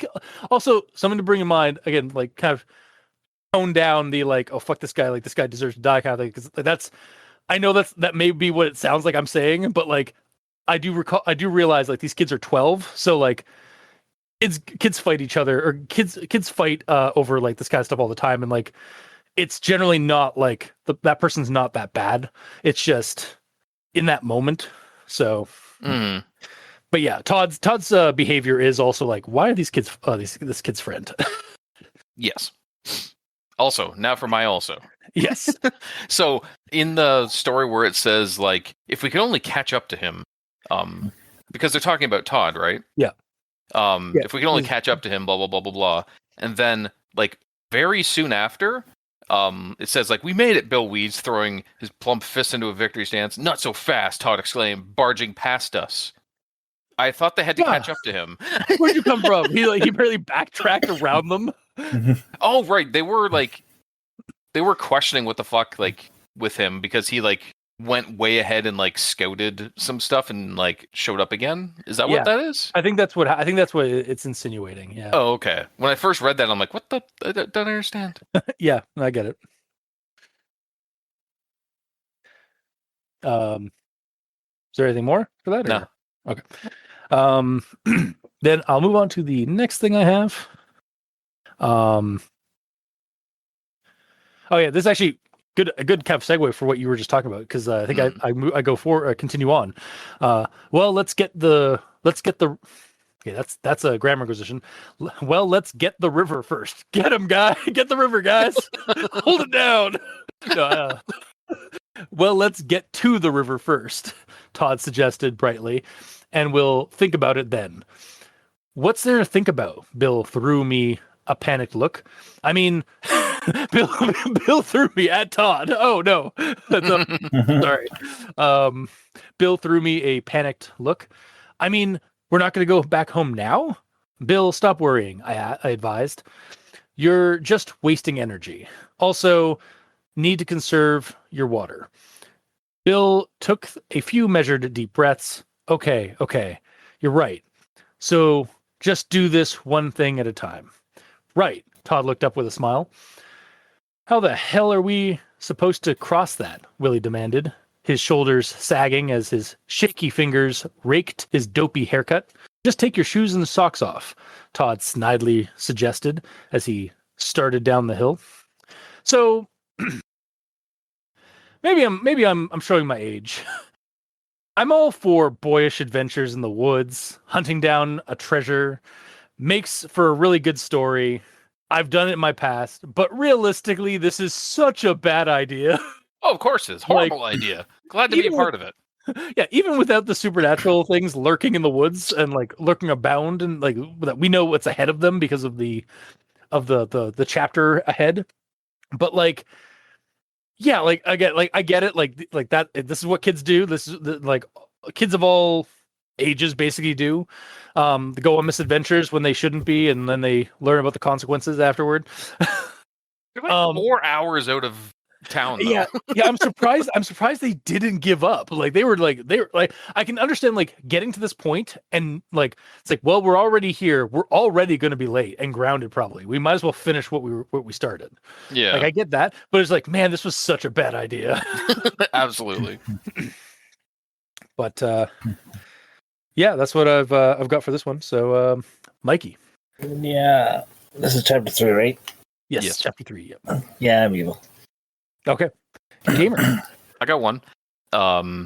also something to bring in mind. Again, like kind of tone down the like, oh fuck this guy, like this guy deserves to die kind of thing. Because that's, I know that may be what it sounds like I'm saying, but like I do realize like these kids are 12, so like kids fight each other, or kids fight over like this kind of stuff all the time, and like it's generally not like that person's not that bad. It's just in that moment. So. Mm-hmm. But yeah, Todd's behavior is also like, why are these kids this kid's friend? Yes. Also, now for my also. Yes. So in the story where it says like, if we could only catch up to him, because they're talking about Todd, right? Yeah. If we can only catch up to him, blah blah blah blah blah, and then like very soon after, it says like, we made it. Bill Weeds throwing his plump fist into a victory stance. Not so fast, Todd exclaimed, barging past us. I thought they had to catch up to him. Where'd you come from? He barely backtracked around them. Oh, right. They were questioning what the fuck like with him because he like went way ahead and like scouted some stuff and like showed up again. Is that what that is? I think that's what it's insinuating. Yeah. Oh, okay. When I first read that, I'm like, what the? I don't understand. Yeah, I get it. Is there anything more for that? No. Okay. Then I'll move on to the next thing I have. Oh yeah, this is actually a good kind of segue for what you were just talking about, because I think I go for continue on. Well, let's get the okay, that's a grammar acquisition. Well, let's get the river first. Get him, guy. Get the river, guys. Hold it down. No, well, let's get to the river first, Todd suggested brightly, and we'll think about it then. What's there to think about? Bill threw me a panicked look. I mean, Bill threw me at Todd. Oh no. Sorry. Bill threw me a panicked look. I mean, we're not going to go back home now? Bill, stop worrying, I advised. You're just wasting energy. Also, need to conserve your water. Bill took a few measured deep breaths. Okay. You're right. So just do this one thing at a time. Right. Todd looked up with a smile. How the hell are we supposed to cross that? Willie demanded, his shoulders sagging as his shaky fingers raked his dopey haircut. Just take your shoes and socks off, Todd snidely suggested as he started down the hill. So maybe I'm showing my age. I'm all for boyish adventures in the woods, hunting down a treasure. Makes for a really good story. I've done it in my past, but realistically, this is such a bad idea. Oh, of course it's horrible idea. Glad to be a part of it. Yeah, even without the supernatural things lurking in the woods and like lurking abound, and like that we know what's ahead of them because of the chapter ahead. But like, yeah, like I get it, like that. This is what kids do. This is like kids of all ages basically do. They go on misadventures when they shouldn't be, and then they learn about the consequences afterward. They're like 4 hours out of town, though. Yeah, yeah. I'm surprised. I'm surprised they didn't give up. Like they were like I can understand like getting to this point and like it's like, well, we're already here. We're already going to be late and grounded. Probably we might as well finish what we started. Yeah, Like I get that, but it's like, man, this was such a bad idea. absolutely. But yeah, that's what I've got for this one. So Mikey, Yeah. This is chapter 3, right? yes, chapter 3. Yep. Yeah, I'm evil. Okay, gamer. I got one.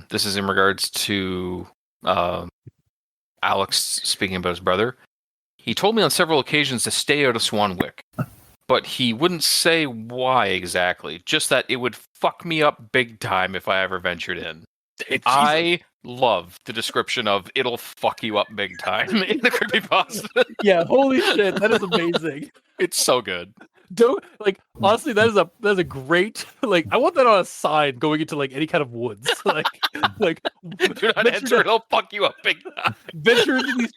This is in regards to Alex speaking about his brother. He told me on several occasions to stay out of Swanwick, but he wouldn't say why exactly. Just that it would fuck me up big time if I ever ventured in. I love the description of "it'll fuck you up big time" in the creepypasta. Yeah, holy shit, that is amazing. It's so good. Don't like honestly, that is a great like. I want that on a sign going into like any kind of woods. Like Do not enter; it'll fuck you up big time. venture into these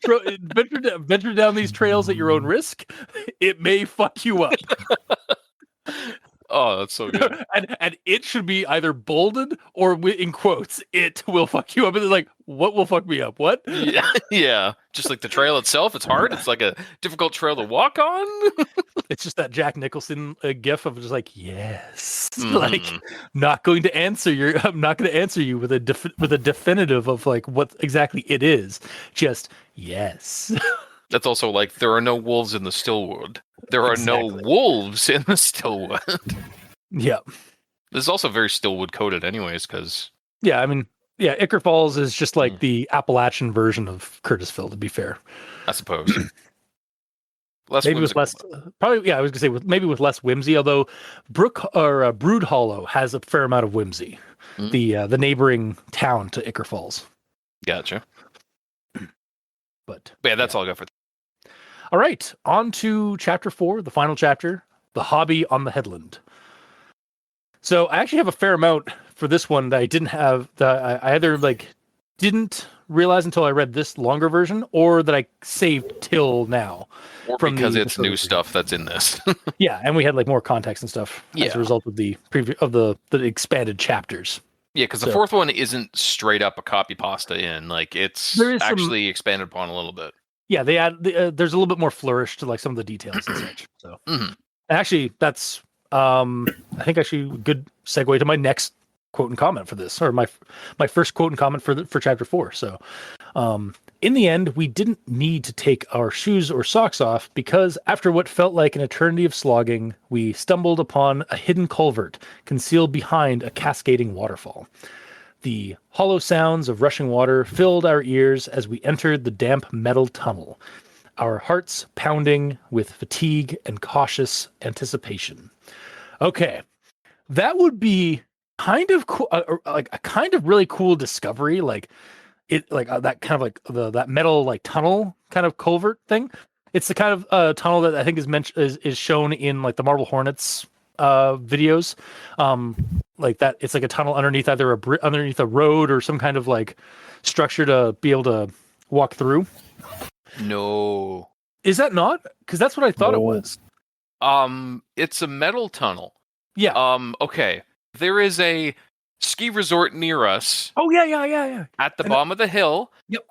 venture down these trails at your own risk. It may fuck you up. Oh, that's so good. and it should be either bolded or in quotes. It will fuck you up. And it's like, what will fuck me up? What? Yeah. Just like the trail itself, it's hard. It's like a difficult trail to walk on. It's just that Jack Nicholson gif of just like, yes, like not going to answer I'm not going to answer you with a definitive of like what exactly it is. Just yes. That's also like there are no wolves in the Stillwood. There are no wolves in the Stillwood. Yeah. This is also very Stillwood coded, anyways, because yeah, I mean, yeah, Icker Falls is just like the Appalachian version of Curtisville. To be fair, I suppose. Maybe with less, probably. Yeah, I was gonna say maybe with less whimsy. Although Brood Hollow has a fair amount of whimsy. The neighboring town to Icker Falls. Gotcha. But yeah, that's all I got for. All right, on to chapter 4, the final chapter, the hobby on the Headland. So I actually have a fair amount for this one that I didn't have. That I either like didn't realize until I read this longer version, or that I saved till now. Or because it's new stuff that's in this. Yeah, and we had like more context and stuff as a result of the the expanded chapters. Yeah, because the fourth one isn't straight up a copy pasta in. Like it's actually expanded upon a little bit. Yeah, they add. There's a little bit more flourish to like some of the details and such. So, and actually, that's I think actually a good segue to my next quote and comment for this, or my first quote and comment for chapter 4. So, in the end, we didn't need to take our shoes or socks off because after what felt like an eternity of slogging, we stumbled upon a hidden culvert concealed behind a cascading waterfall. The hollow sounds of rushing water filled our ears as we entered the damp metal tunnel, our hearts pounding with fatigue and cautious anticipation. Okay, that would be kind of cool, like a kind of really cool discovery, like it, like that kind of like that metal like tunnel kind of culvert thing. It's the kind of tunnel that I think is shown in like the Marble Hornets videos. Like that, it's like a tunnel underneath either underneath a road or some kind of like structure to be able to walk through. No, is that not? Because that's what I thought it was. It's a metal tunnel. Yeah. Okay. There is a ski resort near us. Oh yeah. At the bottom of the hill. Yep.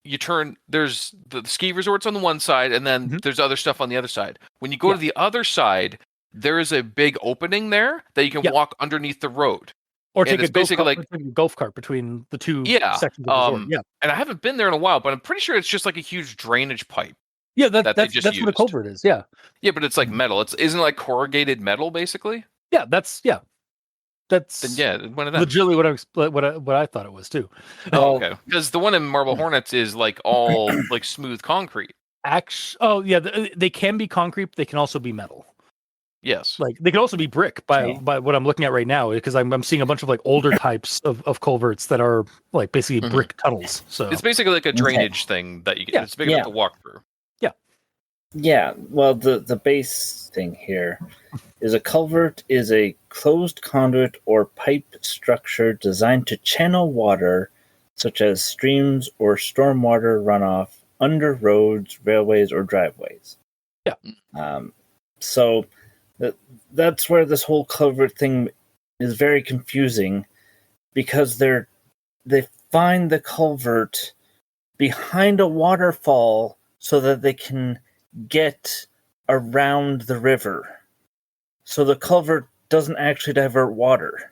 You turn. There's the ski resorts on the one side, and then there's other stuff on the other side. When you go to the other side, there is a big opening there that you can walk underneath the road. Or take a golf cart between the two sections of the resort. Yeah. And I haven't been there in a while, but I'm pretty sure it's just like a huge drainage pipe. Yeah, that's what a culvert is. Yeah. Yeah, but it's like metal. Isn't it like corrugated metal, basically? Yeah, that's one of them. Legitimately what I thought it was too. Oh, okay. Because the one in Marble Hornets is like all like smooth concrete. They can be concrete. They can also be metal. Yes, like they can also be brick by what I'm looking at right now, because I'm seeing a bunch of like older types of culverts that are like basically brick tunnels. So it's basically like a drainage thing that you get. It's big enough to walk through. Yeah. Well, the base thing here is a culvert is a closed conduit or pipe structure designed to channel water, such as streams or stormwater runoff, under roads, railways, or driveways. Yeah. So that's where this whole culvert thing is very confusing because they find the culvert behind a waterfall so that they can get around the river. So the culvert doesn't actually divert water.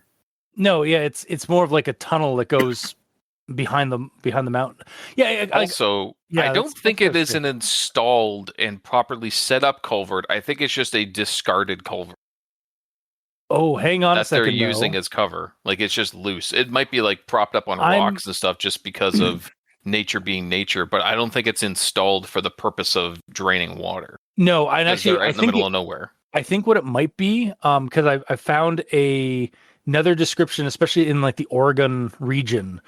No, yeah, it's more of like a tunnel that goes behind the mountain. Yeah. Also, yeah, I don't that's think what I it was is an installed and properly set up culvert. I think it's just a discarded culvert Oh, hang on a that they're second. using though. as cover. Like it's just loose. It might be like propped up on I'm- rocks and stuff just because of nature being nature, but I don't think it's installed for the purpose of draining water. No, and Because actually, they're out in the middle of nowhere. I think what it might be, because I found another description, especially in like the Oregon region,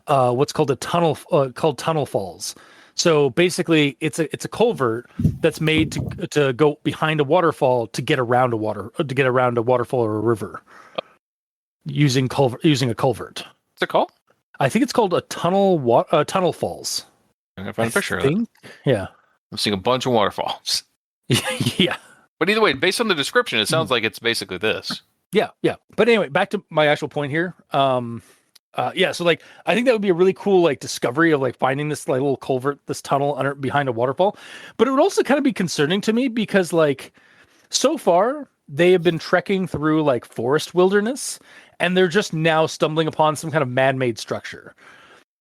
what's called a tunnel, called tunnel falls. So basically, it's a culvert that's made to go behind a waterfall to get around a waterfall or a river, using a culvert. What's it called? I think it's called a tunnel falls. I'm gonna find a picture of it. Yeah. I'm seeing a bunch of waterfalls. Yeah. But either way, based on the description, it sounds like it's basically this. Yeah. But anyway, back to my actual point here. Yeah, so like I think that would be a really cool like discovery of like finding this like little culvert, this tunnel behind a waterfall. But it would also kind of be concerning to me because like so far they have been trekking through like forest wilderness and they're just now stumbling upon some kind of man-made structure.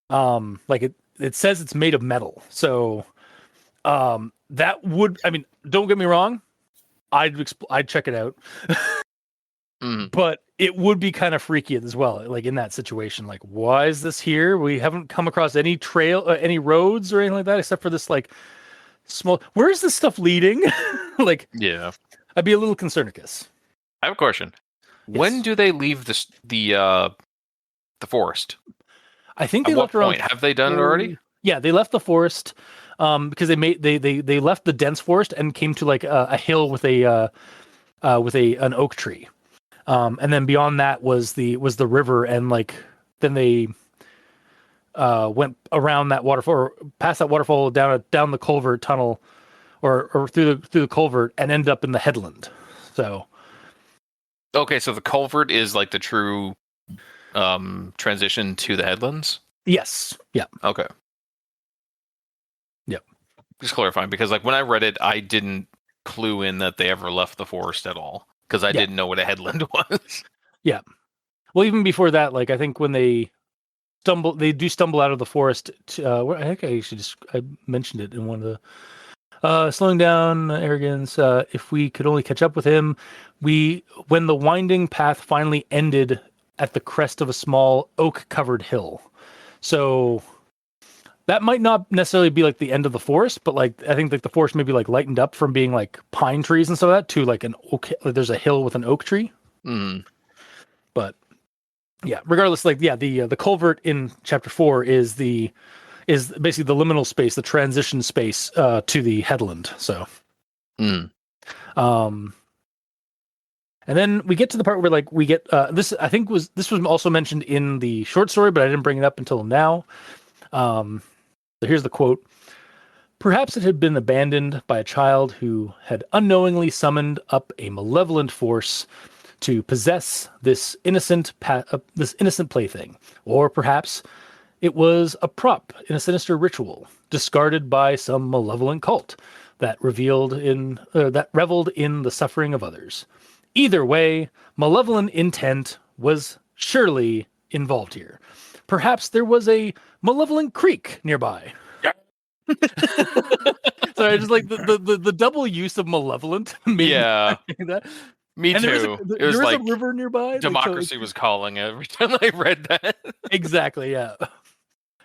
Like it says it's made of metal. So that would, I mean, don't get me wrong, I'd check it out. But it would be kind of freaky as well, like in that situation. Like, why is this here? We haven't come across any any roads or anything like that, except for this like small. Where is this stuff leading? Like, yeah, I'd be a little concernicus. I have a question. Yes. When do they leave the forest? I think At they what left around. point have they done it already? Yeah, they left the forest because they left the dense forest and came to like a hill with an oak tree. And then beyond that was the river, and like then they went around that waterfall, or past that waterfall, down the culvert tunnel, or through the culvert, and end up in the headland. So Okay, so the culvert is like the true transition to the headlands. yes, yeah, Okay. Yep. Just clarifying, because like when I read it, I didn't clue in that they ever left the forest at all, because I didn't know what a headland was. yeah. Well, even before that, like I think when they do stumble out of the forest. I think I mentioned it in one of the slowing down arrogance. If we could only catch up with him, when the winding path finally ended at the crest of a small oak-covered hill. So that might not necessarily be like the end of the forest, but like I think like the forest maybe like lightened up from being like pine trees and so that to like an oak. Like, there's a hill with an oak tree. But yeah, regardless, like yeah, the culvert in chapter 4 is basically the liminal space, the transition space to the headland. So, and then we get to the part where like we get this. I think this was also mentioned in the short story, but I didn't bring it up until now. So here's the quote. Perhaps it had been abandoned by a child who had unknowingly summoned up a malevolent force to possess this innocent plaything, or perhaps it was a prop in a sinister ritual discarded by some malevolent cult that reveled in the suffering of others. Either way, malevolent intent was surely involved here. Perhaps there was a malevolent creek nearby. So I just like the double use of malevolent. Yeah. That. Me And too. There It was is like a river nearby. democracy was calling every time I read that. Exactly. Yeah.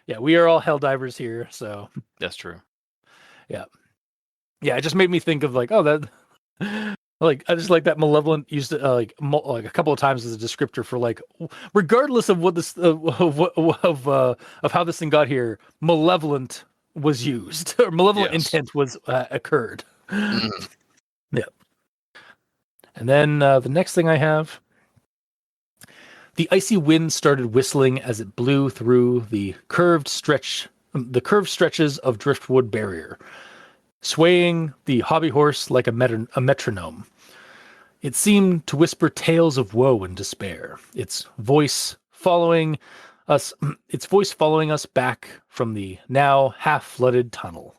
Yeah. We are all hell divers here. So That's true. yeah. It just made me think of like, oh, that like I just like that malevolent used like a couple of times as a descriptor for like, regardless of what this of how this thing got here, malevolent was used or malevolent intent was occurred. Yeah. And then the next thing I have, the icy wind started whistling as it blew through the curved stretches of driftwood barrier, swaying the hobby horse like a metronome. It seemed to whisper tales of woe and despair, its voice following us back from the now half-flooded tunnel.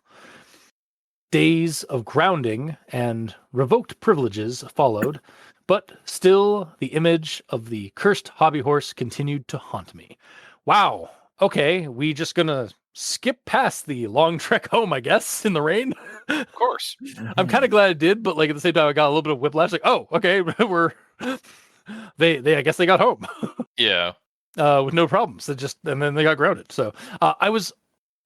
Days of grounding and revoked privileges followed, but still the image of the cursed hobby horse continued to haunt me. Wow. Okay, we just gonna skip past the long trek home, I guess, in the rain. Of course. I'm kind of glad it did, but like at the same time, I got a little bit of whiplash. Like, oh, okay, they I guess they got home Yeah. with no problems. And then they got grounded. So I was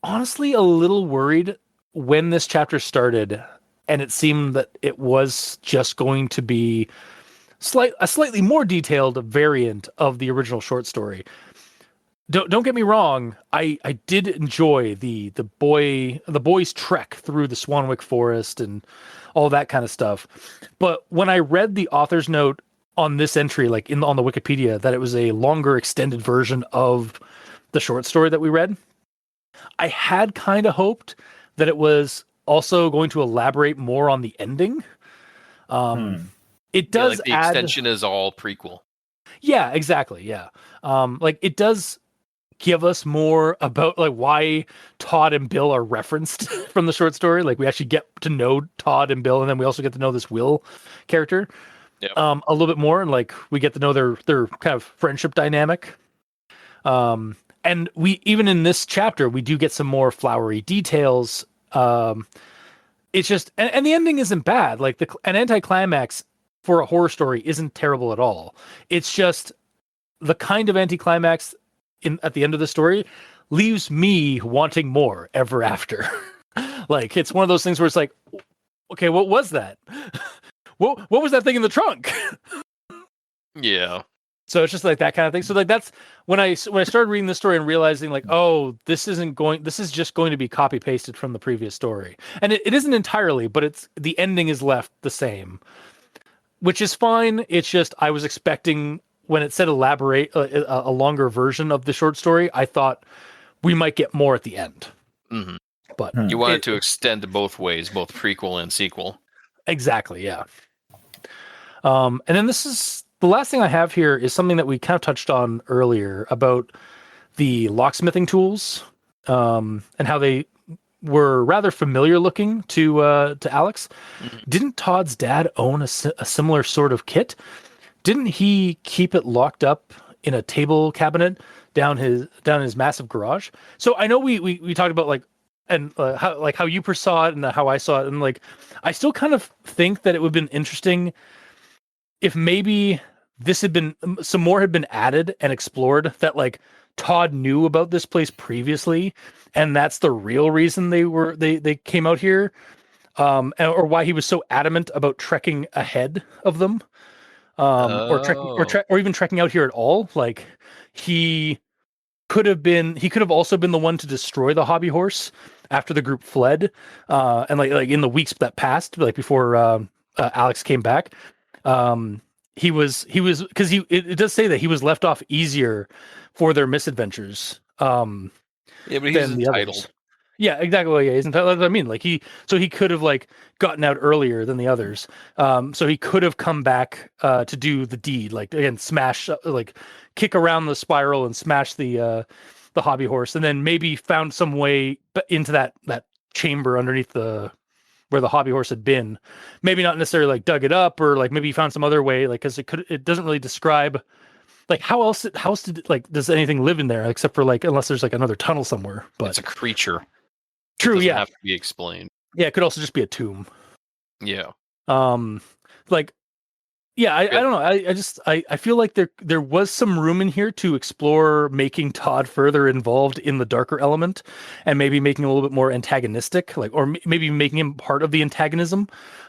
honestly a little worried when this chapter started, and it seemed that it was just going to be a slightly more detailed variant of the original short story. Don't get me wrong. I did enjoy the boys' trek through the Swanwick Forest and all that kind of stuff. But when I read the author's note on this entry, like on the Wikipedia, that it was a longer extended version of the short story that we read, I had kind of hoped that it was also going to elaborate more on the ending. It does the add... extension is all prequel. Yeah, exactly. Yeah. Like it does give us more about like why Todd and Bill are referenced from the short story. Like we actually get to know Todd and Bill, and then we also get to know this Will character a little bit more, and like we get to know their kind of friendship dynamic. And we even in this chapter we do get some more flowery details. It's just and the ending isn't bad. Like an anticlimax for a horror story isn't terrible at all. It's just the kind of anticlimax at the end of the story leaves me wanting more ever after. Like it's one of those things where it's like, okay, what was that? What was that thing in the trunk? Yeah. So it's just like that kind of thing. So like that's when I started reading this story and realizing like, oh, this is just going to be copy pasted from the previous story. And it isn't entirely, but the ending is left the same, which is fine. It's just, I was expecting when it said elaborate a longer version of the short story, I thought we might get more at the end. Mm-hmm. But you wanted to extend both ways, both prequel and sequel. Exactly. Yeah. And then the last thing I have here is something that we kind of touched on earlier about the locksmithing tools, and how they were rather familiar looking to Alex. Mm-hmm. Didn't Todd's dad own a similar sort of kit? Didn't he keep it locked up in a table cabinet down his massive garage? So I know we talked about like and how you saw it and how I saw it, and like I still kind of think that it would have been interesting if maybe some more had been added and explored, that like Todd knew about this place previously, and that's the real reason they came out here, or why he was so adamant about trekking ahead of them, or even trekking out here at all. Like he could have also been the one to destroy the hobby horse after the group fled, and like in the weeks that passed, like before Alex came back. He was because it does say that he was left off easier for their misadventures. Yeah, but he's entitled. Yeah, exactly. Yeah, he's entitled. That's what I mean. Like he could have like gotten out earlier than the others. So he could have come back to do the deed. Like again, smash, like kick around the spiral and smash the hobby horse, and then maybe found some way into that chamber underneath where the hobby horse had been. Maybe not necessarily like dug it up, or like maybe found some other way, like because it doesn't really describe like how else did like does anything live in there except for like unless there's like another tunnel somewhere. But it's a creature. True, yeah. Have to be explained. Yeah, it could also just be a tomb. Yeah. Like yeah, I don't know. I feel like there was some room in here to explore making Todd further involved in the darker element, and maybe making him a little bit more antagonistic, like, or maybe making him part of the antagonism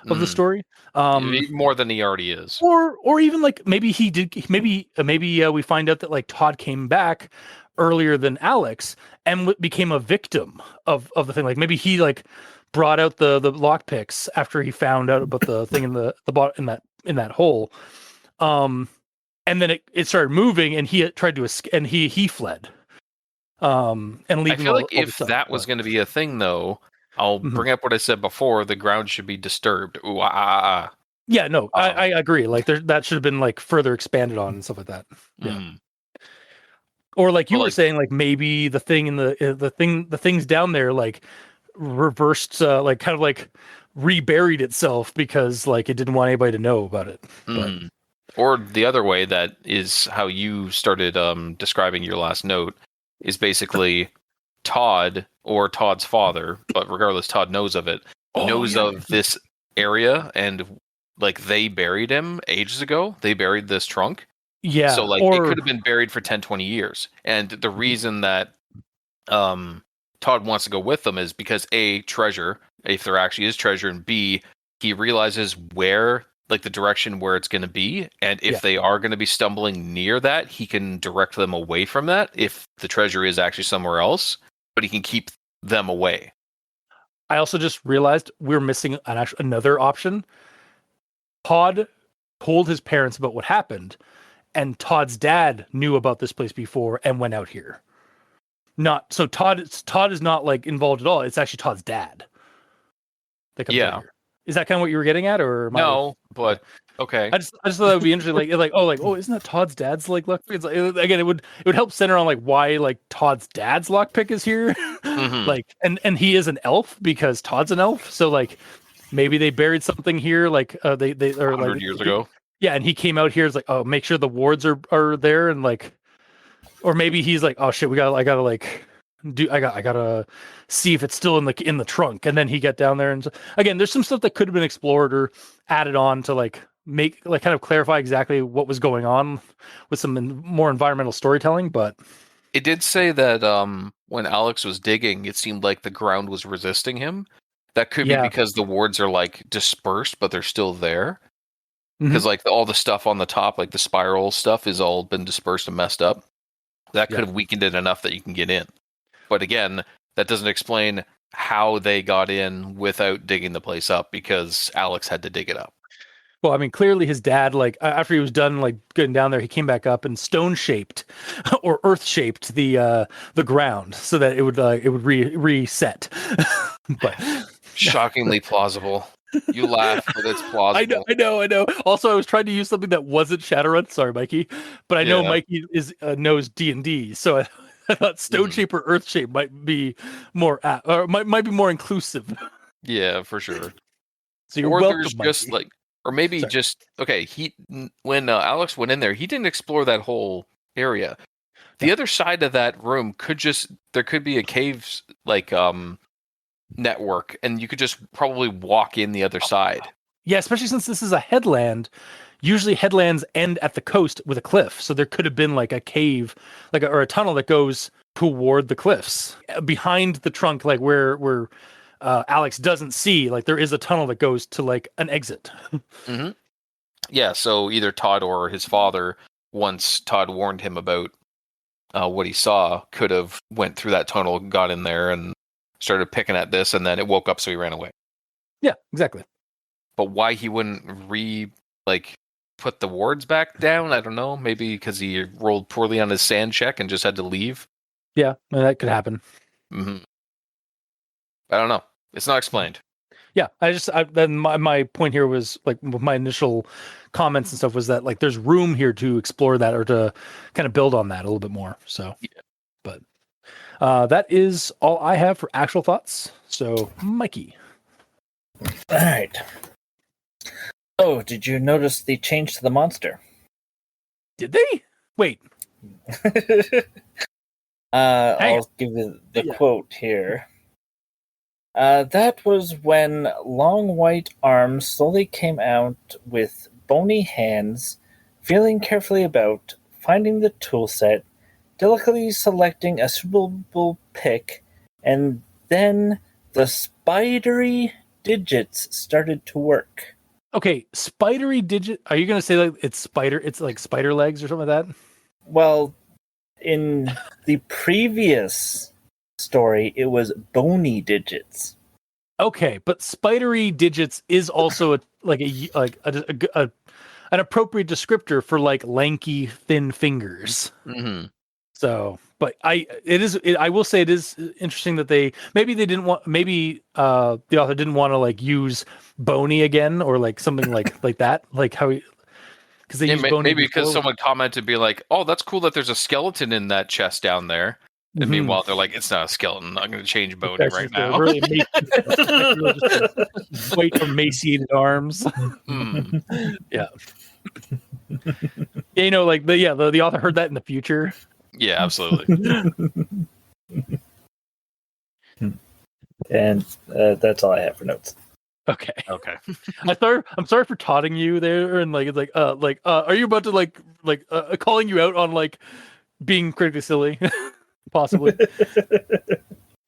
of the story. More than he already is. Or even like maybe he did. Maybe we find out that like Todd came back earlier than Alex and became a victim of the thing. Like maybe he like brought out the lockpicks after he found out about the thing in the in that hole, and then it started moving, and he tried to escape, and he fled, and leaving. I feel like if that was going to be a thing, though, I'll bring up what I said before: the ground should be disturbed. Ooh, Yeah, no, I agree. Like that should have been like further expanded on and stuff like that. Yeah. Mm. Or like you Well, were like- saying, like maybe the thing in the things down there like reversed, like kind of like reburied itself because like it didn't want anybody to know about it. But Mhm. Or the other way, that is how you started describing your last note, is basically Todd or Todd's father, but regardless, Todd knows of it, knows of this area, and like they buried him ages ago. They buried this trunk. yeah, So like it or could have been buried for 10, 20 years. And the reason that Todd wants to go with them is because A, treasure, if there actually is treasure, and B, he realizes where, like the direction where it's going to be, and if Yeah. they are going to be stumbling near that, he can direct them away from that if the treasure is actually somewhere else, but he can keep them away. I also just realized we're missing another option. Todd told his parents about what happened, and Todd's dad knew about this place before and went out here. Not so Todd is not like involved at all. It's actually Todd's dad that comes out Yeah. here. Is that kind of what you were getting at, or am No, but okay. I just thought it would be interesting, isn't that Todd's dad's like lockpick? It's like, again, it would help center on like why like Todd's dad's lockpick is here, Mhm. like and he is an elf because Todd's an elf, so like maybe they buried something here, like they or 100 like years ago. yeah, and he came out here, it's like, oh, make sure the wards are there, and like, or maybe he's like, oh shit, I gotta see if it's still in the trunk, and then he get down there, and so, again, there's some stuff that could have been explored or added on to like make like kind of clarify exactly what was going on with some more environmental storytelling, but It did say that when Alex was digging, it seemed like the ground was resisting him. That could be Yeah. because the wards are like dispersed, but they're still there. Mhm. Because like all the stuff on the top, like the spiral stuff, is all been dispersed and messed up. That could Yeah. have weakened it enough that you can get in. But again, that doesn't explain how they got in without digging the place up, because Alex had to dig it up. well, I mean, clearly his dad, like after he was done like getting down there, he came back up and stone shaped or earth shaped the ground so that it would reset. But Shockingly plausible. You laugh, but it's plausible. I know. Also, I was trying to use something that wasn't Shadowrun. Sorry, Mikey, but I know Yeah. Mikey knows D&D, so I thought stone shape or earth shape might be more or might be more inclusive. Yeah, for sure. So you're Or welcome, there's Mikey. just like, or maybe Sorry. just okay. When Alex went in there, he didn't explore that whole area. The other side of that room there could be a caves like network, and you could just probably walk in the other side. Yeah, especially since this is a headland. Usually headlands end at the coast with a cliff, so there could have been like a cave, or a tunnel that goes toward the cliffs behind the trunk, like where Alex doesn't see. Like there is a tunnel that goes to like an exit. Mm-hmm. Yeah, so either Todd or his father, once Todd warned him about what he saw, could have went through that tunnel, got in there, and started picking at this, and then it woke up, so he ran away. Yeah, exactly. But why he wouldn't put the wards back down, I don't know. Maybe because he rolled poorly on his sand check and just had to leave. Yeah, that could happen. Mm-hmm. I don't know. It's not explained. Yeah, then my point here was like with my initial comments and stuff was that like there's room here to explore that or to kind of build on that a little bit more. So, Yeah. But that is all I have for actual thoughts. So, Mikey. All right. Oh, did you notice the change to the monster? Did they? Wait. I'll give you the quote here. That was when long white arms slowly came out with bony hands, feeling carefully about, finding the tool set, delicately selecting a suitable pick, and then the spidery digits started to work. Okay, spidery digit. Are you going to say like it's like spider legs or something like that? Well, in the previous story, it was bony digits. Okay, but spidery digits is also an appropriate descriptor for like lanky, thin fingers. Mm-hmm. So, but I will say it is interesting that the author didn't want to like use Boney again or like something like that, like how he, because they used Boney maybe because before. someone commented, be like, "Oh, that's cool that there's a skeleton in that chest down there." And meanwhile, they're like, "It's not a skeleton. I'm going to change Boney right now." Really white, emaciated arms. Yeah. Yeah, you know, like the author heard that in the future. Yeah, absolutely. And that's all I have for notes. Okay. Okay. I'm sorry for taunting you there, and like it's like are you about to like calling you out on like being critically silly, possibly?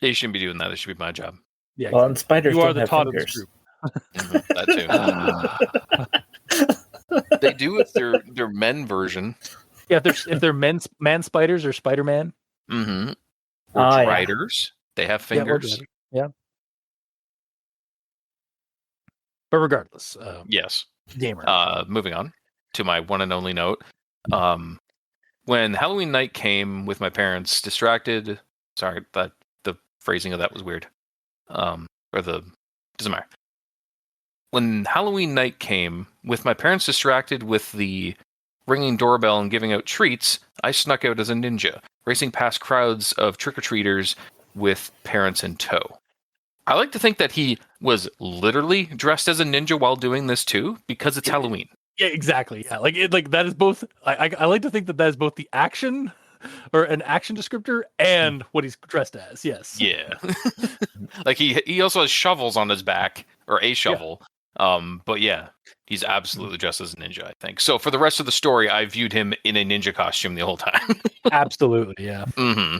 They shouldn't be doing that. It should be my job. Yeah, Well, and spiders you are don't the have taunt of fingers. this group. That too. They do it their men version. Yeah, if they're man spiders or Spider-Man. Mm-hmm. Oh, Or yeah. Driders. They have fingers. Yeah. But regardless, Yes. gamer. Moving on to my one and only note. When Halloween night came with my parents, distracted. Sorry, the phrasing of that was weird. Doesn't matter. When Halloween night came, with my parents distracted with the ringing doorbell and giving out treats, I snuck out as a ninja, racing past crowds of trick-or-treaters with parents in tow. I like to think that he was literally dressed as a ninja while doing this too, because it's Halloween. Yeah, exactly. Yeah, like that is both. I like to think that is both the action or an action descriptor and what he's dressed as. Yes. Yeah. Like he also has shovels on his back, or a shovel. But yeah, he's absolutely dressed as a ninja, I think. So for the rest of the story, I viewed him in a ninja costume the whole time. Absolutely, yeah. Mm-hmm.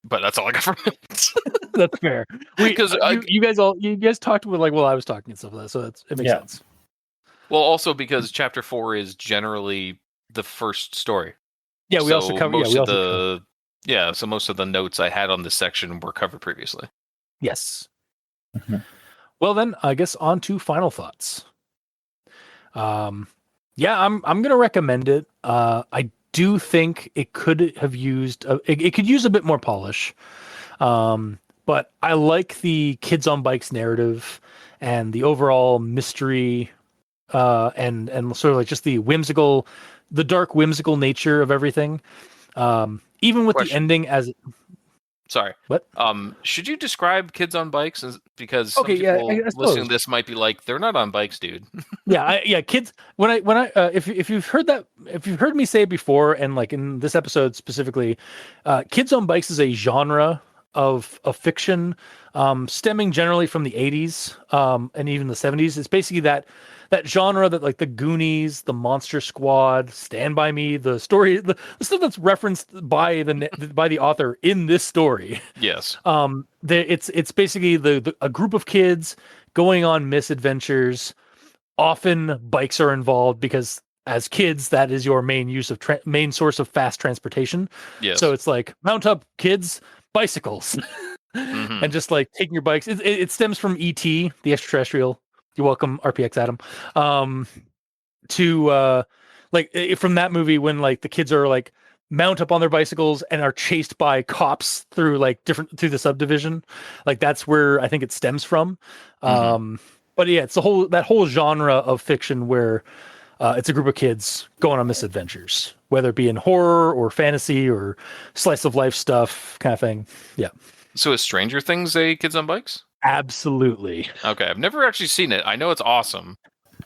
But that's all I got from it. That's fair. Because you guys talked with like, well, I was talking and stuff like that, so it makes sense. Well, also because chapter 4 is generally the first story. Yeah, we also covered so most of the notes I had on this section were covered previously. Yes. Mm-hmm. Well, then I guess on to final thoughts. I'm gonna recommend it. I do think it could have used it could use a bit more polish. But I like the kids on bikes narrative and the overall mystery, and sort of like just the dark whimsical nature of everything. Even with the ending as. Sorry. What? Should you describe kids on bikes? Because some people listening to this might be like, they're not on bikes, dude. Kids. When I if you've heard me say it before, and like in this episode specifically, kids on bikes is a genre of fiction, stemming generally from the 80s, and even the 70s. It's basically that genre that like the Goonies, the Monster Squad, Stand By Me, the story, the stuff that's referenced by the author in this story. Yes. It's basically a group of kids going on misadventures. Often bikes are involved because as kids, that is your main source of fast transportation. Yes. So it's like, mount up, kids, bicycles. And just like taking your bikes. It stems from E.T., the extraterrestrial. You're welcome, RPX Adam. From that movie when like the kids are like mount up on their bicycles and are chased by cops through the subdivision. Like that's where I think it stems from. But yeah, it's that whole genre of fiction where it's a group of kids going on misadventures, whether it be in horror or fantasy or slice of life stuff kind of thing. Yeah. So is Stranger Things a kids on bikes? Absolutely. Okay, I've never actually seen it. I know it's awesome.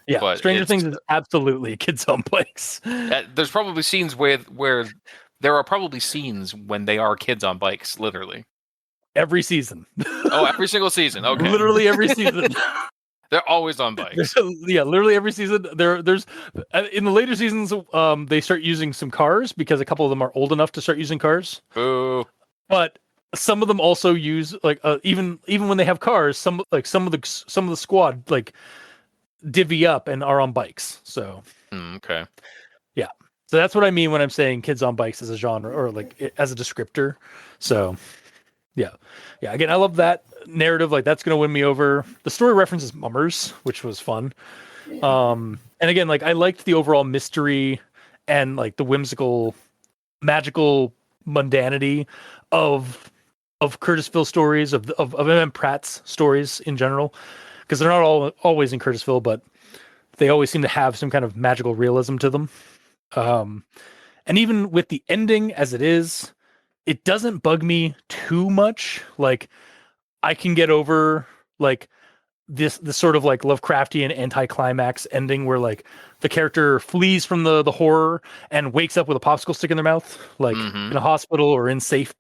Yeah, but Stranger Things is absolutely kids on bikes. There's probably scenes where there are probably scenes when they are kids on bikes, literally. Every season. Oh, every single season. Okay. Literally every season. They're always on bikes. Yeah, literally every season. There's in the later seasons, they start using some cars because a couple of them are old enough to start using cars. Boo. But some of them also use like even when they have cars, some of the squad like divvy up and are on bikes. So okay. Yeah. So that's what I mean when I'm saying kids on bikes as a genre or like as a descriptor. So yeah. Again, I love that narrative. Like that's going to win me over. The story references mummers, which was fun. And again, like I liked the overall mystery and like the whimsical magical mundanity of Curtisville stories, of M.M. Pratt's stories in general, because they're not always in Curtisville, but they always seem to have some kind of magical realism to them. And even with the ending as it is, it doesn't bug me too much. Like, I can get over like this sort of like Lovecraftian anticlimax ending where like the character flees from the horror and wakes up with a popsicle stick in their mouth, like in a hospital or in safe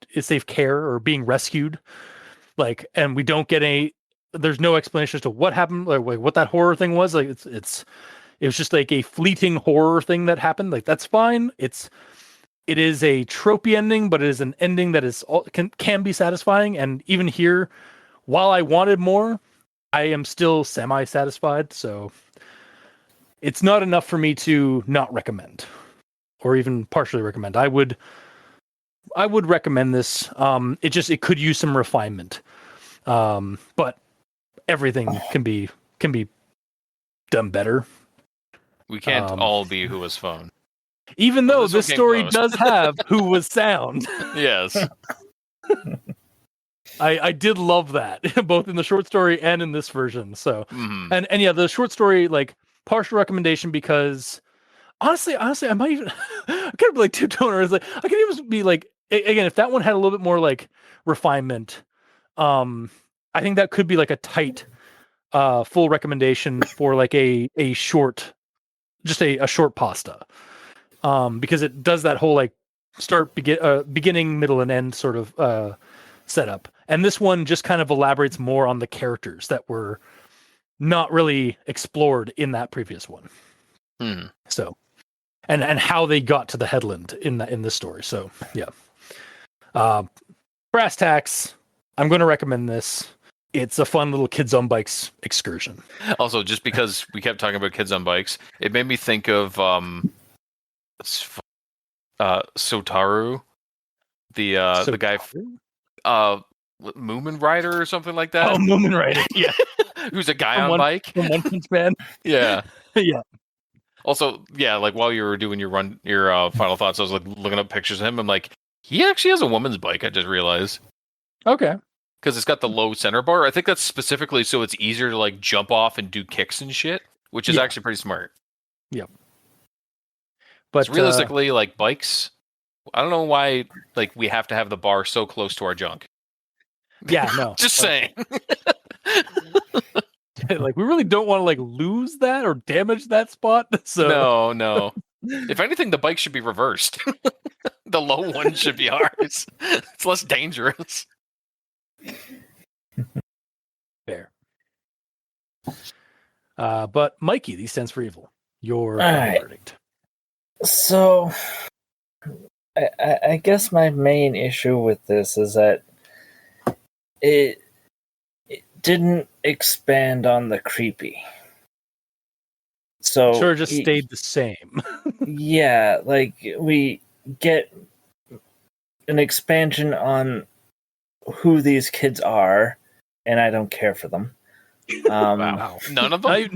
care or being rescued. Like, and we don't get there's no explanation as to what happened, like what that horror thing was. Like it was just like a fleeting horror thing that happened. Like, that's fine. It is a tropey ending, but it is an ending that is can be satisfying. And even here, while I wanted more, I am still semi-satisfied. So it's not enough for me to not recommend, or even partially recommend. I would recommend this. It could use some refinement. But everything can be done better. We can't all be Who Was Phone. Even though this story does have Who Was Sound. Yes. I did love that, both in the short story and in this version. So, and yeah, the short story, like, partial recommendation, because honestly, I might even, I could be like two-toner. Like, I could even be like, again, if that one had a little bit more like refinement, I think that could be like a tight, full recommendation for like a short, just a short pasta, because it does that whole like beginning, middle, and end sort of setup. And this one just kind of elaborates more on the characters that were not really explored in that previous one. So, and how they got to the Headland in this story. So yeah, brass tacks. I'm going to recommend this. It's a fun little kids on bikes excursion. Also, just because we kept talking about kids on bikes, it made me think of Sotaru, the guy, Moomin Rider or something like that. Oh, Moomin Rider, yeah. Who's a guy on bike. From One Punch Man. Yeah. Yeah. Also, yeah, like while you were doing your final thoughts, I was like looking up pictures of him. I'm like, he actually has a woman's bike. I just realized. Okay. Because it's got the low center bar. I think that's specifically so it's easier to like jump off and do kicks and shit, which is actually pretty smart. Yep. But realistically, like bikes, I don't know why like we have to have the bar so close to our junk. Yeah, no. Just saying. Like, we really don't want to like lose that or damage that spot. So no. If anything, the bike should be reversed. The low one should be ours. It's less dangerous. Fair. But Mikey, these stands for evil. Your verdict. So, I guess my main issue with this is that it didn't expand on the creepy. So sure, just stayed the same. Yeah, like we get an expansion on who these kids are, and I don't care for them. Wow. None of them? I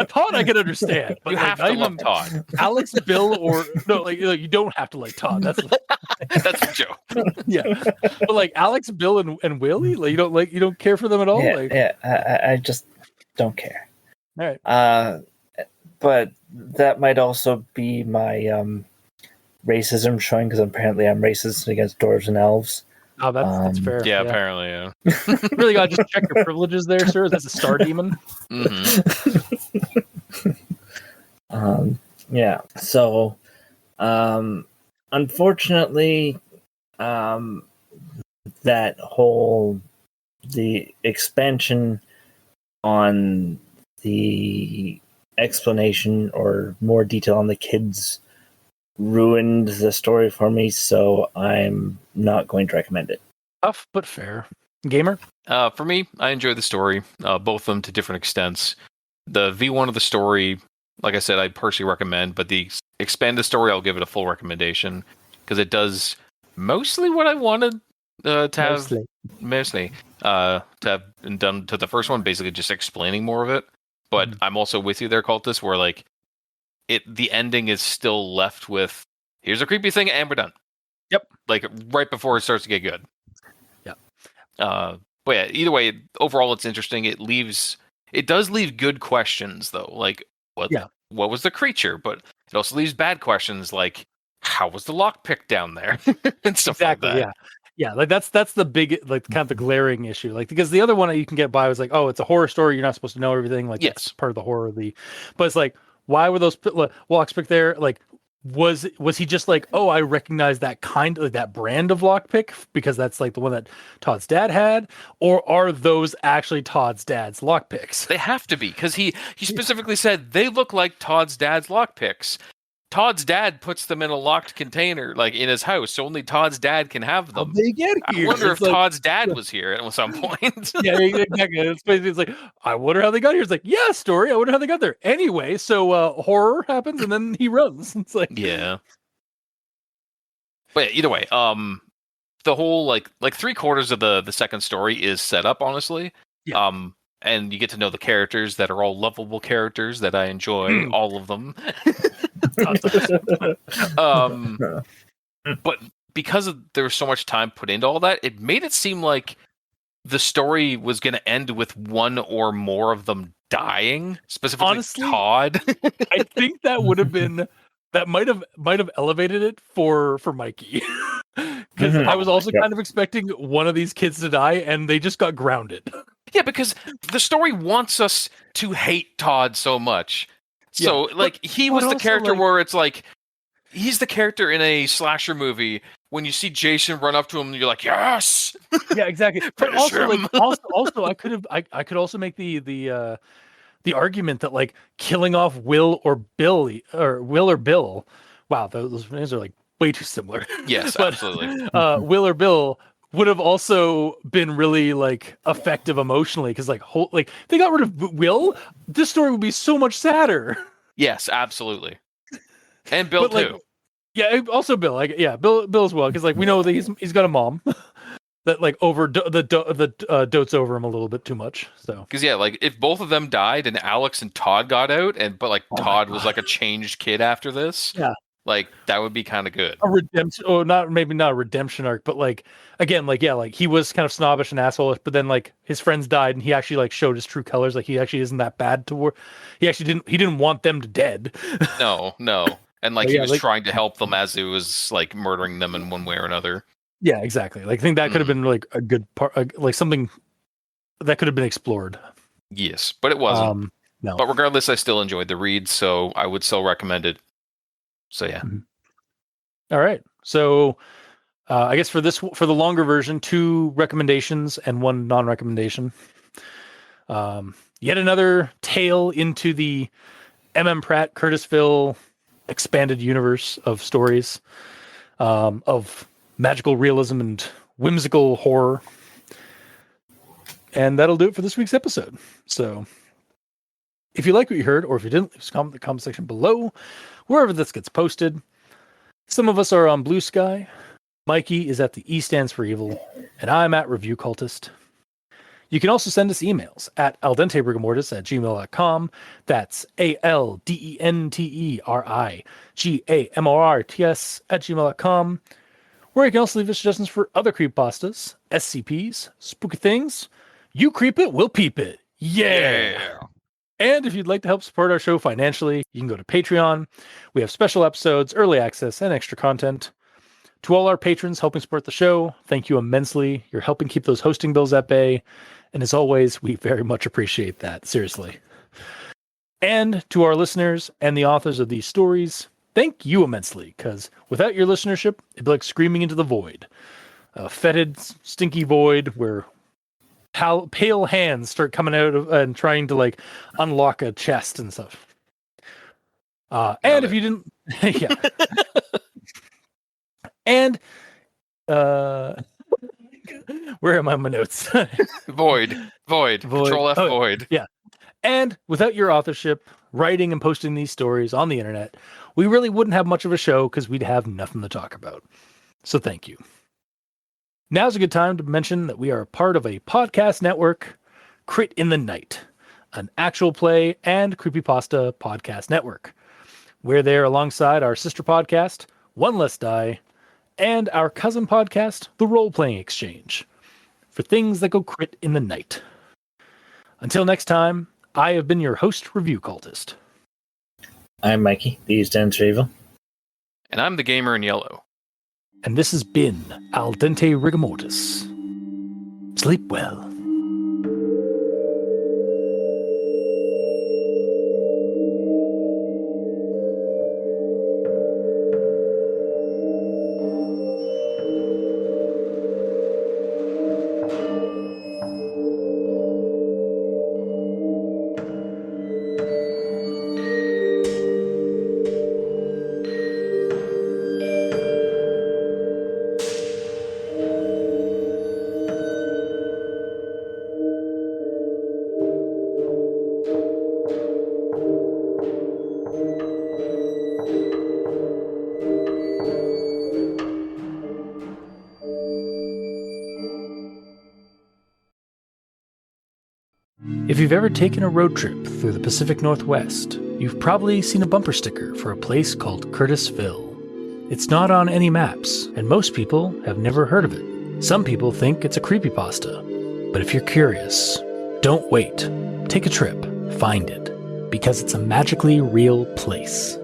thought I could understand. But you have to love Todd. Alex, Bill, or no, like you don't have to like Todd. That's a joke. Yeah, but like Alex, Bill, and Willie, like you don't care for them at all. I just don't care. All right. But that might also be my racism showing, because apparently I'm racist against dwarves and elves. Oh, that's fair. Yeah, apparently, yeah. Really gotta just check your privileges there, sir. That's a star demon. Yeah. So, unfortunately, that whole the expansion on the explanation or more detail on the kids ruined the story for me, so I'm not going to recommend it. Tough but fair. Gamer? For me, I enjoy the story, both of them to different extents. The V1 of the story, like I said, I personally recommend, but the expanded story, I'll give it a full recommendation, because it does mostly what I wanted to have. Mostly. To have done to the first one, basically just explaining more of it. But I'm also with you there, Cultist, where like the ending is still left with here's a creepy thing, and we're done. Yep. Like right before it starts to get good. Yeah. But yeah, either way, overall it's interesting. It does leave good questions though. Like what was the creature? But it also leaves bad questions like how was the lockpick down there? And stuff like that. Yeah. Yeah, like that's the big, like, kind of the glaring issue. Like, because the other one that you can get by was like, oh, it's a horror story, you're not supposed to know everything. Like, that's part of the horror of the. But it's like, why were those lockpick there? Like, was he just like, oh, I recognize that kind of like, that brand of lockpick because that's like the one that Todd's dad had, or are those actually Todd's dad's lockpicks? They have to be, because he specifically said they look like Todd's dad's lockpicks. Todd's dad puts them in a locked container, like in his house, so only Todd's dad can have them. They get here. I wonder if Todd's dad was here at some point. Yeah, exactly. It's like, I wonder how they got here. It's like, yeah, story. I wonder how they got there. Anyway, so horror happens, and then he runs. It's like, yeah. But yeah, either way, the whole like 3/4 of the second story is set up, honestly. Yeah. And you get to know the characters that are all lovable characters that I enjoy, all of them. But because there was so much time put into all that, it made it seem like the story was going to end with one or more of them dying, specifically honestly, Todd. I think that would have been that might have elevated it for Mikey. Because I was also kind of expecting one of these kids to die, and they just got grounded. Yeah, because the story wants us to hate Todd so much. So, like, he was the character where it's like, he's the character in a slasher movie. When you see Jason run up to him, you're like, yes! Yeah, exactly. But also, like, also, I could also make the argument that, like, killing off Will or Bill. Wow, those names are like way too similar. Yes, but, absolutely. Will or Bill would have also been really like effective emotionally because like they got rid of Will, this story would be so much sadder. Yes, absolutely. And Bill too. Like, yeah, also Bill. Like, yeah, Bill as well because like we know that he's got a mom that like dotes over him a little bit too much. So because like if both of them died and Alex and Todd got out, but like Todd was like a changed kid after this. Yeah. Like that would be kind of good. A redemption, maybe not a redemption arc, but like again, like like he was kind of snobbish and asshole, but then like his friends died and he actually like showed his true colors. Like he actually isn't that bad he actually didn't want them to dead. No, and like he was trying to help them as he was like murdering them in one way or another. Yeah, exactly. Like I think that could have been like a good part, like something that could have been explored. Yes, but it wasn't. No. But regardless, I still enjoyed the read, so I would still recommend it. So yeah. Mm-hmm. All right. So I guess for the longer version, 2 recommendations and 1 non-recommendation. Yet another tale into the M.M. Pratt, Curtisville expanded universe of stories of magical realism and whimsical horror. And that'll do it for this week's episode. So if you like what you heard, or if you didn't, leave a comment in the comment section below, wherever this gets posted. Some of us are on Blue Sky. Mikey is at the E stands for evil, and I'm at Review Cultist. You can also send us emails at aldentebrigamortis@gmail.com. That's ALDENTERIGAMORTS@gmail.com. Where you can also leave us suggestions for other creepypastas, SCPs, spooky things. You creep it, we'll peep it. Yeah. And if you'd like to help support our show financially, you can go to Patreon. We have special episodes, early access, and extra content. To all our patrons helping support the show, thank you immensely. You're helping keep those hosting bills at bay. And as always, we very much appreciate that. Seriously. And to our listeners and the authors of these stories, thank you immensely, because without your listenership, it'd be like screaming into the void. A fetid, stinky void where pale hands start coming out of and trying to like unlock a chest and stuff. And if you didn't, yeah. And where am I on my notes? Void. Control F void. Yeah. And without your authorship, writing and posting these stories on the internet, we really wouldn't have much of a show because we'd have nothing to talk about. So thank you. Now's a good time to mention that we are a part of a podcast network, Crit in the Night, an actual play and creepypasta podcast network. We're there alongside our sister podcast, One Less Die, and our cousin podcast, The Role Playing Exchange, for things that go crit in the night. Until next time, I have been your host, Review Cultist. I'm Mikey, the E stands for evil. And I'm the gamer in yellow. And this has been Al Dente Rigamortis. Sleep well. If you've ever taken a road trip through the Pacific Northwest, you've probably seen a bumper sticker for a place called Curtisville. It's not on any maps, and most people have never heard of it. Some people think it's a creepypasta. But if you're curious, don't wait. Take a trip, find it, because it's a magically real place.